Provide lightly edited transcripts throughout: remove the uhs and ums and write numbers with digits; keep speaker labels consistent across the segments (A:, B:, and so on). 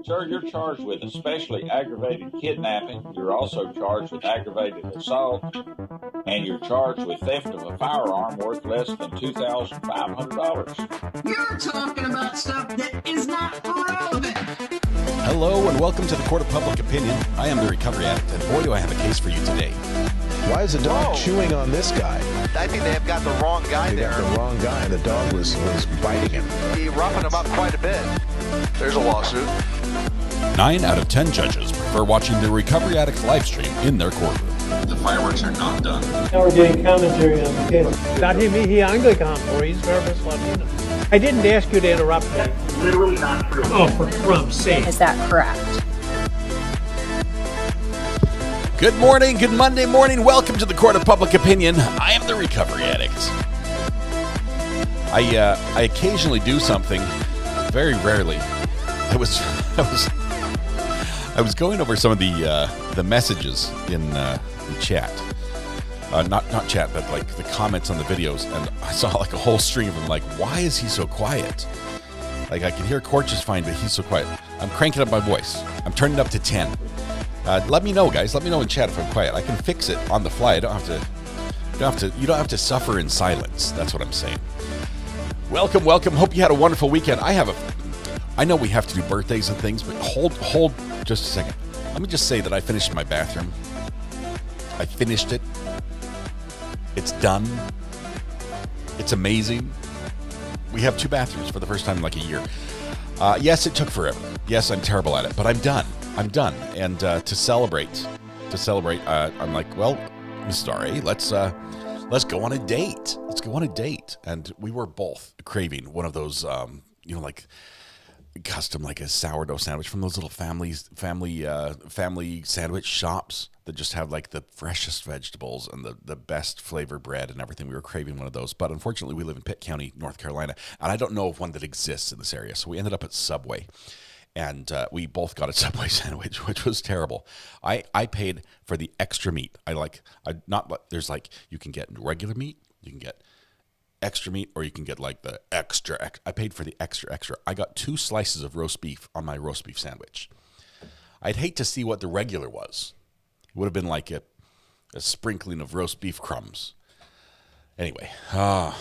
A: Sir, you're charged with especially aggravated kidnapping. You're also charged with aggravated assault, and you're charged with theft of a firearm worth less than $2,500.
B: You're talking about stuff that is not relevant.
C: Hello and welcome to the Court of Public Opinion. I am the Recovery Addict, and boy, do I have a case for you today.
D: Why is the dog chewing on this guy?
E: I think they have got the wrong guy there.
D: They got the wrong guy, and the dog was biting him.
E: He roughing him up quite a bit. There's a lawsuit.
C: 9 out of 10 judges prefer watching the Recovery Addict live stream in their courtroom.
A: The fireworks are not done.
F: Now we're getting commentary on the case. Dati mihi Anglican for his verbis Latino. I didn't ask you to interrupt me.
G: That's literally not true.
F: Oh, for crumb's sake.
H: Is that correct?
C: Good morning, good Monday morning. Welcome to the Court of Public Opinion. I am the Recovery Addict. I occasionally do something, very rarely. I was going over some of the messages in chat. Not chat, but like the comments on the videos, and I saw like a whole string of them. Like, why is he so quiet? Like, I can hear Court just fine, but he's so quiet. I'm cranking up my voice. I'm turning it up to 10. Let me know, guys. Let me know in chat if I'm quiet. I can fix it on the fly. You don't have to suffer in silence. That's what I'm saying. Welcome. Hope you had a wonderful weekend. I know we have to do birthdays and things, but hold just a second. Let me just say that I finished my bathroom. I finished it. It's done. It's amazing. We have 2 bathrooms for the first time in like a year. Yes, it took forever. Yes, I'm terrible at it, but I'm done. And to celebrate, I'm like, well, Mrs. R.A., let's go on a date. Let's go on a date. And we were both craving one of those, like custom, like a sourdough sandwich from those little family sandwich shops that just have like the freshest vegetables and the best flavor bread and everything. We were craving one of those, but unfortunately we live in Pitt County, North Carolina, and I don't know of one that exists in this area. So we ended up at Subway, and we both got a Subway sandwich, which was terrible. I paid for the extra meat. There's like, you can get regular meat, you can get extra meat, or you can get like the extra. I paid for the extra. I got 2 slices of roast beef on my roast beef sandwich. I'd hate to see what the regular was. It would have been like a sprinkling of roast beef crumbs. Anyway, it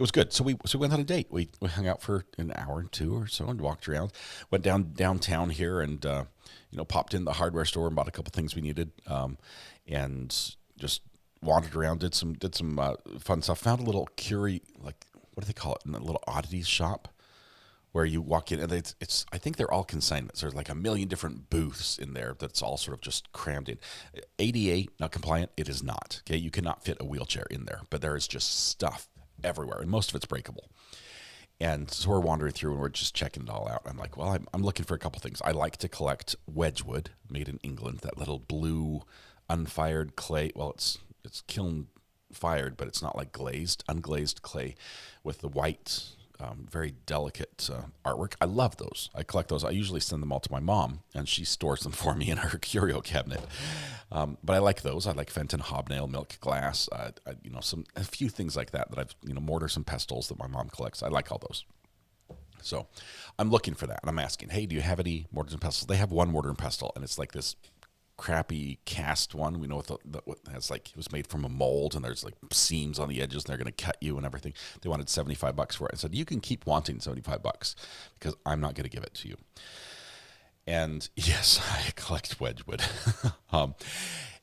C: was good. So we went on a date. We hung out for an hour or 2 or so and walked around. Went downtown here and popped in the hardware store and bought a couple things we needed, and just wandered around, did some fun stuff. Found a little what do they call it? A little oddities shop where you walk in, and it's I think they're all consignments. There's like a million different booths in there that's all sort of just crammed in. ADA not compliant. It is not. Okay, you cannot fit a wheelchair in there, but there is just stuff everywhere, and most of it's breakable. And so we're wandering through, and we're just checking it all out. I'm like, well, I'm looking for a couple things. I like to collect Wedgwood, made in England, that little blue unfired clay. Well, it's kiln fired, but it's not like unglazed clay with the white, very delicate artwork. I love those. I collect those. I usually send them all to my mom, and she stores them for me in her curio cabinet. But I like those. I like Fenton hobnail, milk glass, a few things like that I've, mortars and pestles that my mom collects. I like all those. So I'm looking for that, and I'm asking, hey, do you have any mortars and pestles? They have one mortar and pestle, and it's like this crappy cast one. We know what has like, it was made from a mold, and there's like seams on the edges, and they're going to cut you and everything. They wanted $75 for it. I said, you can keep wanting $75 because I'm not going to give it to you. And yes, I collect Wedgwood.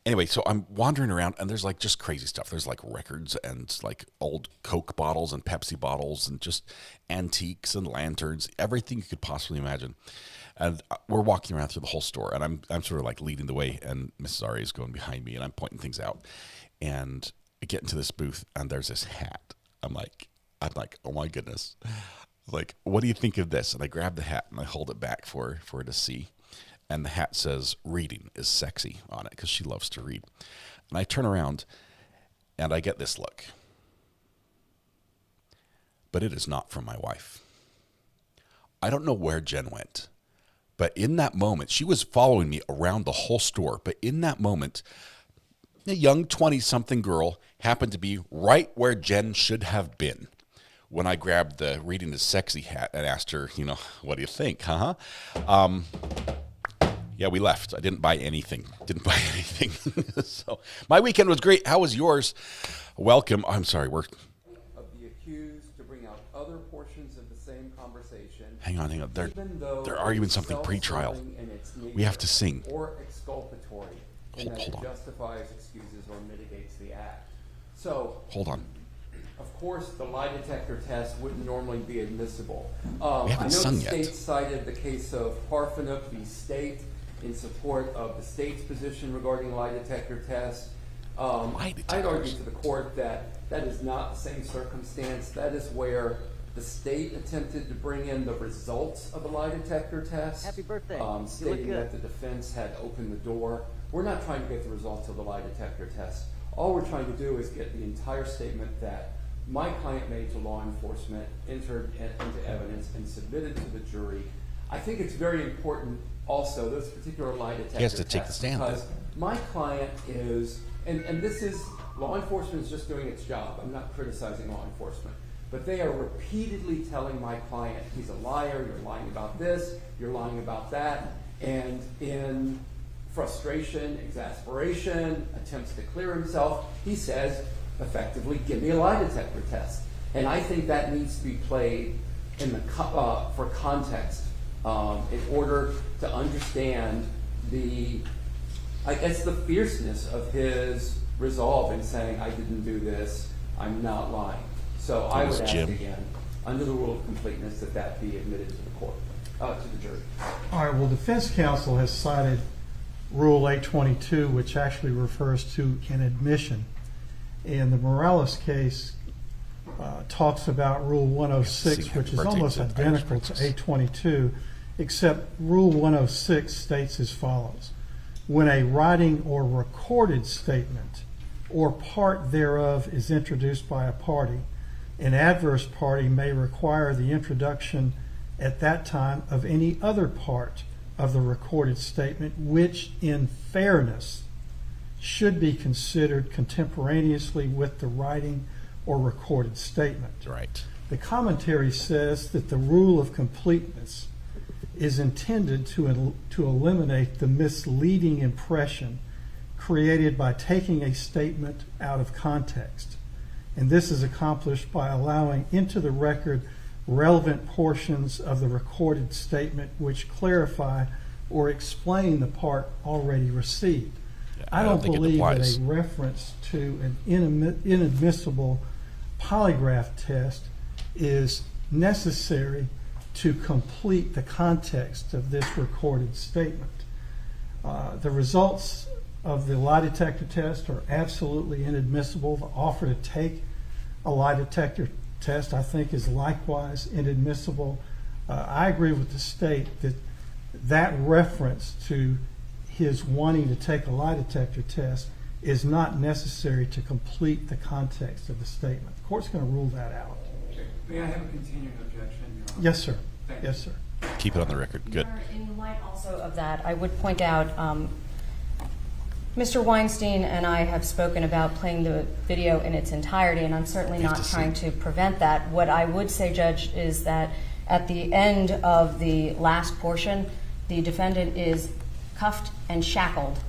C: Anyway, so I'm wandering around, and there's like just crazy stuff. There's like records and like old Coke bottles and Pepsi bottles and just antiques and lanterns, everything you could possibly imagine. And we're walking around through the whole store, and I'm sort of like leading the way, and Mrs. R.A. is going behind me, and I'm pointing things out. And I get into this booth, and there's this hat. I'm like, oh my goodness. Like, what do you think of this? And I grab the hat, and I hold it back for her to see. And the hat says, reading is sexy on it, because she loves to read. And I turn around, and I get this look. But it is not from my wife. I don't know where Jen went. But in that moment, she was following me around the whole store. But in that moment, a young 20-something girl happened to be right where Jen should have been, when I grabbed the Reading is Sexy hat and asked her, what do you think? Yeah, we left. I didn't buy anything. So my weekend was great. How was yours? Welcome. I'm sorry.
G: Of the accused to bring out other portions of the same conversation.
C: Hang on. They're arguing something pre-trial. We have to sing.
G: Or exculpatory.
C: Hold on.
G: Justifies, excuses, or mitigates the act. So.
C: Hold on.
G: Of course, the lie detector test wouldn't normally be admissible.
C: We haven't sung yet.
G: I know the state cited the case of Parfenook v. State in support of the state's position regarding lie detector tests. I'd argue to the court that is not the same circumstance. That is where the state attempted to bring in the results of a lie detector test.
H: Happy birthday.
G: Stating that the defense had opened the door. We're not trying to get the results of the lie detector test. All we're trying to do is get the entire statement that my client made to law enforcement, entered into evidence, and submitted to the jury. I think it's very important also, those particular lie detector tests.
C: He has to take the stand.
G: Because my client is, and this is, law enforcement is just doing its job. I'm not criticizing law enforcement. But they are repeatedly telling my client, he's a liar, you're lying about this, you're lying about that. And in frustration, exasperation, attempts to clear himself, he says, effectively, give me a lie detector test. And I think that needs to be played in the for context in order to understand the fierceness of his resolve in saying, I didn't do this, I'm not lying. So I would ask again, under the rule of completeness, that be admitted to the court, to the jury.
I: All right, well, defense counsel has cited Rule 822, which actually refers to an admission. And the Morales case talks about Rule 106, which is almost identical to 822, except Rule 106 states as follows. When a writing or recorded statement or part thereof is introduced by a party, an adverse party may require the introduction at that time of any other part of the recorded statement, which in fairness should be considered contemporaneously with the writing or recorded statement.
C: Right.
I: The commentary says that the rule of completeness is intended to eliminate the misleading impression created by taking a statement out of context. And this is accomplished by allowing into the record relevant portions of the recorded statement which clarify or explain the part already received. I don't believe that a reference to an inadmissible polygraph test is necessary to complete the context of this recorded statement. The results of the lie detector test are absolutely inadmissible. The offer to take a lie detector test, I think, is likewise inadmissible. I agree with the state that reference to his wanting to take a lie detector test is not necessary to complete the context of the statement. The court's going to rule that out.
G: May I have a continuing objection, Your Honor?
I: Yes, sir. Yes, sir.
C: Keep it on the record. Good.
H: In light also of that, I would point out Mr. Weinstein and I have spoken about playing the video in its entirety, and I'm certainly not trying to prevent that. What I would say, Judge, is that at the end of the last portion, the defendant is cuffed and shackled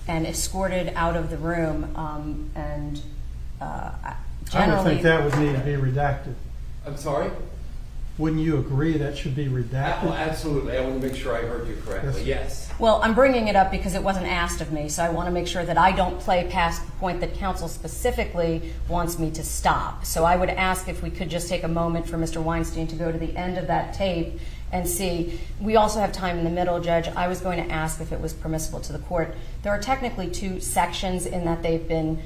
H: and escorted out of the room, and generally...
I: I would think that would need to be redacted.
G: I'm sorry?
I: Wouldn't you agree that should be redacted?
G: Well, absolutely. I want to make sure I heard you correctly. Yes.
H: Well, I'm bringing it up because it wasn't asked of me, so I want to make sure that I don't play past the point that counsel specifically wants me to stop. So I would ask if we could just take a moment for Mr. Weinstein to go to the end of that tape and see. We also have time in the middle, Judge. I was going to ask if it was permissible to the court. There are technically two sections in that they've been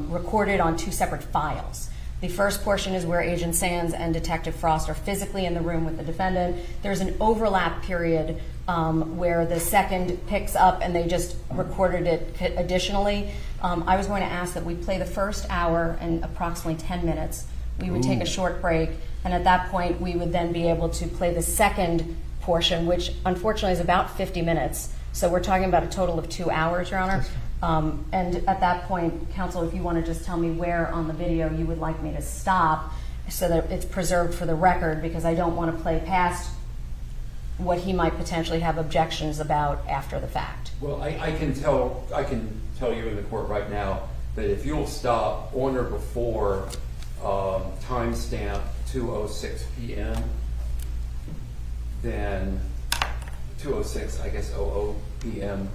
H: recorded on two separate files. The first portion is where Agent Sands and Detective Frost are physically in the room with the defendant. There's an overlap period where the second picks up and they just recorded it additionally. I was going to ask that we play the first hour and approximately 10 minutes. We would take a short break, and at that point we would then be able to play the second portion, which unfortunately is about 50 minutes. So we're talking about a total of 2 hours, Your Honor. And at that point, counsel, if you want to just tell me where on the video you would like me to stop, so that it's preserved for the record, because I don't want to play past what he might potentially have objections about after the fact.
G: Well, I can tell you in the court right now that if you'll stop on or before timestamp 2:06 p.m., then 2:06, I guess 00 p.m.,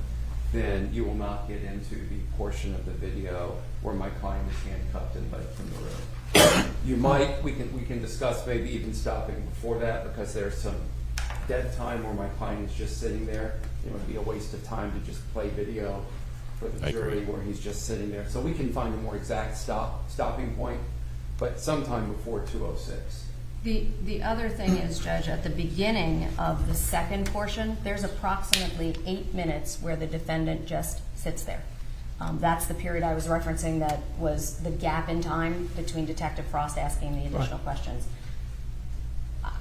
G: then you will not get into the portion of the video where my client is handcuffed and led from the room. You might, we can discuss maybe even stopping before that, because there's some dead time where my client is just sitting there. It would be a waste of time to just play video for the jury where he's just sitting there. So we can find a more exact stopping point, but sometime before 2:06.
H: The other thing is, Judge, at the beginning of the second portion, there's approximately 8 minutes where the defendant just sits there. That's the period I was referencing that was the gap in time between Detective Frost asking the additional questions.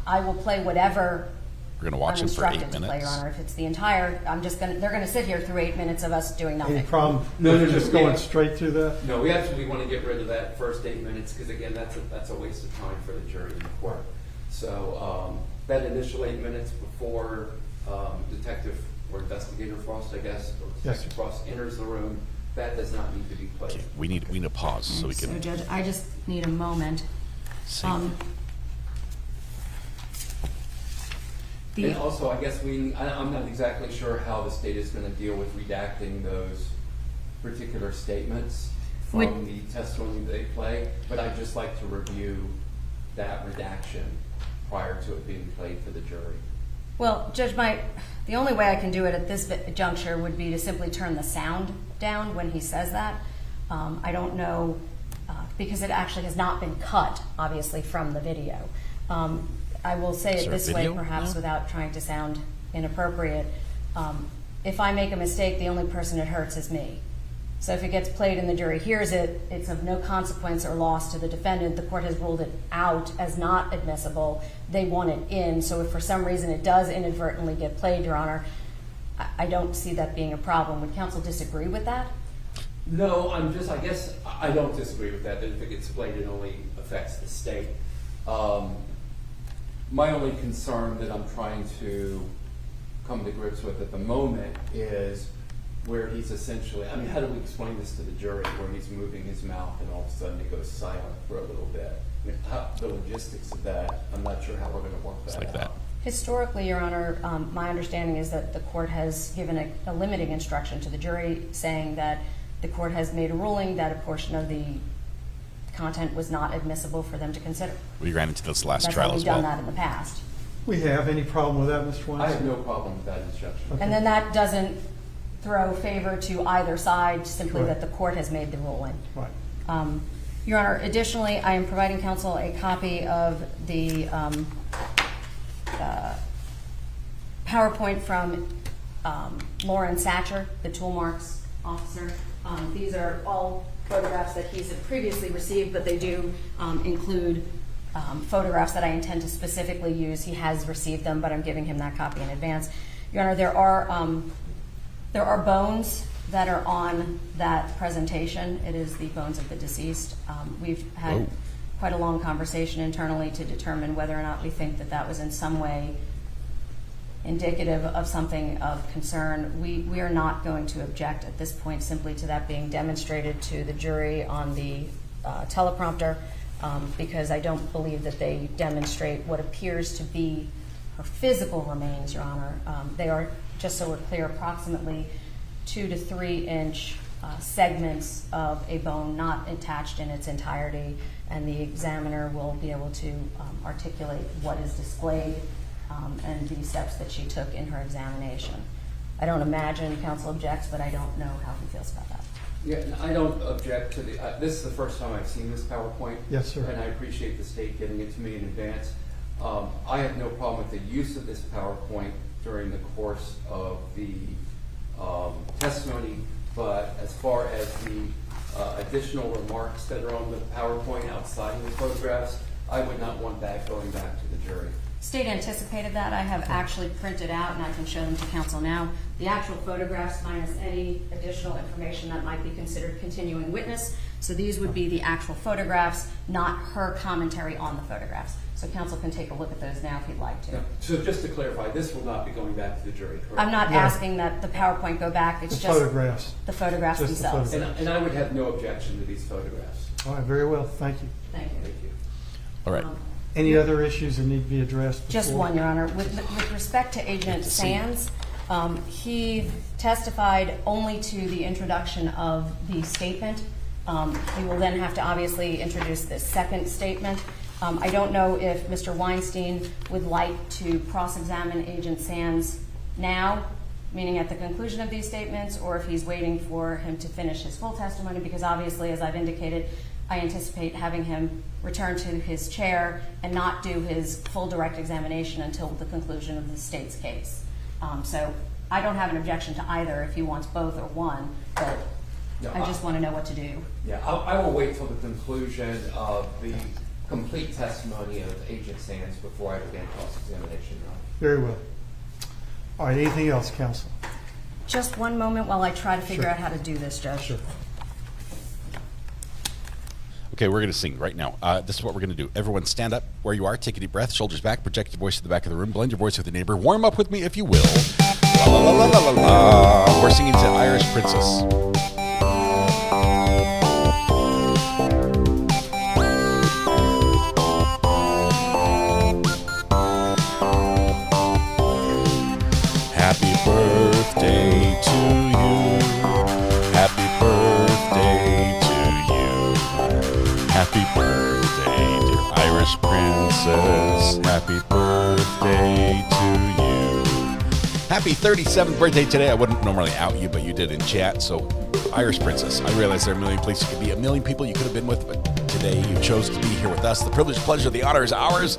H: I will play whatever
C: we're going to watch
H: I'm
C: it for 8
H: instructed to play, Your
C: minutes.
H: Honor. If it's the entire, they're going to sit here through 8 minutes of us doing nothing.
I: Any problem?
G: No,
I: Just going straight through that?
G: No, we actually want to get rid of that first 8 minutes, because again, that's a waste of time for the jury in the court. So that initial 8 minutes before Detective or Investigator Frost, I guess, or Detective Frost enters the room, that does not need to be played.
C: Okay, we need a pause so we can.
H: So, Judge, I just need a moment.
G: And also, I guess I'm not exactly sure how the state is going to deal with redacting those particular statements from the testimony they play, but I'd just like to review that redaction prior to it being played for the jury.
H: Well, Judge, the only way I can do it at this juncture would be to simply turn the sound down when he says that. I don't know, because it actually has not been cut, obviously, from the video. I will say it this way, perhaps without trying to sound inappropriate. If I make a mistake, the only person it hurts is me. So if it gets played and the jury hears it, it's of no consequence or loss to the defendant. The court has ruled it out as not admissible. They want it in. So if for some reason it does inadvertently get played, Your Honor, I don't see that being a problem. Would counsel disagree with that?
G: No, I guess I don't disagree with that if it gets played, it only affects the state. My only concern that I'm trying to come to grips with at the moment is where he's essentially, how do we explain this to the jury, where he's moving his mouth and all of a sudden it goes silent for a little bit? The logistics of that, I'm not sure how we're going to work that out.
H: Historically, Your Honor, my understanding is that the court has given a limiting instruction to the jury, saying that the court has made a ruling that a portion of the content was not admissible for them to consider.
C: We ran into this last trial as well.
H: We've done that in the past.
I: We have any problem with that, Mr. Weinstein?
G: I have no problem with that instruction.
I: Okay.
H: And then that doesn't throw favor to either side, simply that the court has made the ruling.
I: Right.
H: Your Honor, additionally, I am providing counsel a copy of the PowerPoint from Lauren Satcher, the tool marks officer. These are all photographs that he's previously received, but they do include photographs that I intend to specifically use. He has received them, but I'm giving him that copy in advance. Your Honor, there are bones that are on that presentation. It is the bones of the deceased. We've had quite a long conversation internally to determine whether or not we think that that was in some way indicative of something of concern. We are not going to object at this point simply to that being demonstrated to the jury on the teleprompter, because I don't believe that they demonstrate what appears to be her physical remains, Your Honor. They are, just so we're clear, approximately 2 to 3 inch segments of a bone, not attached in its entirety, and the examiner will be able to articulate what is displayed and the steps that she took in her examination. I don't imagine counsel objects, but I don't know how he feels about that.
G: Yeah, and I don't object to this is the first time I've seen this PowerPoint.
I: Yes, sir.
G: And I appreciate the state getting it to me in advance. I have no problem with the use of this PowerPoint during the course of the testimony, but as far as the additional remarks that are on the PowerPoint outside of the photographs, I would not want that going back to the jury.
H: State anticipated that. I have actually printed out, and I can show them to counsel now, the actual photographs minus any additional information that might be considered continuing witness. So these would be the actual photographs, not her commentary on the photographs. So counsel can take a look at those now if he'd like to.
G: Yeah. So just to clarify, this will not be going back to the jury, correct?
H: I'm not asking that the PowerPoint go back. It's
I: The
H: just
I: photographs.
H: the photographs
I: Just the
H: themselves.
I: photographs.
G: And I would have no objection to these photographs.
I: All right, very well, thank you.
H: Thank you.
G: Thank you.
C: All right.
I: Any other issues that need to be addressed?
H: Just
I: before-
H: one, Your Honor. With respect to Agent Sands, he testified only to the introduction of the statement. He will then have to obviously introduce the second statement. I don't know if Mr. Weinstein would like to cross-examine Agent Sands now, meaning at the conclusion of these statements, or if he's waiting for him to finish his full testimony, because obviously, as I've indicated, I anticipate having him return to his chair and not do his full direct examination until the conclusion of the state's case. So I don't have an objection to either if he wants both or one, but
G: No,
H: I just want to know what to do.
G: Yeah, I will wait till the conclusion of the complete testimony of Agent Sands before I begin cross-examination.
I: Very well. All right, anything else, counsel?
H: Just one moment while I try to figure
I: Sure.
H: out how to do this, Judge.
I: Sure.
C: Okay, we're going to sing right now. This is what we're going to do. Everyone stand up where you are. Take a deep breath. Shoulders back. Project your voice to the back of the room. Blend your voice with your neighbor. Warm up with me if you will. La, la, la, la, la, la, la. We're singing to Irish Princess. Happy birthday to you. Happy birthday to you. Happy birthday, dear Irish Princess. Happy birthday to you. Happy 37th birthday today. I wouldn't normally out you, but you did in chat. So, Irish Princess, I realize there are a million places you could be, a million people you could have been with, but today you chose to be here with us. The privilege, pleasure, the honor is ours.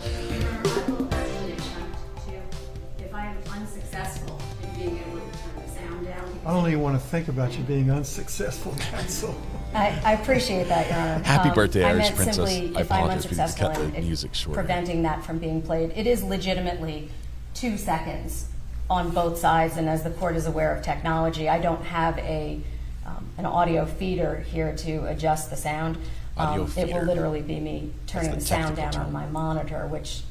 I: I don't even want to think about you being unsuccessful, counsel.
H: I appreciate that, Your Honor.
C: Happy birthday,
H: I
C: Irish
H: meant
C: Princess.
H: simply,
C: I
H: if I'm
C: apologize, we need to
H: unsuccessful
C: cut the
H: in
C: music short.
H: preventing that from being played, it is legitimately 2 seconds on both sides, and as the court is aware of technology, I don't have an audio feeder here to adjust the sound.
C: Audio
H: It
C: feeder.
H: will literally be me turning the
C: That's the
H: sound down
C: technical
H: on
C: term.
H: my monitor, which,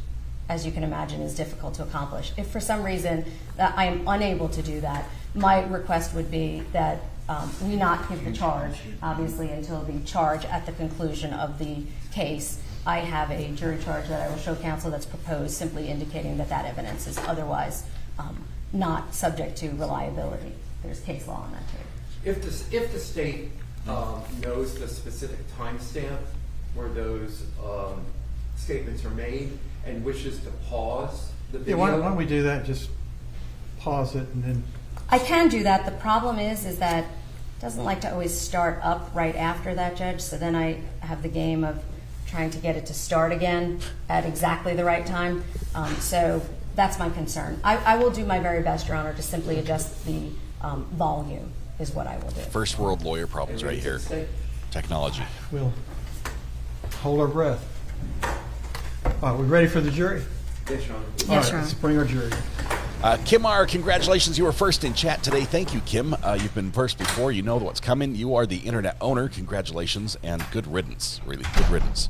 H: as you can imagine, is difficult to accomplish. If for some reason that I am unable to do that, my request would be that we not give the charge, obviously, until the charge at the conclusion of the case. I have a jury charge that I will show counsel that's proposed, simply indicating that that evidence is otherwise not subject to reliability. There's case law on that too.
G: If the state knows the specific timestamp where those statements are made and wishes to pause the
I: Yeah,
G: video,
I: why don't we do that? Just pause it and then.
H: I can do that. The problem is that it doesn't like to always start up right after that, Judge. So then I have the game of trying to get it to start again at exactly the right time. So that's my concern. I will do my very best, Your Honor, to simply adjust the volume is what I will do.
C: First world lawyer problems right here. Technology.
I: We'll hold our breath. All right, we ready for the jury?
G: Yes, Your Honor.
H: Yes,
I: All right,
H: Your Honor.
I: let's bring our jury.
C: Kim R., congratulations. You were first in chat today. Thank you, Kim. You've been first before. You know what's coming. You are the internet owner. Congratulations and good riddance. Really, good riddance.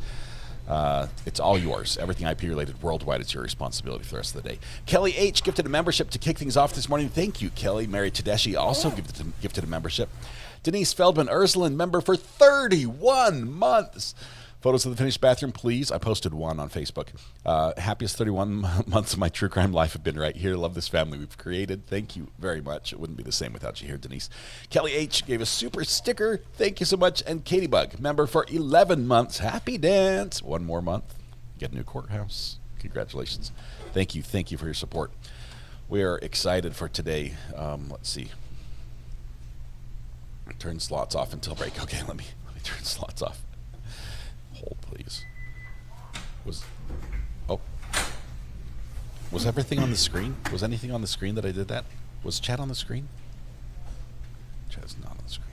C: It's all yours. Everything IP related worldwide, it's your responsibility for the rest of the day. Kelly H. gifted a membership to kick things off this morning. Thank you, Kelly. Mary Tedeschi also gifted a membership. Denise Feldman Ursuline, member for 31 months. Photos of the finished bathroom, please. I posted one on Facebook. Happiest 31 months of my true crime life have been right here. Love this family we've created. Thank you very much. It wouldn't be the same without you here, Denise. Kelly H. gave a super sticker. Thank you so much. And Katie Bug, member for 11 months. Happy dance. One more month. Get a new courthouse. Congratulations. Thank you. Thank you for your support. We are excited for today. Let's see. Turn slots off until break. Okay, let me turn slots off. Hold, please. Was everything on the screen? Was anything on the screen that I did that? Was chat on the screen? Chat's not on the screen.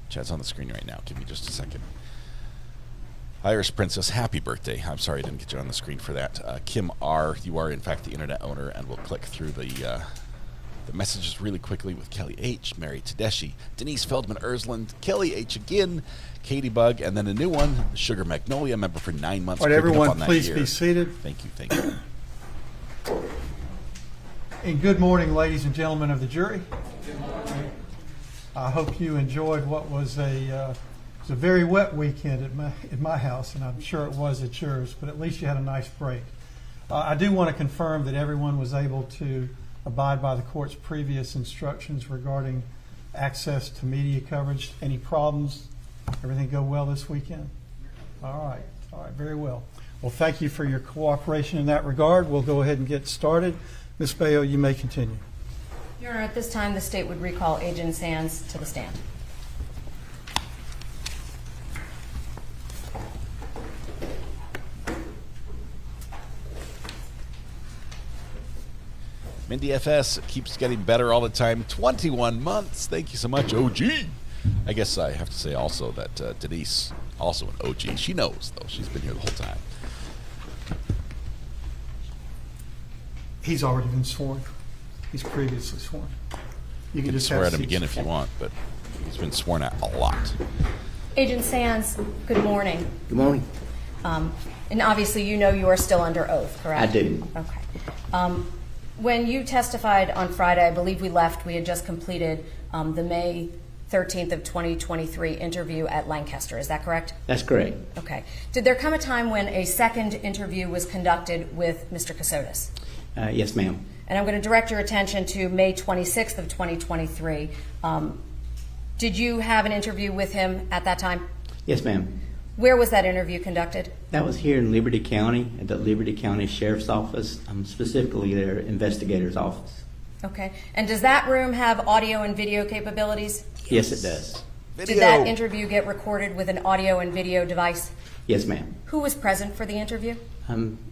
C: Chat's on the screen right now. Give me just a second. Irish Princess, happy birthday. I'm sorry I didn't get you on the screen for that. Kim R., you are in fact the internet owner, and we'll click through the messages really quickly with Kelly H., Mary Tedeschi, Denise Feldman Ersland, Kelly H. again, Katie Bug, and then a new one, Sugar Magnolia, member for 9 months.
I: All right, everyone,
C: on that
I: please
C: year.
I: be seated.
C: Thank you.
I: And good morning, ladies and gentlemen of the jury. I hope you enjoyed what was a very wet weekend at my house, and I'm sure it was at yours, but at least you had a nice break. I do want to confirm that everyone was able to abide by the court's previous instructions regarding access to media coverage. Any problems? Everything go well this weekend? All right, very well. Well, thank you for your cooperation in that regard. We'll go ahead and get started. Ms. Bayo, you may continue.
H: Your Honor, at this time, the state would recall Ayden Sands to the stand.
C: Mindy FS keeps getting better all the time. 21 months. Thank you so much, OG. I guess I have to say also that Denise, also an OG. She knows, though. She's been here the whole time.
I: He's already been sworn. He's previously sworn.
C: You can just swear at him again if you want, but he's been sworn at a lot.
H: Ayden Sands, good morning.
J: Good morning.
H: And obviously you know you are still under oath, correct?
J: I do.
H: Okay. When you testified on Friday, I believe we had just completed the May 13th of 2023 interview at Lancaster. Is that correct?
J: That's correct.
H: Okay. Did there come a time when a second interview was conducted with Mr. Kassotis?
J: Yes, ma'am.
H: And I'm going to direct your attention to May 26th of 2023. Did you have an interview with him at that time?
J: Yes, ma'am.
H: Where was that interview conducted?
J: That was here in Liberty County, at the Liberty County Sheriff's Office, specifically their investigator's office.
H: Okay. And does that room have audio and video capabilities?
J: Yes, it does.
H: Did that interview get recorded with an audio and video device?
J: Yes, ma'am.
H: Who was present for the interview?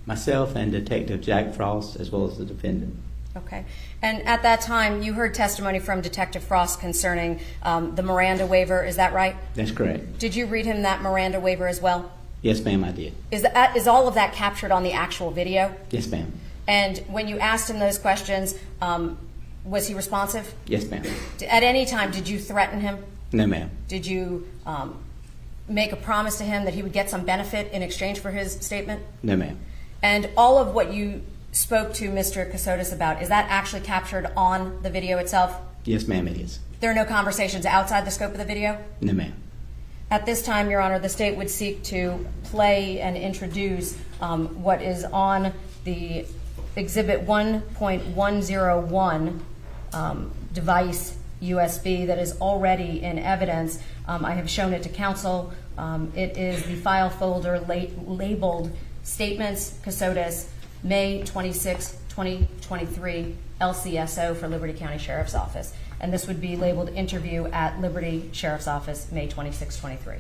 J: Myself and Detective Jack Frost, as well as the defendant.
H: Okay. And at that time, you heard testimony from Detective Frost concerning the Miranda waiver. Is that right?
J: That's correct.
H: Did you read him that Miranda waiver as well?
J: Yes, ma'am, I did.
H: Is all of that captured on the actual video?
J: Yes, ma'am.
H: And when you asked him those questions, was he responsive?
J: Yes, ma'am.
H: At any time, did you threaten him?
J: No, ma'am.
H: Did you make a promise to him that he would get some benefit in exchange for his statement?
J: No, ma'am.
H: And all of what you spoke to Mr. Kassotis about, is that actually captured on the video itself?
J: Yes, ma'am, it is.
H: There are no conversations outside the scope of the video?
J: No, ma'am.
H: At this time, Your Honor, the state would seek to play and introduce what is on the Exhibit 1.101 device USB that is already in evidence. I have shown it to counsel. It is the file folder labeled Statements, Kassotis, May 26, 2023, LCSO for Liberty County Sheriff's Office. And this would be labeled Interview at Liberty Sheriff's Office, May 26, 23.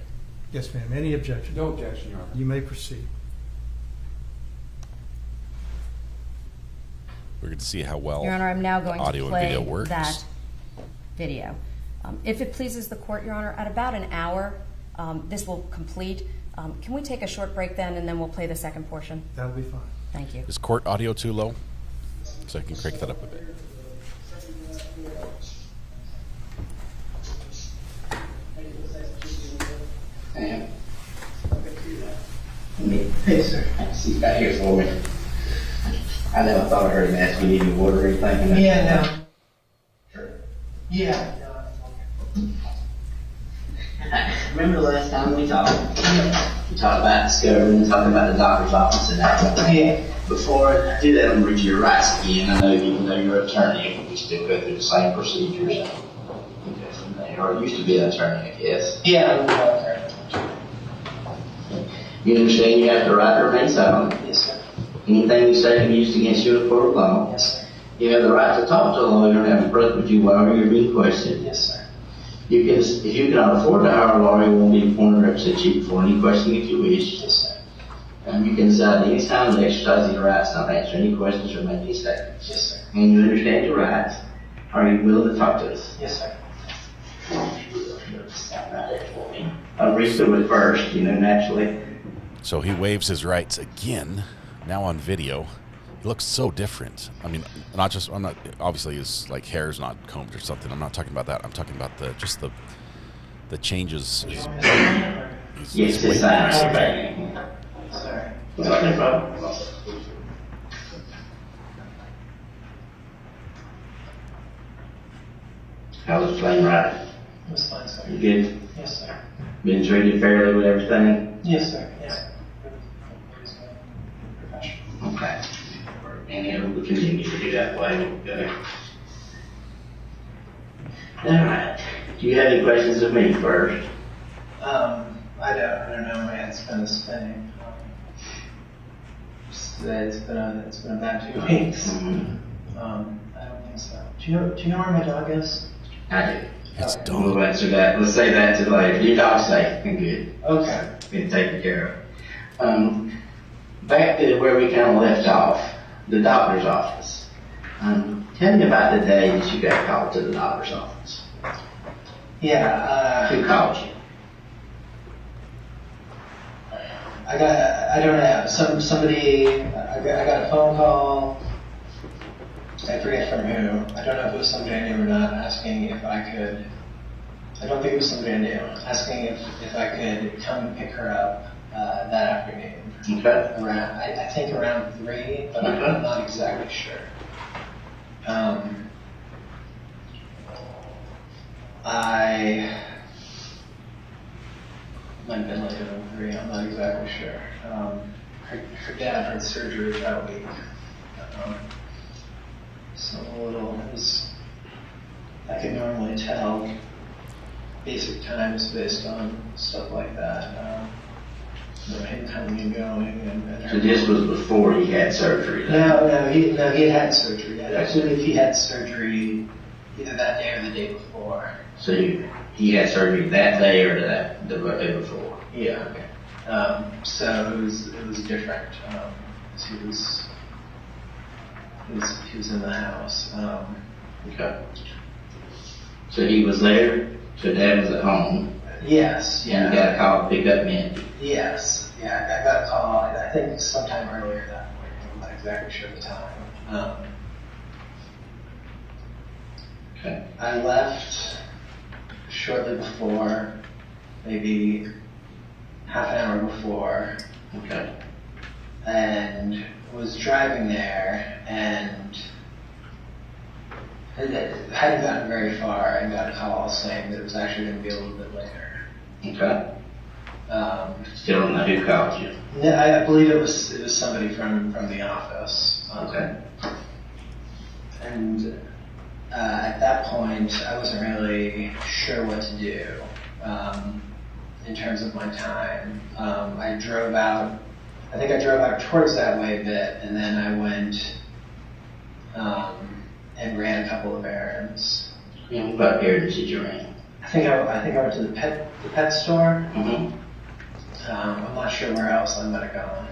I: Yes, ma'am. Any objection?
G: No objection, Your Honor.
I: You may proceed.
C: We're going to see how well
H: Your Honor, I'm now going
C: audio
H: to play
C: and video works.
H: that video. If it pleases the court, Your Honor, at about an hour, this will complete. Can we take a short break then, and then we'll play the second portion?
I: That'll be fine.
H: Thank you.
C: Is court audio too low? So I can crank that up a bit.
J: Hey, sir. He's got here for me. I never thought I heard him ask you need any water or anything.
B: Yeah, no. Yeah.
J: Remember the last time we talked? We talked about discovery and talking about the doctor's office and that.
B: Yeah.
J: Before I do that, I'm going to read you your rights again. I know even though you're an attorney, we still go through the same procedures. You go from there. Or used to be an attorney, I guess.
B: Yeah, I'm an attorney.
J: You understand you have the right to remain silent?
B: Yes, sir.
J: Anything you say can be used against you in a court of law?
B: Yes, sir.
J: You have the right to talk to a lawyer and have a break with you while you're being questioned.
B: Yes, sir.
J: If you cannot afford to hire a lawyer, you won't be appointed to represent you before any questioning if you wish.
B: Yes, sir.
J: And you can decide any time to exercise your rights, not answer any questions or make any statements.
B: Yes, sir.
J: And you understand your rights. Are you willing to talk to us?
B: Yes, sir.
J: I'll read through it first, naturally.
C: So he waives his rights again, now on video. He looks so different. I mean, I'm not, obviously his like hair's not combed or something. I'm not talking about that. I'm talking about the changes.
J: Yes, it's fine. Sorry. No problem. How was the plane ride?
K: It was fine, sir.
J: You good?
K: Yes, sir.
J: Been treated fairly with everything?
K: Yes, sir. Yes. Professional.
J: Okay. And it will continue to do that way. Okay. All right. Do you have any questions of me first?
K: I don't know. My head's kind of spinning. It's been a bad 2 weeks.
J: Mm-hmm.
K: I don't think so. Do you know where my dog is?
J: I do.
C: It's
K: Okay.
C: dog.
J: We'll answer that. Let's say that to later. Your dog's safe and good.
K: Okay.
J: Been taken care of. Back to where we kind of left off, the doctor's office. Tell me about the day that you got called to the doctor's office.
K: Yeah.
J: Who called you?
K: I don't know. Somebody. I got a phone call. I forget from who. I don't know if it was somebody I knew or not, asking if I could. I don't think it was somebody I knew. Asking if I could come and pick her up that afternoon.
J: Okay.
K: Around, I think around 3, but I'm not exactly sure. I might have been later than 3. I'm not exactly sure. Her dad had surgery that week. So a little, I can normally tell basic times based on stuff like that. Him coming and going. And
J: So this was before he had surgery?
K: No, he had surgery. I believe he had surgery either that day or the day before.
J: So he had surgery that day or the day before?
K: Yeah. Okay. So it was different. He was in the house.
J: Okay. So he was there. So Dad was at home.
K: Yes. Yeah.
J: And you got a call to pick up Mandy.
K: Yes. Yeah. I got a call. I think sometime earlier that morning. I'm not exactly sure the time.
J: Okay.
K: I left shortly before, maybe half an hour before.
J: Okay.
K: And was driving there and hadn't gotten very far and got a call saying that it was actually going to be a little bit later.
J: Okay. Still don't know who called you.
K: I believe it was somebody from the office.
J: Okay.
K: And at that point, I wasn't really sure what to do in terms of my time. I drove out. I think I drove out towards that way a bit, and then I went and ran a couple of errands.
J: Yeah, what errands did you run?
K: I think I went to the pet store.
J: Mm-hmm.
K: I'm not sure where else I might have gone,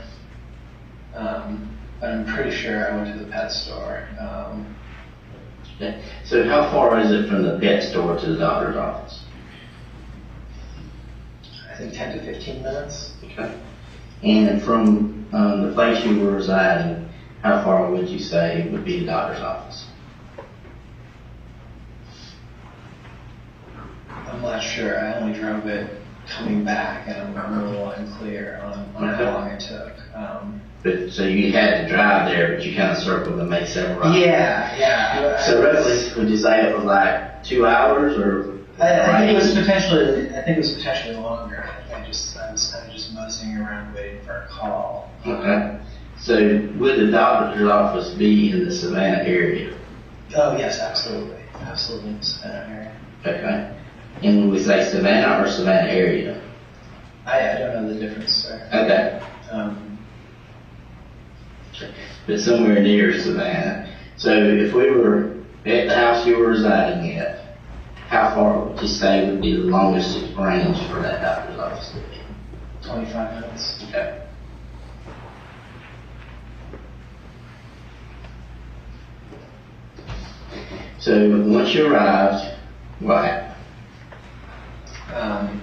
K: but I'm pretty sure I went to the pet store.
J: Okay. So how far is it from the pet store to the doctor's office?
K: I think 10 to 15 minutes.
J: Okay. And from the place you were residing, how far would you say would be the doctor's office?
K: I'm not sure. I only drove it coming back, and I'm a little unclear on how long it took.
J: But so you had to drive there, but you kind of circled and made several rides.
K: Yeah.
J: So roughly, would you say it was like 2 hours, or?
K: I think it was potentially longer. I was kind of just moseying around waiting for a call.
J: Okay. So would the doctor's office be in the Savannah area?
K: Oh yes, absolutely in the Savannah area.
J: Okay. And would we say Savannah or Savannah area?
K: I don't know the difference, sir.
J: Okay. But somewhere near Savannah. So if we were at the house you were residing at, how far would you say would be the longest range for that doctor's office to be?
K: 25 minutes.
J: Okay. So once you arrived, what happened?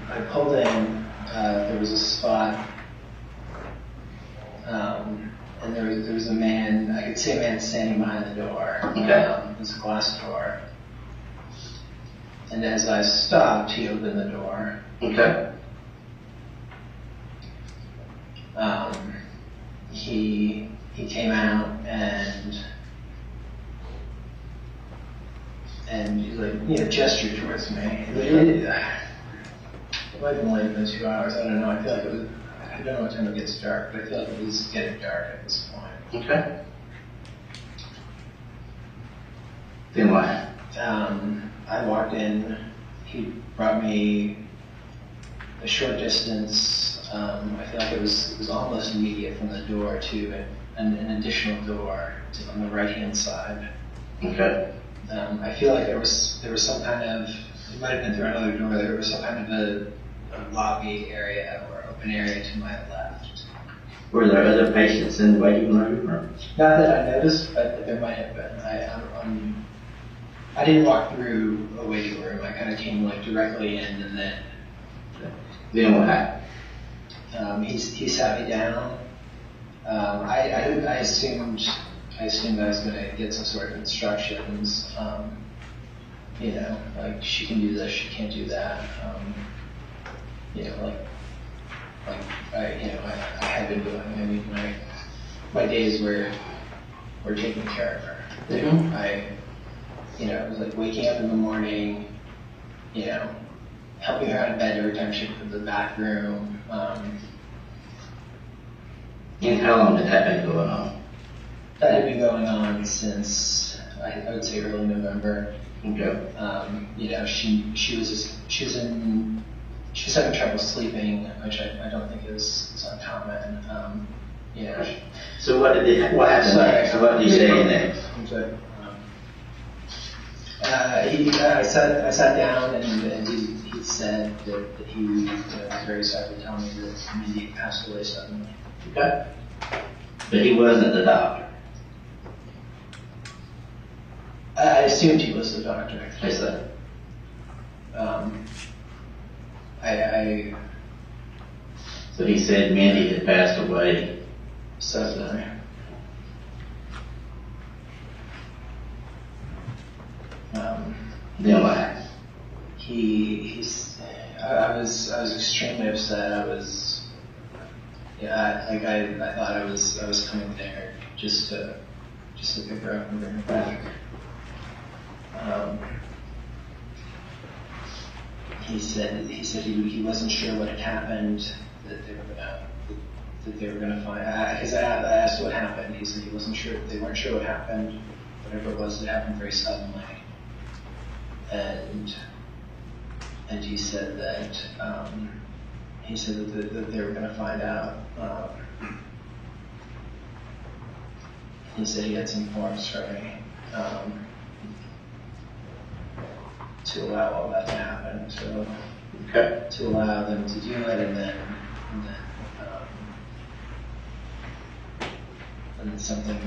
K: I pulled in. There was a spot man. I could see a man standing behind the door.
J: Okay.
K: It was a glass door. And as I stopped, he opened the door.
J: Okay.
K: He came out and like gestured towards me. It might have been later than 2 hours. I don't know. I feel like it was. I don't know what time it gets dark, but I feel like it was getting dark at this point.
J: Okay. Then what?
K: I walked in. He brought me a short distance. I feel like it was almost immediate from the door to an additional door on the right-hand side.
J: Okay.
K: I feel like there was some kind of, it might have been through another door, there was some kind of a lobby area or open area to my left.
J: Were there other patients in the waiting room? Or?
K: Not that I noticed, but there might have been. I didn't walk through a waiting room. I kind of came like directly in, and then.
J: Then what happened?
K: He sat me down. I assumed I was going to get some sort of instructions. Like she can do this, she can't do that. I had been doing. I mean, my days were taking care of her.
J: Mm-hmm.
K: It was like waking up in the morning, helping her out of bed every time she went to the bathroom.
J: And how long had that been going on?
K: That had been going on since I would say early November.
J: Okay.
K: She was having trouble sleeping, which I don't think is uncommon.
J: So what happened next? So what did you say next?
K: I'm sorry. I sat down and he said that he was very sorry to tell me that Mindy passed away suddenly.
J: Okay. But he wasn't the doctor.
K: I assumed he was the doctor.
J: I said. So he said Mindy had passed away.
K: Suddenly.
J: Then what happened?
K: I was extremely upset. I thought I was coming there just to pick her up and bring her back. He said he wasn't sure what had happened, that they were gonna find. Because I asked what happened. He said he wasn't sure. They weren't sure what happened. Whatever it was, it happened very suddenly. And he said that that they were going to find out. He said he had some forms for me to allow all that to happen. So to allow them to do it, and then something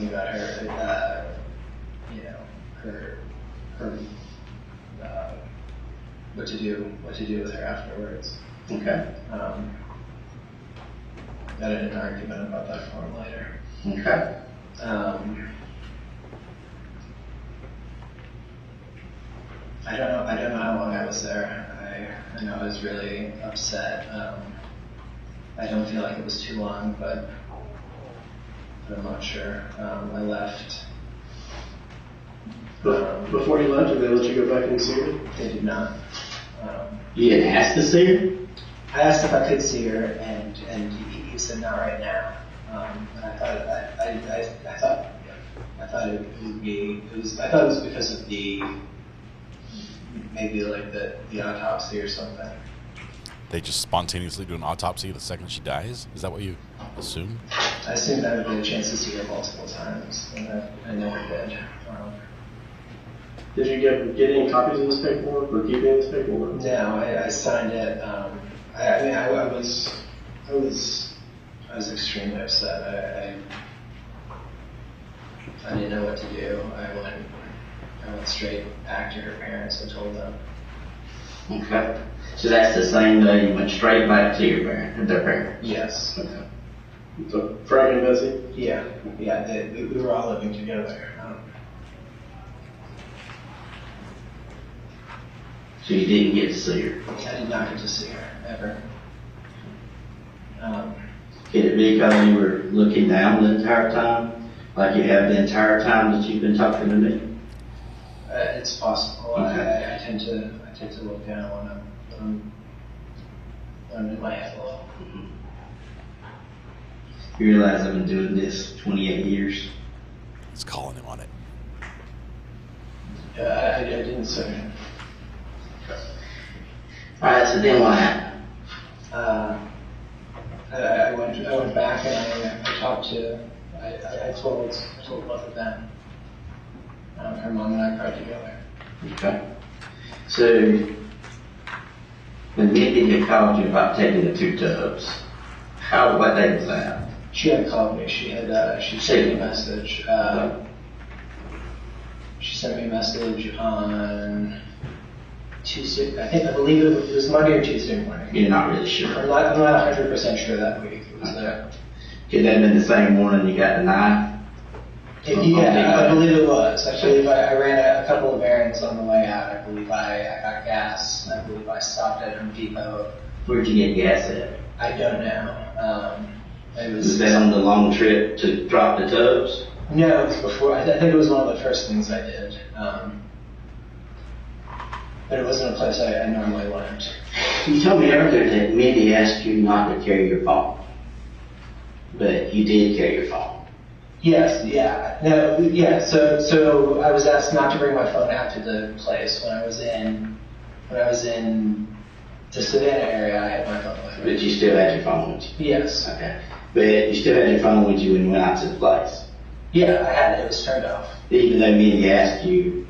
K: about her, her what to do with her afterwards.
J: Okay.
K: Got in an argument about that form later.
J: Okay.
K: I don't know how long I was there. I know I was really upset. I don't feel like it was too long, but I'm not sure. I left.
L: Before you left, did they let you go back and see her?
K: They did not.
J: You didn't ask to see her?
K: I asked if I could see her, and he said not right now. And I thought it would be. I thought it was because of maybe like the autopsy or something.
C: They just spontaneously do an autopsy the second she dies? Is that what you assume?
K: I assumed I would get a chance to see her multiple times, and I never did.
L: Did you get any copies of this paperwork or keep any of this paperwork?
K: No, I signed it. I was extremely upset. I didn't know what to do. I went straight back to her parents and told them.
J: Okay. So that's the same day you went straight back to their parents?
K: Yes.
J: Okay.
L: So Frank and Bessie?
K: Yeah, we were all living together.
J: So you didn't get to see her?
K: I did not get to see her, ever.
J: Could it be because you were looking down the entire time? Like you have the entire time that you've been talking to me?
K: It's possible.
J: Okay.
K: I tend to look down when I'm in my head a little.
J: Mm-hmm. You realize I've been doing this 28 years?
C: He's calling him on it.
K: I didn't say.
J: Alright, so then what happened?
K: I went back and I talked to. I told both of them. Her mom and I cried together.
J: Okay. So when Mindy had called you about taking the 2 tubs, what day was that?
K: She had called me. She sent me a message. She sent me a message on Tuesday. I believe it was Monday or Tuesday morning.
J: You're not really sure?
K: I'm not 100% sure that week. It was there.
J: Could that have been the same morning you got the knife?
K: Yeah, I believe it was. I believe I ran a couple of errands on the way out. I believe I got gas. I believe I stopped at Home Depot.
J: Where'd you get gas at?
K: I don't know.
J: Was that on the long trip to drop the tubs?
K: No, it was before. I think it was one of the first things I did. But it wasn't a place I normally went.
J: You told me earlier that Mindy asked you not to carry your phone. But you did carry your phone.
K: Yes, yeah. No, yeah, so I was asked not to bring my phone out to the place when I was in the Savannah area. I had my phone with me.
J: But you still had your phone with you?
K: Yes.
J: Okay. But you still had your phone with you when you went out to the place?
K: Yeah, I had it. It was turned off.
J: Even though Mindy asked you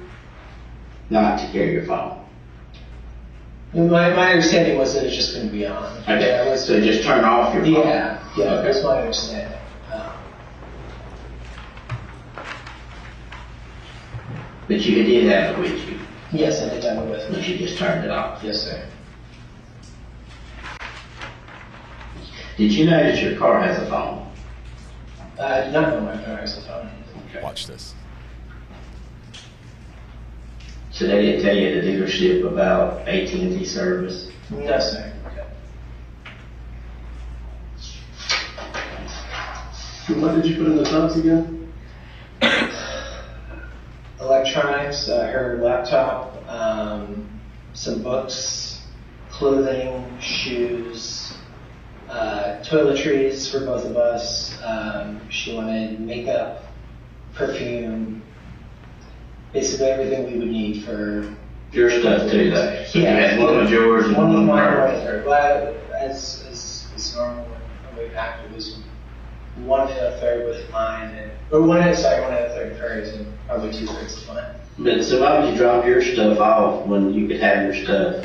J: not to carry your phone?
K: My understanding was that it just couldn't be on.
J: Okay, so just turn off your phone?
K: Yeah, that's my understanding.
J: But you did have it with you?
K: Yes, I did have it with me.
J: But you just turned it off?
K: Yes, sir.
J: Did you notice your car has a phone?
K: I did not know my car has a phone.
J: Okay.
C: Watch this.
J: So they didn't tell you at the dealership about AT&T service?
K: No, sir.
L: Okay. What did you put in the tubs again?
K: Electronics, her laptop, some books, clothing, shoes, toiletries for both of us. She wanted makeup, perfume, basically everything we would need for
J: your stuff too, though. So
K: yeah,
J: you had one was yours and one was
K: mine.
J: hers.
K: Right, well, as normal when we packed, it was 1 1/3 with mine, or 1 1/3 of hers, and probably 2/3 of mine.
J: But so why would you drop your stuff off when you could have your stuff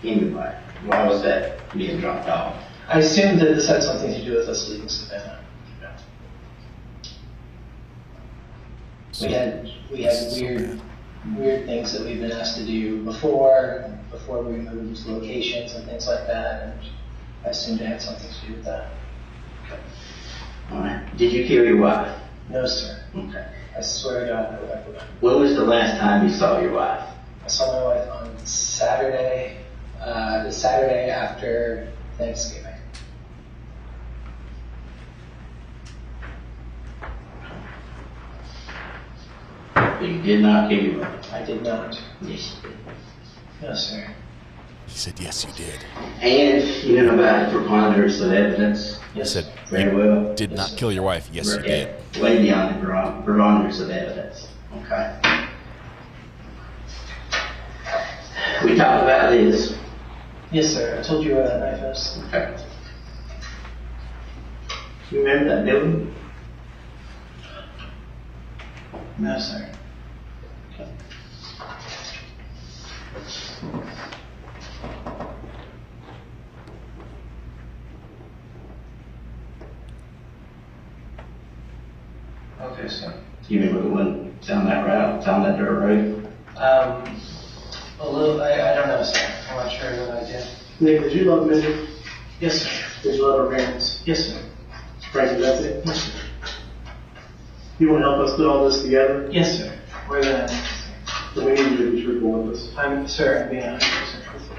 J: anyway? Why was that being dropped off?
K: I assumed that this had something to do with us leaving Savannah. We had weird things that we've been asked to do before we moved locations and things like that, and I assumed it had something to do with that.
J: Okay. All right. Did you kill your wife?
K: No, sir.
J: Okay.
K: I swear to God, no, I forgot.
J: When was the last time you saw your wife?
K: I saw my wife on Saturday, the Saturday after Thanksgiving.
J: But you did not kill your wife?
K: I did not.
J: Yes, you did.
K: No, sir.
C: He said, yes, you did.
J: And you know about the preponderance of evidence?
C: He said,
J: very well.
C: Did not kill your wife. Yes, you did.
J: Way beyond the preponderance of evidence. Okay. We talked about this.
K: Yes, sir. I told you where that knife is.
J: Okay. You remember that building?
K: No, sir.
J: Okay.
K: Okay, sir.
J: Do you remember the one down that route, down that dirt road?
K: A little. I don't know, sir. I'm not sure what I did.
L: Nick, did you love Mindy?
K: Yes, sir.
L: Did you love her parents?
K: Yes, sir.
L: Frankie, that's it? You want to help us put all this together?
K: Yes, sir. We're gonna.
L: So we need you to be truthful with us.
K: I'm being 100% truthful.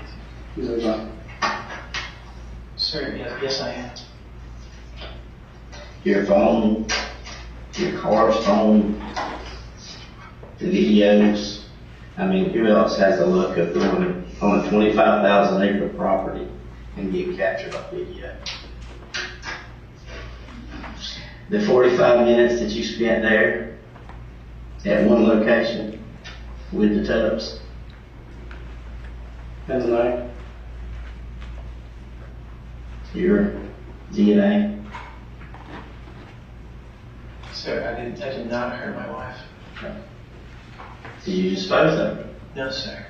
L: These are not.
K: Sir, yes, I am.
J: Your phone, your car's phone, the videos. I mean, who else has the luck of going on a 25,000 acre property and get captured on video? The 45 minutes that you spent there at one location with the tubs.
L: And the night?
J: Your DNA.
K: Sir, I did not hurt my wife.
J: Did you dispose of it?
K: No, sir.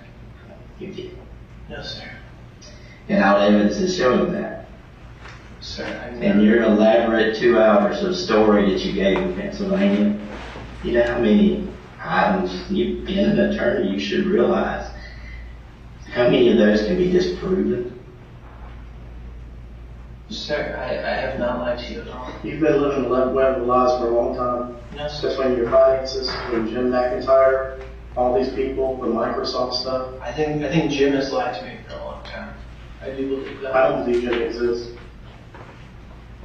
J: You did.
K: No, sir.
J: And all evidence is showing that.
K: Sir,
J: and your elaborate 2 hours of story that you gave in Pennsylvania, you know how many items, you've been an attorney, you should realize how many of those can be disproven.
K: Sir, I have not lied to you at all.
L: You've been living the web of lies for a long time.
K: No, sir.
L: Between your finances, between Jim McIntyre, all these people, the Microsoft stuff.
K: I think Jim has lied to me for a long time. I do believe that.
L: I don't believe Jim exists.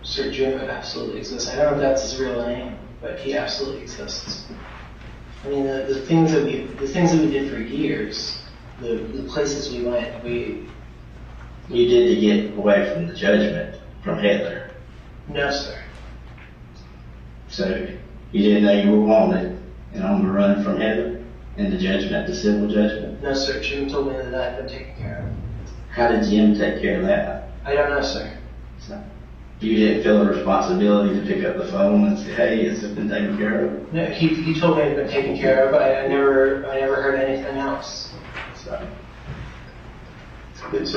K: Sir, Jim absolutely exists. I don't know if that's his real name, but he absolutely exists. I mean, the things that we did for years, the places we went,
J: You did to get away from the judgment from Heather.
K: No, sir.
J: So you didn't know you were wanted and on the run from Heather and the judgment, the civil judgment?
K: No, sir. Jim told me that I'd been taken care of.
J: How did Jim take care of that?
K: I don't know, sir.
J: So you didn't feel the responsibility to pick up the phone and say, "Hey, it's been taken care of"?
K: No, he told me it had been taken care of, but I never heard anything else.
L: So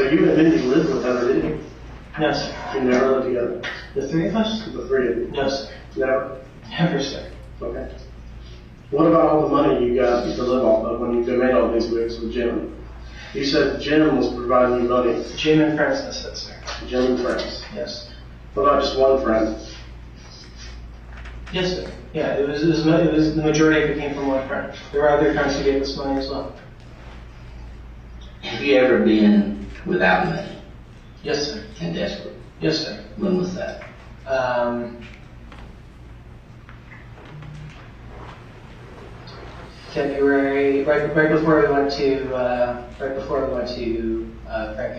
L: you admitted you lived with Heather, didn't you?
K: No, sir.
L: You never lived together?
K: The three of us?
L: The three of you?
K: No, sir.
L: Never?
K: Never, sir.
L: Okay. What about all the money you got to live off of when you made all these moves with Jim? You said Jim was providing you money.
K: Jim and friends, I said, sir.
L: Jim and friends?
K: Yes.
L: What about just one friend?
K: Yes, sir. Yeah, it was the majority of it came from one friend. There were other friends who gave us money as well.
J: Have you ever been without money?
K: Yes, sir.
J: And desperate?
K: Yes, sir.
J: When was that?
K: February, right before we went to Frankie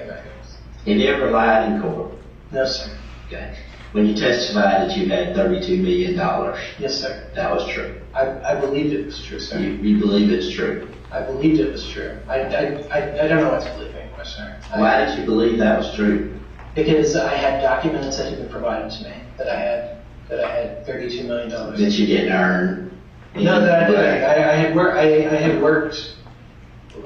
K: Records.
J: Have you ever lied in court?
K: No, sir.
J: Okay. When you testified that you had $32 million.
K: Yes, sir.
J: That was true.
K: I believed it was true, sir.
J: You believe it's true?
K: I believed it was true. I don't know what to believe anymore, sir.
J: Why did you believe that was true?
K: Because I had documents that had been provided to me that I had $32 million.
J: That you didn't earn.
K: No, that I didn't. I had worked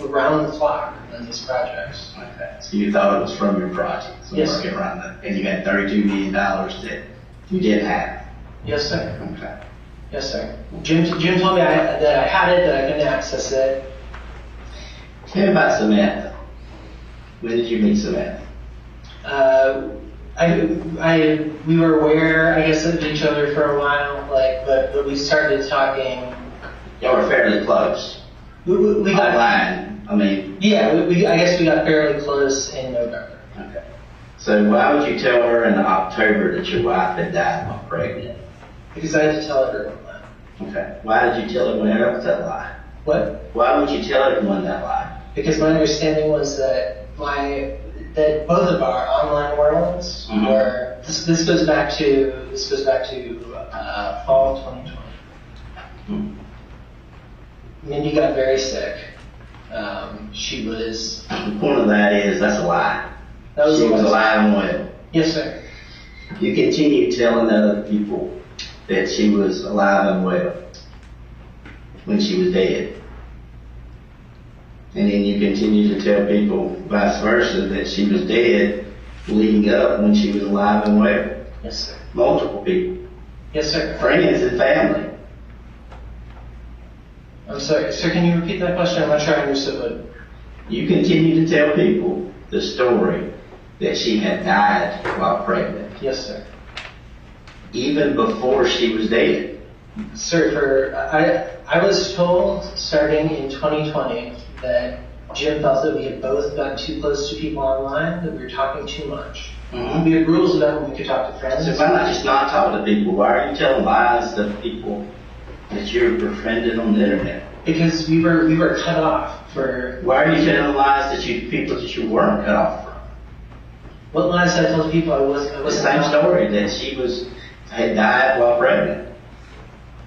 K: around the clock on these projects.
J: Okay. So you thought it was from your projects.
K: Yes.
J: Working around that, and you had $32 million that you didn't have.
K: Yes, sir.
J: Okay.
K: Yes, sir. Jim told me that I had it, that I couldn't access it.
J: Tell me about Samantha. When did you meet Samantha?
K: We were aware, I guess, of each other for a while, but we started talking.
J: Y'all were fairly close.
K: We got
J: online. I mean.
K: Yeah, I guess we got fairly close in November.
J: Okay. So why would you tell her in October that your wife had died while pregnant?
K: Because I had to tell everyone that.
J: Okay. Why did you tell everyone else that lie?
K: What?
J: Why would you tell everyone that lie?
K: Because my understanding was that both of our online worlds were. This goes back to fall 2020. Mindy got very sick. She was.
J: The point of that is that's a lie. She was alive and well.
K: Yes, sir.
J: You continue telling other people that she was alive and well when she was dead. And then you continue to tell people vice versa that she was dead leading up when she was alive and well.
K: Yes, sir.
J: Multiple people.
K: Yes, sir.
J: Friends and family.
K: I'm sorry, sir, can you repeat that question? I'm not sure I understood what.
J: You continue to tell people the story that she had died while pregnant.
K: Yes, sir.
J: even before she was dead.
K: Sir, I was told starting in 2020 that Jim felt that we had both gotten too close to people online, that we were talking too much.
J: Mm-hmm.
K: We had rules about when we could talk to friends.
J: So why not just not talk to people? Why are you telling lies to people that you're befriended on the internet?
K: Because we were cut off for.
J: Why are you telling lies that people that you weren't cut off from?
K: What lies did I tell people I was?
J: The same story that she had died while pregnant.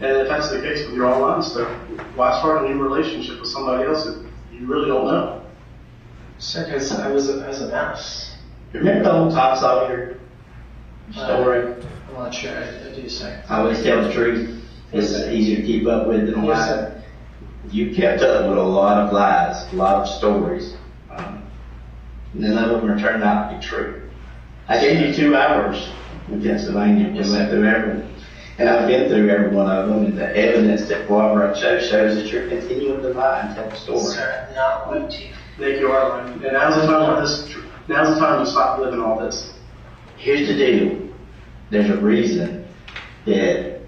L: And if that's the case with your online stuff, why start a new relationship with somebody else that you really don't know?
K: Sir, because I was a mouse.
J: Remember the whole Tom Sawyer story?
K: I'm not sure. I do, sir.
J: I always tell the truth. It's easier to keep up with than a lie.
K: Yes, sir.
J: You kept up with a lot of lies, a lot of stories. None of them are turned out to be true. I gave you 2 hours in Pennsylvania. We went through everyone. And I've been through every one of them, and the evidence that Barbara shows that you're continuing to lie and tell the story.
K: Sir, I'm not going to.
L: Nick, you are lying. And now's the time to stop living all this.
J: Here's the deal. There's a reason that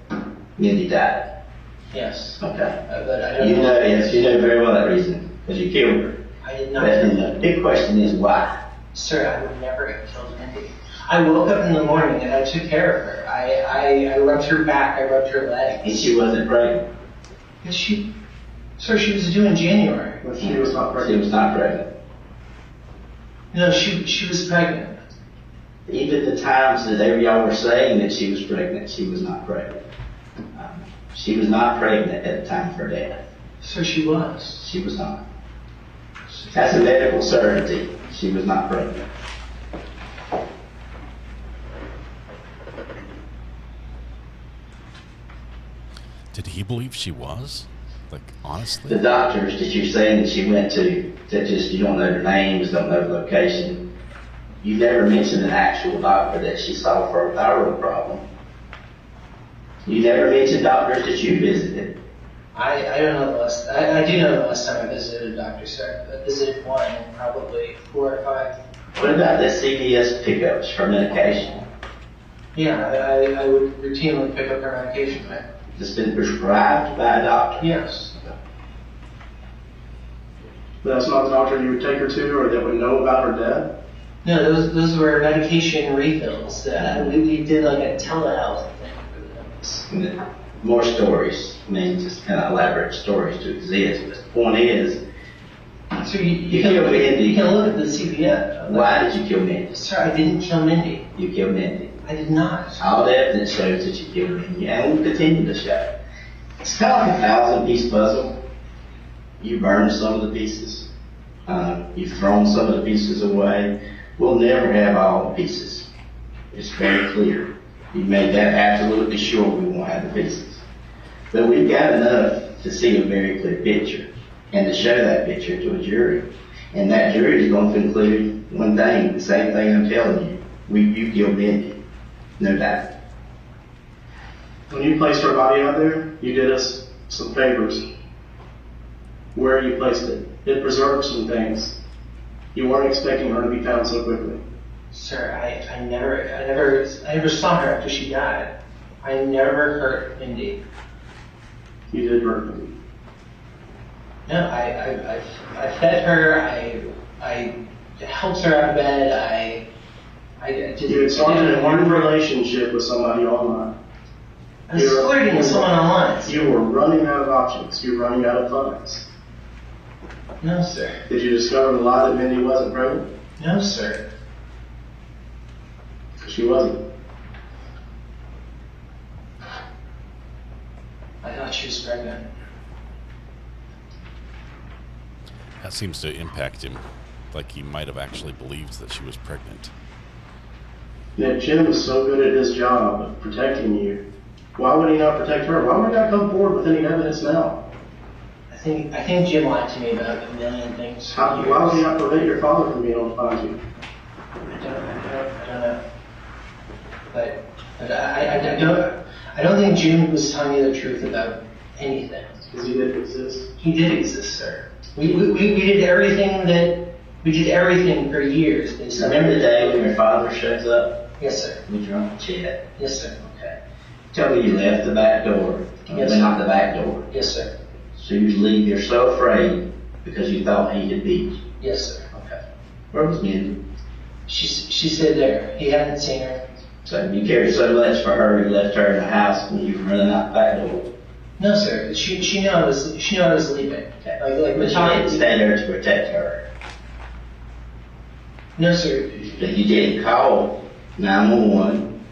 J: Mindy died.
K: Yes.
J: Okay.
K: But I don't
J: you know very well that reason, because you killed her.
K: I did not.
J: But the big question is why?
K: Sir, I would never have killed Mindy. I woke up in the morning and I took care of her. I rubbed her back, I rubbed her leg.
J: And she wasn't pregnant?
K: Yes, Sir, she was due in January.
L: But she was not pregnant.
J: She was not pregnant.
K: No, she was pregnant.
J: Even the times that y'all were saying that she was pregnant, she was not pregnant. She was not pregnant at the time of her death.
K: So she was.
J: She was not. That's a medical certainty. She was not pregnant.
C: Did he believe she was? Like, honestly?
J: The doctors that you're saying that she went to, that just, you don't know their names, don't know the location, you never mentioned an actual doctor that she saw for a thyroid problem. You never mentioned doctors that you visited.
K: I don't know the last. I do know the last time I visited a doctor, sir. I visited one, probably 4 or 5.
J: What about the CVS pickups for medication?
K: Yeah, I would routinely pick up her medication, right?
J: It's been prescribed by a doctor?
K: Yes.
L: But that's not the doctor you would take her to, or that would know about her death?
K: No, those were medication refills. We did like a telehealth thing for them.
J: More stories. I mean, just kind of elaborate stories to exist. But the point is,
K: so you can look at the CVS.
J: Why did you kill Mindy?
K: Sir, I didn't kill Mindy.
J: You killed Mindy.
K: I did not.
J: All the evidence shows that you killed Mindy, and will continue to show. It's kind of like a 1,000-piece puzzle. You burned some of the pieces. You've thrown some of the pieces away. We'll never have all the pieces. It's very clear. You made that absolutely sure we won't have the pieces. But we've got enough to see a very clear picture and to show that picture to a jury. And that jury is going to conclude one thing, the same thing I'm telling you. You killed Mindy. No doubt.
L: When you placed her body out there, you did us some favors. Where you placed it, it preserved some things. You weren't expecting her to be found so quickly.
K: Sir, I never saw her after she died. I never hurt Mindy.
L: You did hurt Mindy.
K: No, I fed her. I helped her out of bed.
L: You had started a new relationship with somebody online.
K: I was flirting with someone online.
L: You were running out of options. You were running out of funds.
K: No, sir.
L: Did you discover the lie that Mindy wasn't pregnant?
K: No, sir.
L: She wasn't.
K: I thought she was pregnant.
C: That seems to impact him. Like he might have actually believed that she was pregnant.
L: Nick, Jim was so good at his job of protecting you. Why would he not protect her? Why would he not come forward with any evidence now?
K: I think Jim lied to me about a million things.
L: Why would he not prevent your father from being able to find you?
K: I don't know. But I don't think Jim was telling you the truth about anything.
L: Because he did exist.
K: He did exist, sir. We did everything for years.
J: Remember the day when your father shows up?
K: Yes, sir.
J: We drunk Chad.
K: Yes, sir.
J: Okay. Tell me you left the back door.
K: Yes,
J: Went out the back door.
K: Yes, sir.
J: So you leave, you're so afraid because you thought he had beat you.
K: Yes, sir.
J: Okay. Where was Mindy?
K: She said there. He hadn't seen her.
J: So you cared so much for her, you left her in the house when you were running out the back door.
K: No, sir. She knew I was leaving.
J: Okay. But you didn't stay there to protect her.
K: No, sir.
J: You didn't call 911.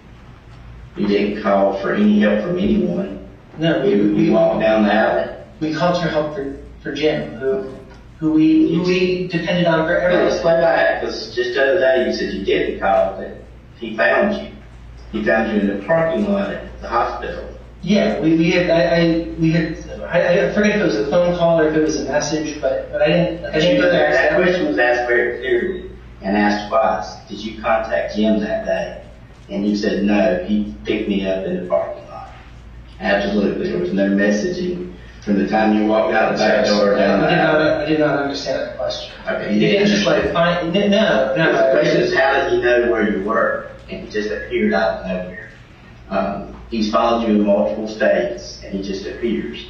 J: You didn't call for any help from anyone.
K: No,
J: we walked down the alley.
K: We called for help for Jim, who we depended on for everything.
J: Let's play back, because just the other day you said you didn't call, that he found you. He found you in the parking lot at the hospital.
K: Yeah, we had. I forget if it was a phone call or if it was a message, but I didn't go there.
J: That question was asked very clearly and asked twice. Did you contact Jim that day? And you said no. He picked me up in the parking lot. Absolutely, there was no messaging from the time you walked out the back door down the alley.
K: I did not understand that question.
J: Okay,
K: you didn't just like find. No.
J: The question is, how did he know where you were? And he just appeared out of nowhere. He's followed you in multiple states, and he just appears.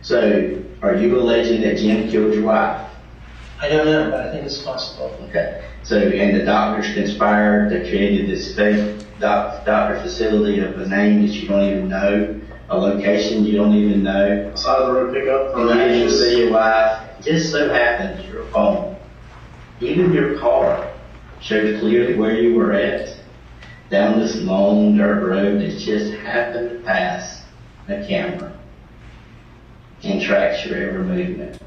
J: So, are you alleging that Jim killed your wife?
K: I don't know, but I think it's possible.
J: Okay. So, and the doctors conspired. They created this fake doctor facility of a name that you don't even know, a location you don't even know.
L: Side of the road pickup.
J: You didn't even see your wife. It just so happens your phone, even your car, shows clearly where you were at. Down this long dirt road that just happened to pass a camera and tracks your every movement.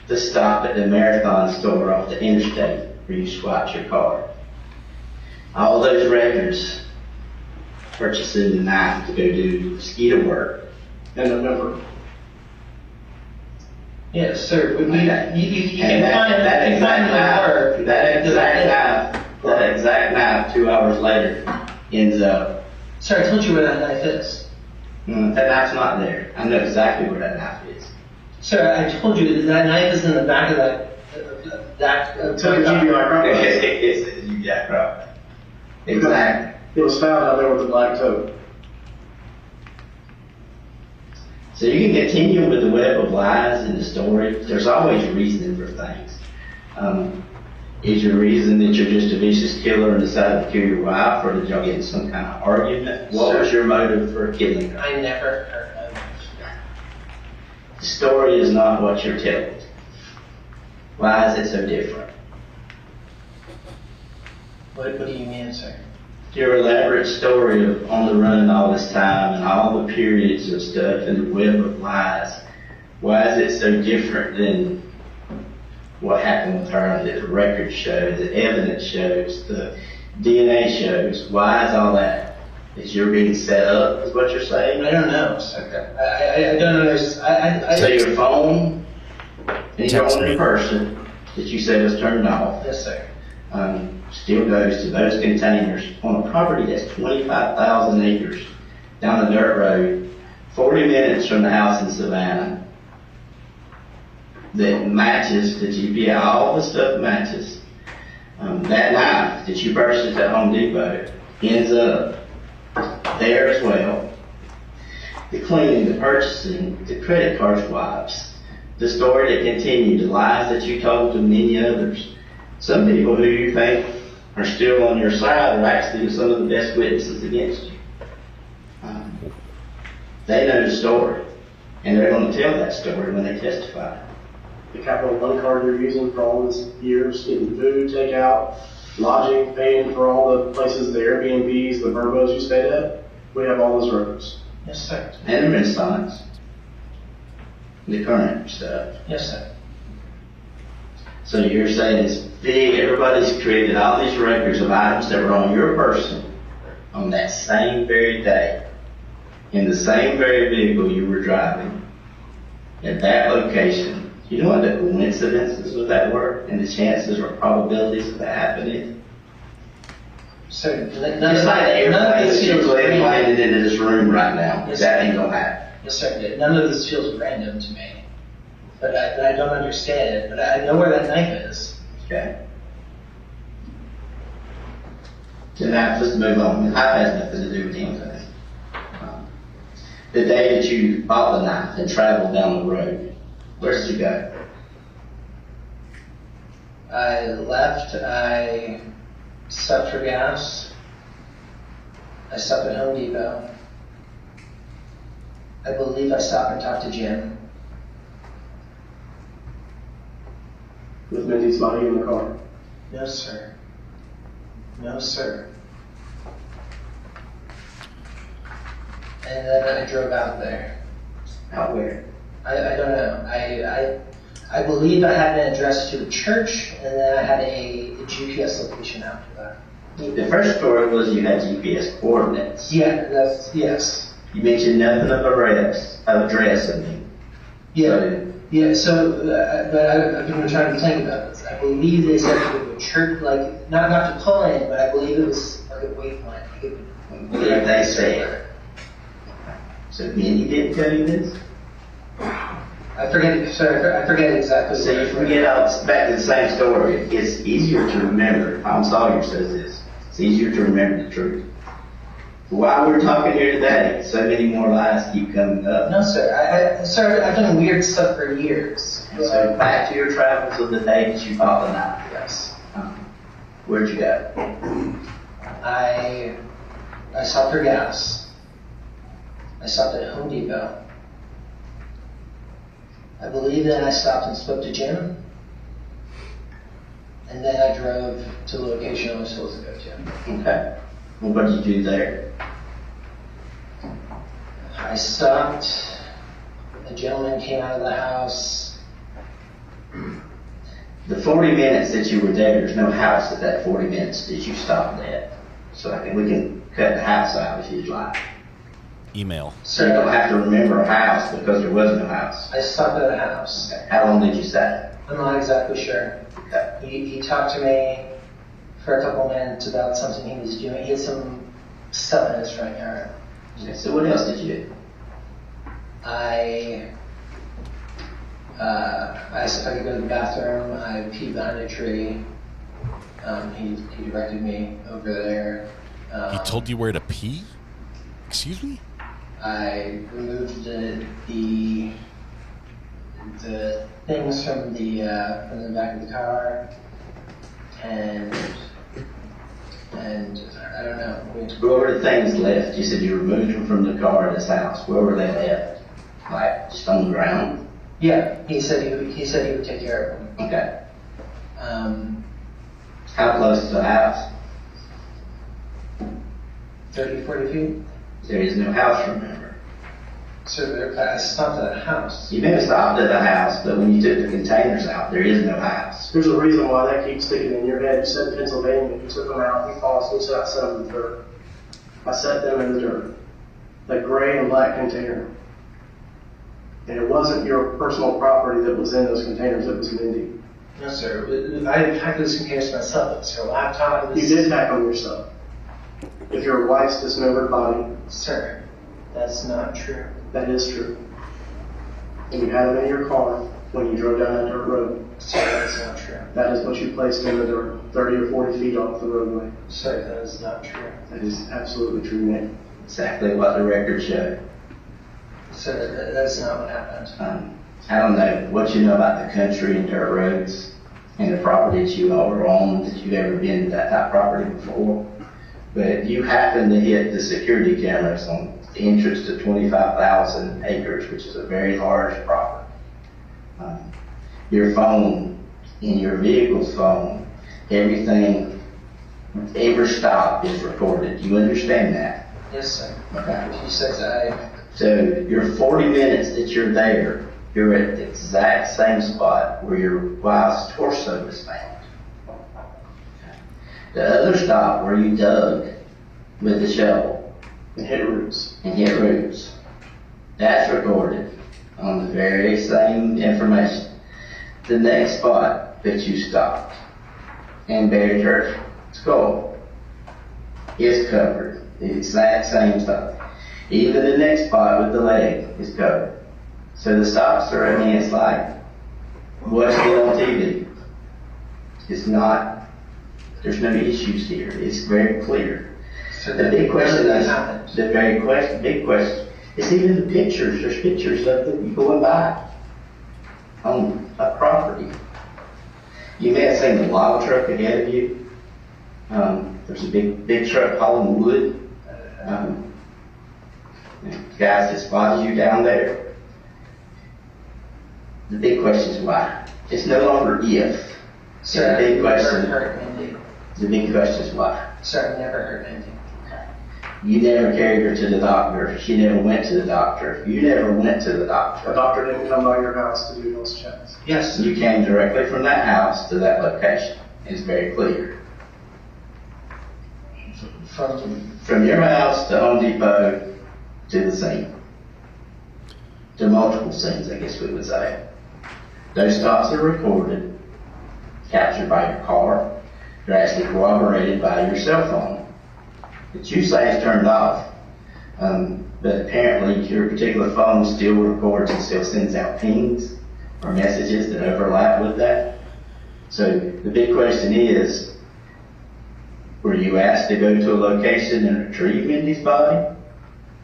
J: The stop at the marathon store off the interstate where you squat your car. All those records, purchasing the knife to go do mosquito work
L: in November.
K: Yes, sir.
J: That exact knife 2 hours later ends up.
K: Sir, I told you where that knife is.
J: That knife's not there. I know exactly where that knife is.
K: Sir, I told you that knife is in the back of that.
J: It's Jack Rock. Exactly.
L: It was found out there with the black toe.
J: So you can continue with the web of lies in the story. There's always reason for things. Is your reason that you're just a vicious killer and decided to kill your wife, or did y'all get in some kind of argument? What was your motive for killing her?
K: I never heard of it.
J: The story is not what you're telling. Why is it so different?
K: What do you mean, sir?
J: Your elaborate story of on the run all this time and all the periods of stuff and the web of lies. Why is it so different than what happened with her? The records show, the evidence shows, the DNA shows. Why is all that? Is you're being set up, is what you're saying?
K: I don't know, sir. I don't understand.
J: So your phone and your only person that you said was turned off.
K: Yes, sir.
J: Still goes to those containers on a property that's 25,000 acres down a dirt road, 40 minutes from the house in Savannah, that matches the GPS. All the stuff matches. That knife that you purchased at Home Depot ends up there as well. The cleaning, the purchasing, the credit card swipes, the story that continued, the lies that you told to many others. Some people who you think are still on your side are actually some of the best witnesses against you. They know the story, and they're going to tell that story when they testify.
L: The Capital One card you're using for all these years, getting food, takeout, lodging, paying for all the places, the Airbnbs, the Verbos you stayed at, we have all those records.
K: Yes, sir.
J: And the Renaissance, the current stuff.
K: Yes, sir.
J: So you're saying it's big, everybody's created all these records of items that were on your person on that same very day, in the same very vehicle you were driving, at that location. You know what the coincidences of that were, and the chances or probabilities of that happening?
K: Sir,
J: none of this feels landed into this room right now.
K: Yes,
J: that ain't gonna happen.
K: Yes, sir. None of this feels random to me. But I don't understand it. But I know where that knife is.
J: Okay. So now let's move on. The knife has nothing to do with anything. The day that you bought the knife and traveled down the road, where did you go?
K: I left, I stopped for gas, I stopped at Home Depot, I believe I stopped and talked to Jim.
L: With Mindy's body in the car?
K: No, sir. No, sir. And then I drove out there.
J: Out where?
K: I don't know. I believe I had an address to a church, and then I had a GPS location after that.
J: The first story was you had GPS coordinates.
K: Yeah, yes.
J: You mentioned nothing of address, I mean.
K: Yeah, yeah. So, but I've been trying to think about this. I believe they said to go to a church, like not to pull in, but I believe it was like a waypoint.
J: Like they say. So Mindy didn't tell you this?
K: I forget. Sorry, I forget exactly.
J: So you forget back to the same story. It's easier to remember. Tom Sawyer says this. It's easier to remember the truth. While we're talking here today, so many more lies keep coming up.
K: No, sir. Sir, I've done weird stuff for years.
J: So back to your travels of the day that you bought the knife.
K: Yes.
J: Where'd you go?
K: I stopped for gas. I stopped at Home Depot. I believe that I stopped and spoke to Jim. And then I drove to the location I was supposed to go to.
J: Okay. Well, what did you do there?
K: I stopped. A gentleman came out of the house.
J: The 40 minutes that you were there, there's no house at that 40 minutes that you stopped at. So we can cut the house out if you'd like.
C: Email.
J: So you don't have to remember a house because there was no house.
K: I stopped at a house.
J: Okay. How long did you stay?
K: I'm not exactly sure.
J: Okay.
K: He talked to me for a couple minutes about something he was doing. He had some stuff in his front yard.
J: Okay. So what else did you do?
K: I asked if I could go to the bathroom. I peed behind a tree. He directed me over there.
C: He told you where to pee? Excuse me?
K: I removed the things from the back of the car, and I don't know.
J: Where were the things left? You said you removed them from the car at his house. Where were they left? Like just on the ground?
K: Yeah, he said he would take care of them.
J: Okay. How close to the house?
K: 30, 40 feet.
J: There is no house, remember?
K: So I stopped at a house.
J: You may have stopped at the house, but when you took the containers out, there is no house.
L: There's a reason why that keeps sticking in your head. You said Pennsylvania, you took them out, you false, you said I set them in the dirt. I set them in the dirt. The gray and black container. And it wasn't your personal property that was in those containers, it was Mindy.
K: No, sir. I didn't pack those containers myself. It was her laptop.
L: You did pack them yourself. With your wife's dismembered body.
K: Sir, that's not true.
L: That is true. And you had them in your car when you drove down that dirt road.
K: Sir, that's not true.
L: That is what you placed in the dirt, 30 or 40 feet off the roadway.
K: Sir, that is not true.
L: That is absolutely true, Nick.
J: Exactly what the record showed.
K: Sir, that's not what happened.
J: I don't know what you know about the country and dirt roads and the property that you all are on, that you've ever been to that type of property before. But if you happen to hit the security cameras on the entrance to 25,000 acres, which is a very large property, your phone, in your vehicle's phone, everything, every stop is recorded. You understand that?
K: Yes, sir.
J: Okay.
K: She says
J: So your 40 minutes that you're there, you're at the exact same spot where your wife's torso was found. The other stop where you dug with the shovel
L: and hit roots.
J: That's recorded on the very same information. The next spot that you stopped and buried her skull is covered. The exact same stuff. Even the next spot with the leg is covered. So the stops are, I mean, it's like watching it on TV. It's not, there's no issues here. It's very clear.
K: So
J: the big question is,
K: happened.
J: big question It's even the pictures. There's pictures of you going by on a property. You may have seen the log truck ahead of you. There's a big truck hauling wood. Guys that spotted you down there. The big question is why. It's no longer if.
K: Sir,
J: the big question.
K: Never hurt Mindy.
J: The big question is why.
K: Sir, I've never hurt Mindy.
J: You never carried her to the doctor. She never went to the doctor. You never went to the doctor.
L: A doctor didn't come by your house to do those checks.
K: Yes.
J: You came directly from that house to that location. It's very clear. From your house to Home Depot to the scene. To multiple scenes, I guess we would say. Those stops are recorded, captured by your car. They're actually corroborated by your cell phone. That you say is turned off. But apparently your particular phone still records and still sends out pings or messages that overlap with that. So the big question is, were you asked to go to a location and retrieve Mindy's body?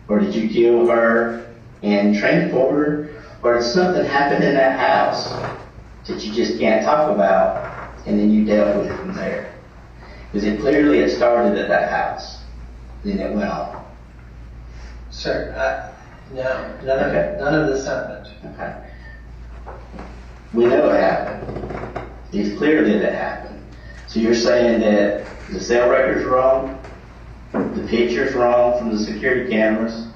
J: Or did you kill her and transport her? Or did something happen in that house that you just can't talk about and then you dealt with it from there? Because it clearly started at that house. Then it went on.
K: Sir, no, none of this happened.
J: Okay. We know it happened. It's clear that it happened. So you're saying that the cell record's wrong, the picture's wrong from the security cameras,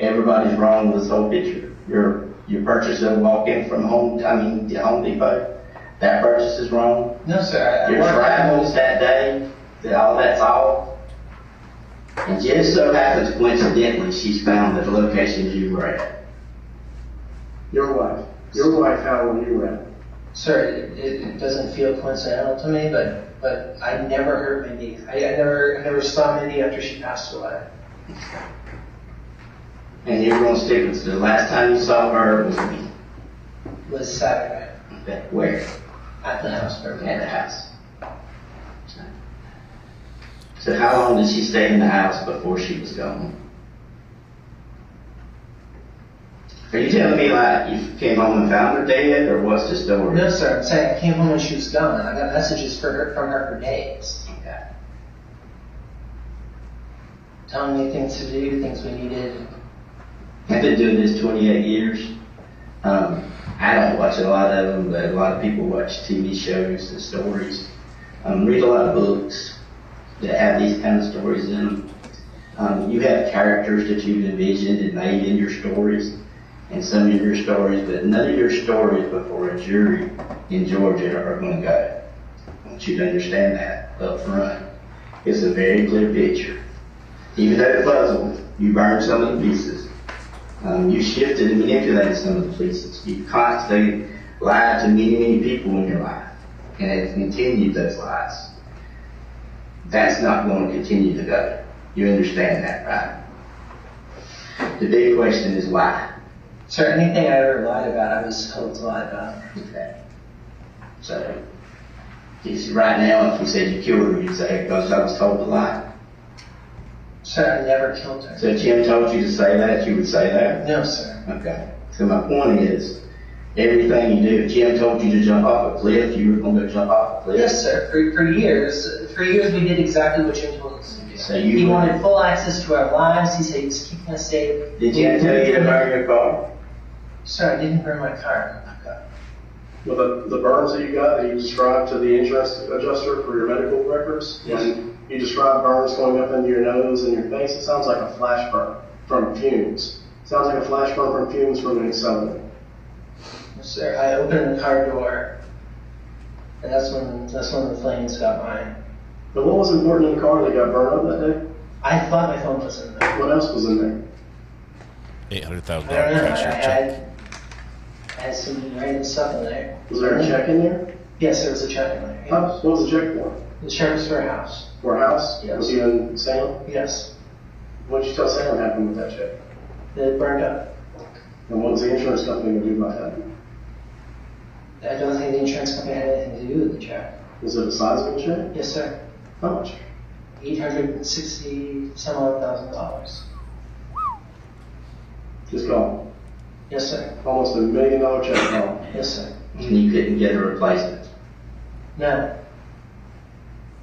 J: everybody's wrong with this whole picture. Your purchase of walk-in from Home Depot, that purchase is wrong.
K: No, sir.
J: Your travels that day, all that's all. And just so happens, coincidentally, she's found at the location you were at.
L: Your wife found where you were at.
K: Sir, it doesn't feel coincidental to me, but I never hurt Mindy. I never saw Mindy after she passed away.
J: And you're going to stick with the last time you saw her was me.
K: Was Saturday.
J: Okay. Where?
K: At the house.
J: At the house. So how long did she stay in the house before she was gone? Are you telling me like you came home and found her dead, or what's the story?
K: No, sir. I'm saying I came home when she was gone. I got messages from her for days.
J: Okay.
K: Telling me things to do, things we needed.
J: I've been doing this 28 years. I don't watch a lot of them, but a lot of people watch TV shows and stories. Read a lot of books that have these kind of stories in them. You have characters that you've envisioned and made in your stories, and some of your stories, but none of your stories before a jury in Georgia are going to go. I want you to understand that up front. It's a very clear picture. Even though it puzzled, you burned some of the pieces. You shifted and manipulated some of the pieces. You constantly lied to many, many people in your life, and have continued those lies. That's not going to continue to go. You understand that, right? The big question is why.
K: Sir, anything I ever lied about, I was told to lie about.
J: Okay. So, right now, if you said you killed her, you'd say, because I was told to lie.
K: Sir, I never killed her.
J: So if Jim told you to say that, you would say that?
K: No, sir.
J: Okay. So my point is, everything you do, if Jim told you to jump off a cliff, you were going to jump off a cliff?
K: Yes, sir. For years we did exactly what Jim told us to do.
J: So
K: he wanted full access to our lives. He said he was keeping us safe.
J: Did Jim tell you to burn your car?
K: Sir, I didn't burn my car.
J: Okay.
L: Well, the burns that you got that you described to the insurance adjuster for your medical records,
J: yes.
L: You described burns going up into your nose and your face. It sounds like a flash burn from fumes. It sounds like a flash burn from fumes from an accelerant.
K: Sir, I opened the car door, and that's when the flames got mine.
L: But what was important in the car that got burned up that day?
K: I thought my phone was in there.
L: What else was in there?
C: $800,000
K: I
C: check.
K: had some random stuff in there.
L: Was there a check in there?
K: Yes, there was a check in there. Yes.
L: What was the check for?
K: The check was for a house.
L: For a house?
K: Yes.
L: Was you and Sam?
K: Yes.
L: What did you tell Sam happened with that check?
K: It burned up.
L: And what was the insurance company going to do about that?
K: I don't think the insurance company had anything to do with the check.
L: Was it a sizable check?
K: Yes, sir.
L: How much?
K: $860,000.
L: Just call.
K: Yes, sir.
L: Almost $1 million check call.
K: Yes, sir.
J: And you couldn't get a replacement.
K: No.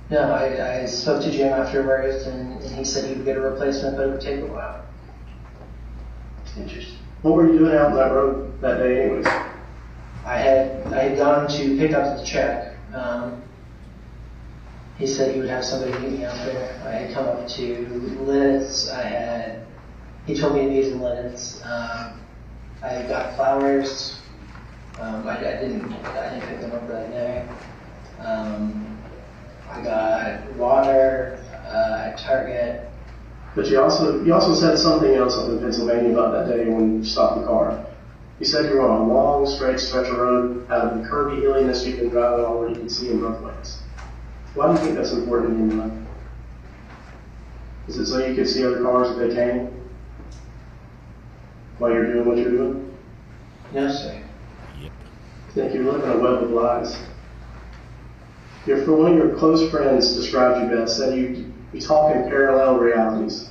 K: No, I spoke to Jim afterwards, and he said he would get a replacement, but it would take a while.
J: Interesting.
L: What were you doing out on that road that day anyways?
K: I had gone to pick up the check. He said he would have somebody meet me out there. I had come up to Liz. He told me to meet in Liz. I had got flowers. I didn't pick them up that day. I got water at Target.
L: But you also said something else up in Pennsylvania about that day when you stopped the car. You said you were on a long, straight stretch of road out of the curvy hilliness you've been driving on where you can see in both lanes. Why do you think that's important in your life? Is it so you can see other cars if they came while you're doing what you're doing?
K: No, sir.
C: Yep.
L: I think you're living a web of lies. One of your close friends described you best, said you talk in parallel realities.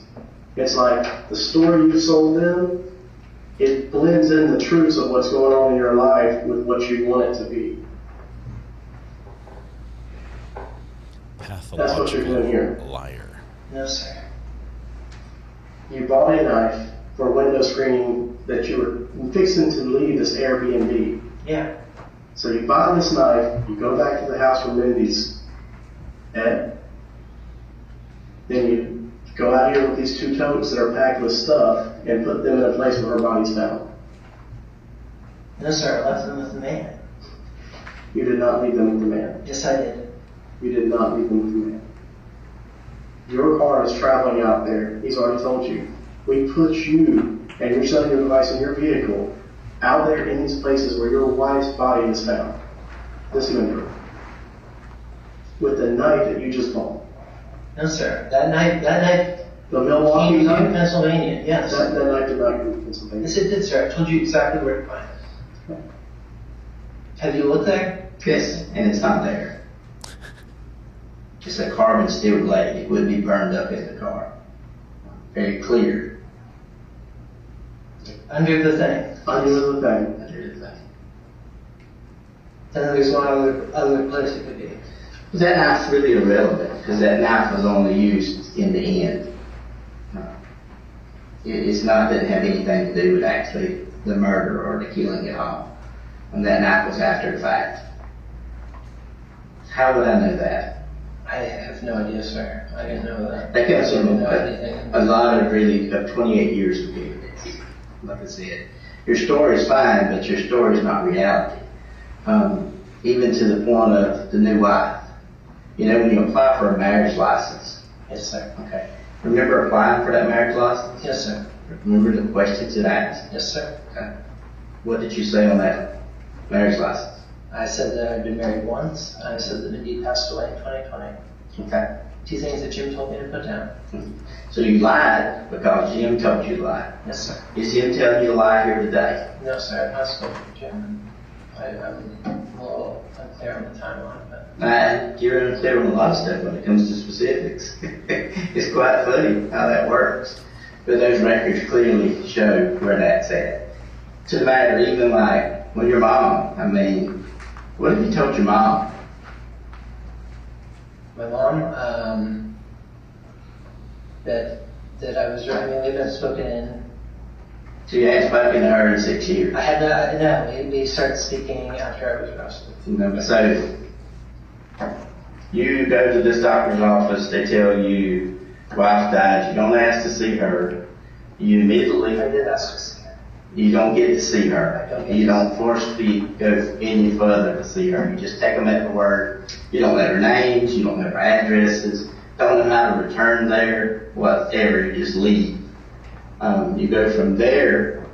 L: It's like the story you sold them, it blends in the truths of what's going on in your life with what you want it to be.
C: Pathological
L: That's what you're doing here.
C: Liar.
K: No, sir.
L: You bought a knife for window screening that you were fixing to leave this Airbnb.
K: Yeah.
L: So you buy this knife, you go back to the house where Mindy's at, then you go out here with these 2 totes that are packed with stuff and put them in a place where her body's found.
K: No, sir. I left them with the man.
L: You did not leave them with the man.
K: Yes, I did.
L: You did not leave them with the man. Your car is traveling out there. He's already told you. We put you and your cellular device in your vehicle out there in these places where your wife's body is found. Dismembering. With the knife that you just bought.
K: No, sir. That knife.
L: The Milwaukee
K: came
L: knife?
K: from Pennsylvania. Yes.
L: That knife did not come from Pennsylvania.
K: Yes, it did, sir. I told you exactly where to find it.
L: Okay.
K: Have you looked there?
J: Yes, and it's not there. It's a carbon steel blade. It would be burned up in the car. Very clear.
K: Under the thing.
L: Under the thing.
J: Under the thing.
K: And then there's one other place it could be.
J: That knife's really irrelevant because that knife was only used in the end. It's not doesn't have anything to do with actually the murder or the killing at all. And that knife was after the fact. How would I know that?
K: I have no idea, sir. I didn't know that.
J: That comes from
K: anything.
J: a lot of 28 years of doing this. Like I said, your story's fine, but your story's not reality. Even to the point of the new wife. You know, when you apply for a marriage license.
K: Yes, sir.
J: Okay. Remember applying for that marriage license?
K: Yes, sir.
J: Remember the questions it asked?
K: Yes, sir.
J: Okay. What did you say on that marriage license?
K: I said that I'd been married once. I said that Mindy passed away in 2020.
J: Okay.
K: 2 things that Jim told me to put down.
J: So you lied because Jim told you to lie.
K: Yes, sir.
J: Is Jim telling you to lie here today?
K: No, sir. I'm not spoken to Jim. I'm a little unclear on the timeline, but...
J: You're unclear on a lot of stuff when it comes to specifics. It's quite funny how that works. But those records clearly show where that's at. To the matter, even like when your mom, what have you told your mom?
K: My mom, that I was driving, we've been spoken in.
J: So you hadn't spoken to her in 6 years?
K: I had not, no, we started speaking after I was arrested.
J: No, so you go to this doctor's office, they tell you wife died, you don't ask to see her, you immediately...
K: I did ask to see her.
J: You don't get to see her. You don't forcefully go any further to see her. You just take them at the word. You don't know her names, you don't know her addresses, don't know how to return there, whatever, you just leave. You go from there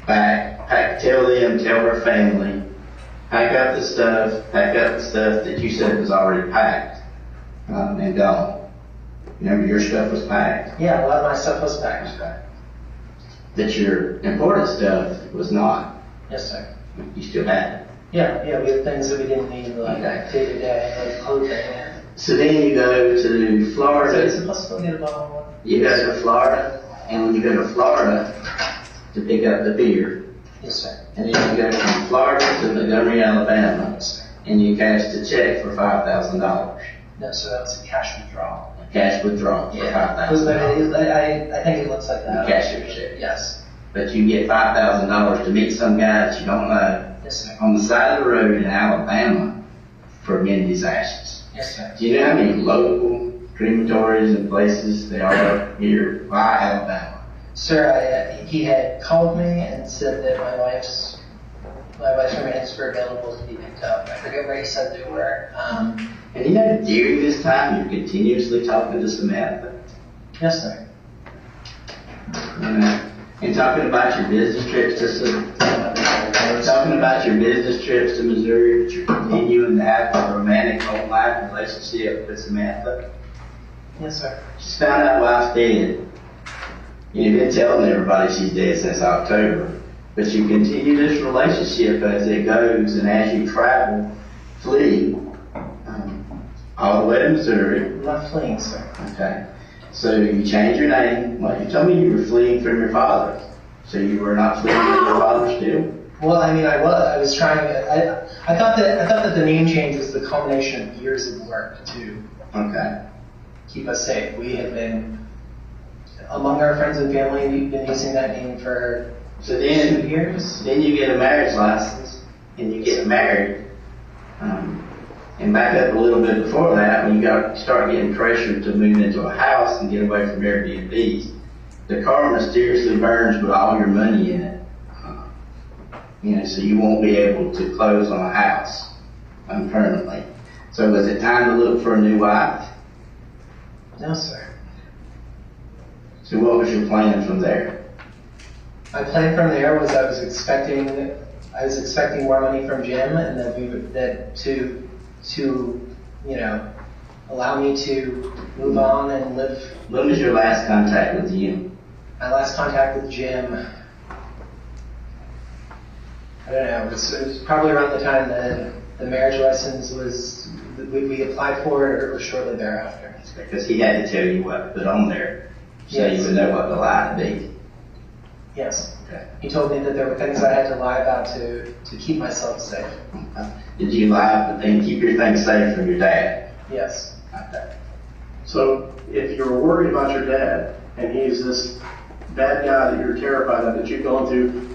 J: back, tell her family, pack up the stuff that you said was already packed, and gone. Remember, your stuff was packed.
K: Yeah, a lot of my stuff was packed.
J: That your important stuff was not.
K: Yes, sir.
J: You still had it.
K: Yeah, we had things that we didn't need, like day to day, like clothing.
J: So then you go to Florida.
K: So is it possible to get a bottle of water?
J: You go to Florida, and when you go to Florida, to pick up the beer.
K: Yes, sir.
J: And then you go from Florida to Montgomery, Alabama.
K: Yes, sir.
J: And you cashed a check for $5,000.
K: No, so that was a cash withdrawal.
J: A cash withdrawal for $5,000.
K: I think it looks like that.
J: You cash your check.
K: Yes.
J: But you get $5,000 to meet some guy that you don't know.
K: Yes, sir.
J: On the side of the road in Alabama for Mindy's ashes.
K: Yes, sir.
J: Do you know how many local crematories and places there are here by Alabama?
K: Sir, he had called me and said that my wife's remains were available to be picked up. I forget where he said they were.
J: And you know, during this time, you're continuously talking to Samantha.
K: Yes, sir.
J: And talking about your business trips to Missouri, that you're continuing to have a romantic home life relationship with Samantha.
K: Yes, sir.
J: She's found out wife's dead. You've been telling everybody she's dead since October. But you continue this relationship as it goes and as you travel, flee, all the way to Missouri.
K: I'm not fleeing, sir.
J: Okay. So you change your name. Well, you told me you were fleeing from your father. So you were not fleeing from your father still?
K: Well, I mean, I was trying. I thought that the name change was the culmination of years of work to keep us safe. We had been, among our friends and family, we've been using that name for 2 years.
J: Then you get a marriage license and you get married. And back up a little bit before that, when you start getting pressured to move into a house and get away from Airbnbs, the car mysteriously burns with all your money in it. So you won't be able to close on a house permanently. So was it time to look for a new wife?
K: No, sir.
J: So what was your plan from there?
K: My plan from there was I was expecting more money from Jim, and to allow me to move on and live.
J: When was your last contact with Jim?
K: My last contact with Jim, I don't know, it was probably around the time the marriage license was, we applied for it, or shortly thereafter.
J: Because he had to tell you what to put on there, so you would know what to lie to be.
K: Yes.
J: Okay.
K: He told me that there were things I had to lie about to keep myself safe.
J: Did you lie and keep your things safe from your dad?
K: Yes.
J: Okay.
L: So if you're worried about your dad, and he's this bad guy that you're terrified of, that you've gone through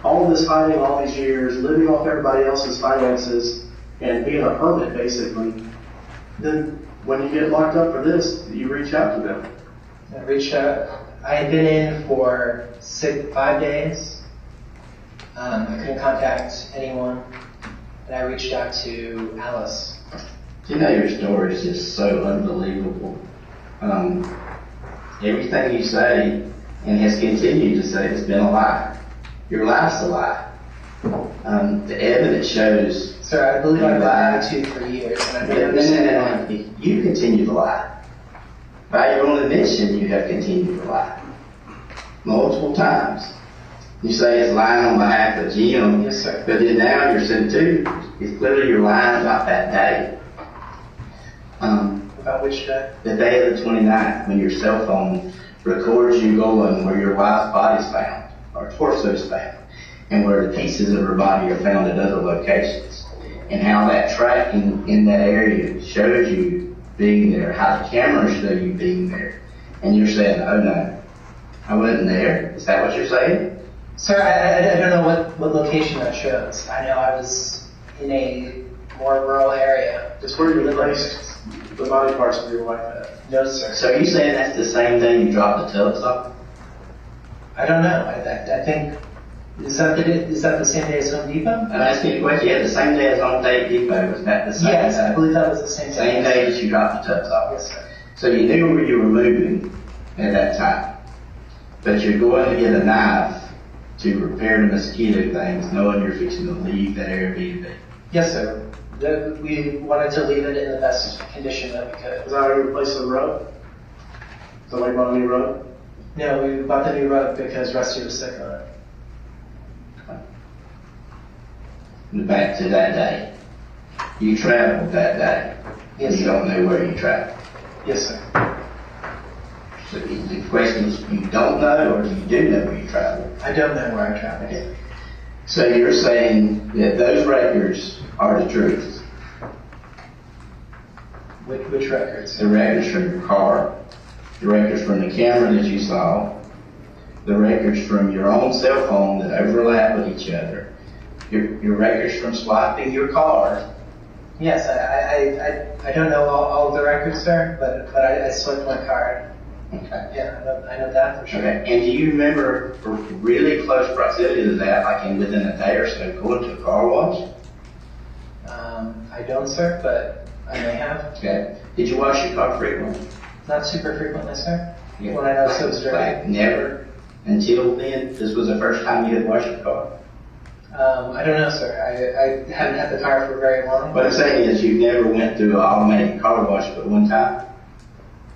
L: all this hiding all these years, living off everybody else's finances, and being a hermit basically, then when you get locked up for this, you reach out to them.
K: I reached out. I had been in for 5 days. I couldn't contact anyone, and I reached out to Alice.
J: You know, your story is just so unbelievable. Everything you say, and has continued to say, has been a lie. Your life's a lie. The evidence shows.
K: Sir, I believe I've been married for years, and I've been
J: No. You continue to lie. By your own admission, you have continued to lie. Multiple times. You say it's lying on behalf of Jim.
K: Yes, sir.
J: But then now you're saying too, it's clearly you're lying about that day.
K: About which day?
J: The day of the 29th, when your cell phone records you going where your wife's body's found, or torso's found, and where the pieces of her body are found at other locations. And how that tracking in that area shows you being there, how the cameras show you being there. And you're saying, oh no, I wasn't there. Is that what you're saying?
K: Sir, I don't know what location that shows. I know I was in a more rural area.
L: It's where you placed the body parts of your wife at.
K: No, sir.
J: So are you saying that's the same day you dropped the tubs off?
K: I don't know. I think, is that the same day as Home Depot?
J: I'm asking you a question. Yeah, the same day as Home Depot. Was that the same day?
K: Yes, I believe that was the same day.
J: Same day that you dropped the tubs off?
K: Yes, sir.
J: So you knew where you were moving at that time. But you're going to get a knife to repair the mosquito things, knowing you're fixing to leave that Airbnb.
K: Yes, sir. We wanted to leave it in the best condition that we could.
L: Is that how you replaced the rug? Somebody bought a new rug?
K: No, we bought the new rug because Rusty was sick on it.
J: Back to that day. You traveled that day.
K: Yes,
J: You
K: sir.
J: don't know where you traveled.
K: Yes, sir.
J: So the question is, you don't know, or do you do know where you traveled?
K: I don't know where I traveled.
J: Okay. So you're saying that those records are the truth?
K: Which records?
J: The records from your car, the records from the camera that you saw, the records from your own cell phone that overlap with each other, your records from swiping your card.
K: Yes, I don't know all of the records, sir, but I swiped my card.
J: Okay.
K: Yeah, I know that for sure.
J: Okay. And do you remember for really close proximity to that, like within a day or so, going to a car wash?
K: I don't, sir, but I may have.
J: Okay. Did you wash your car frequently?
K: Not super frequently, sir.
J: Yeah.
K: When I noticed it was dirty.
J: Like never until then? This was the first time you had washed your car?
K: I don't know, sir. I haven't had the car for very long.
J: What I'm saying is you never went through an automatic car wash but one time?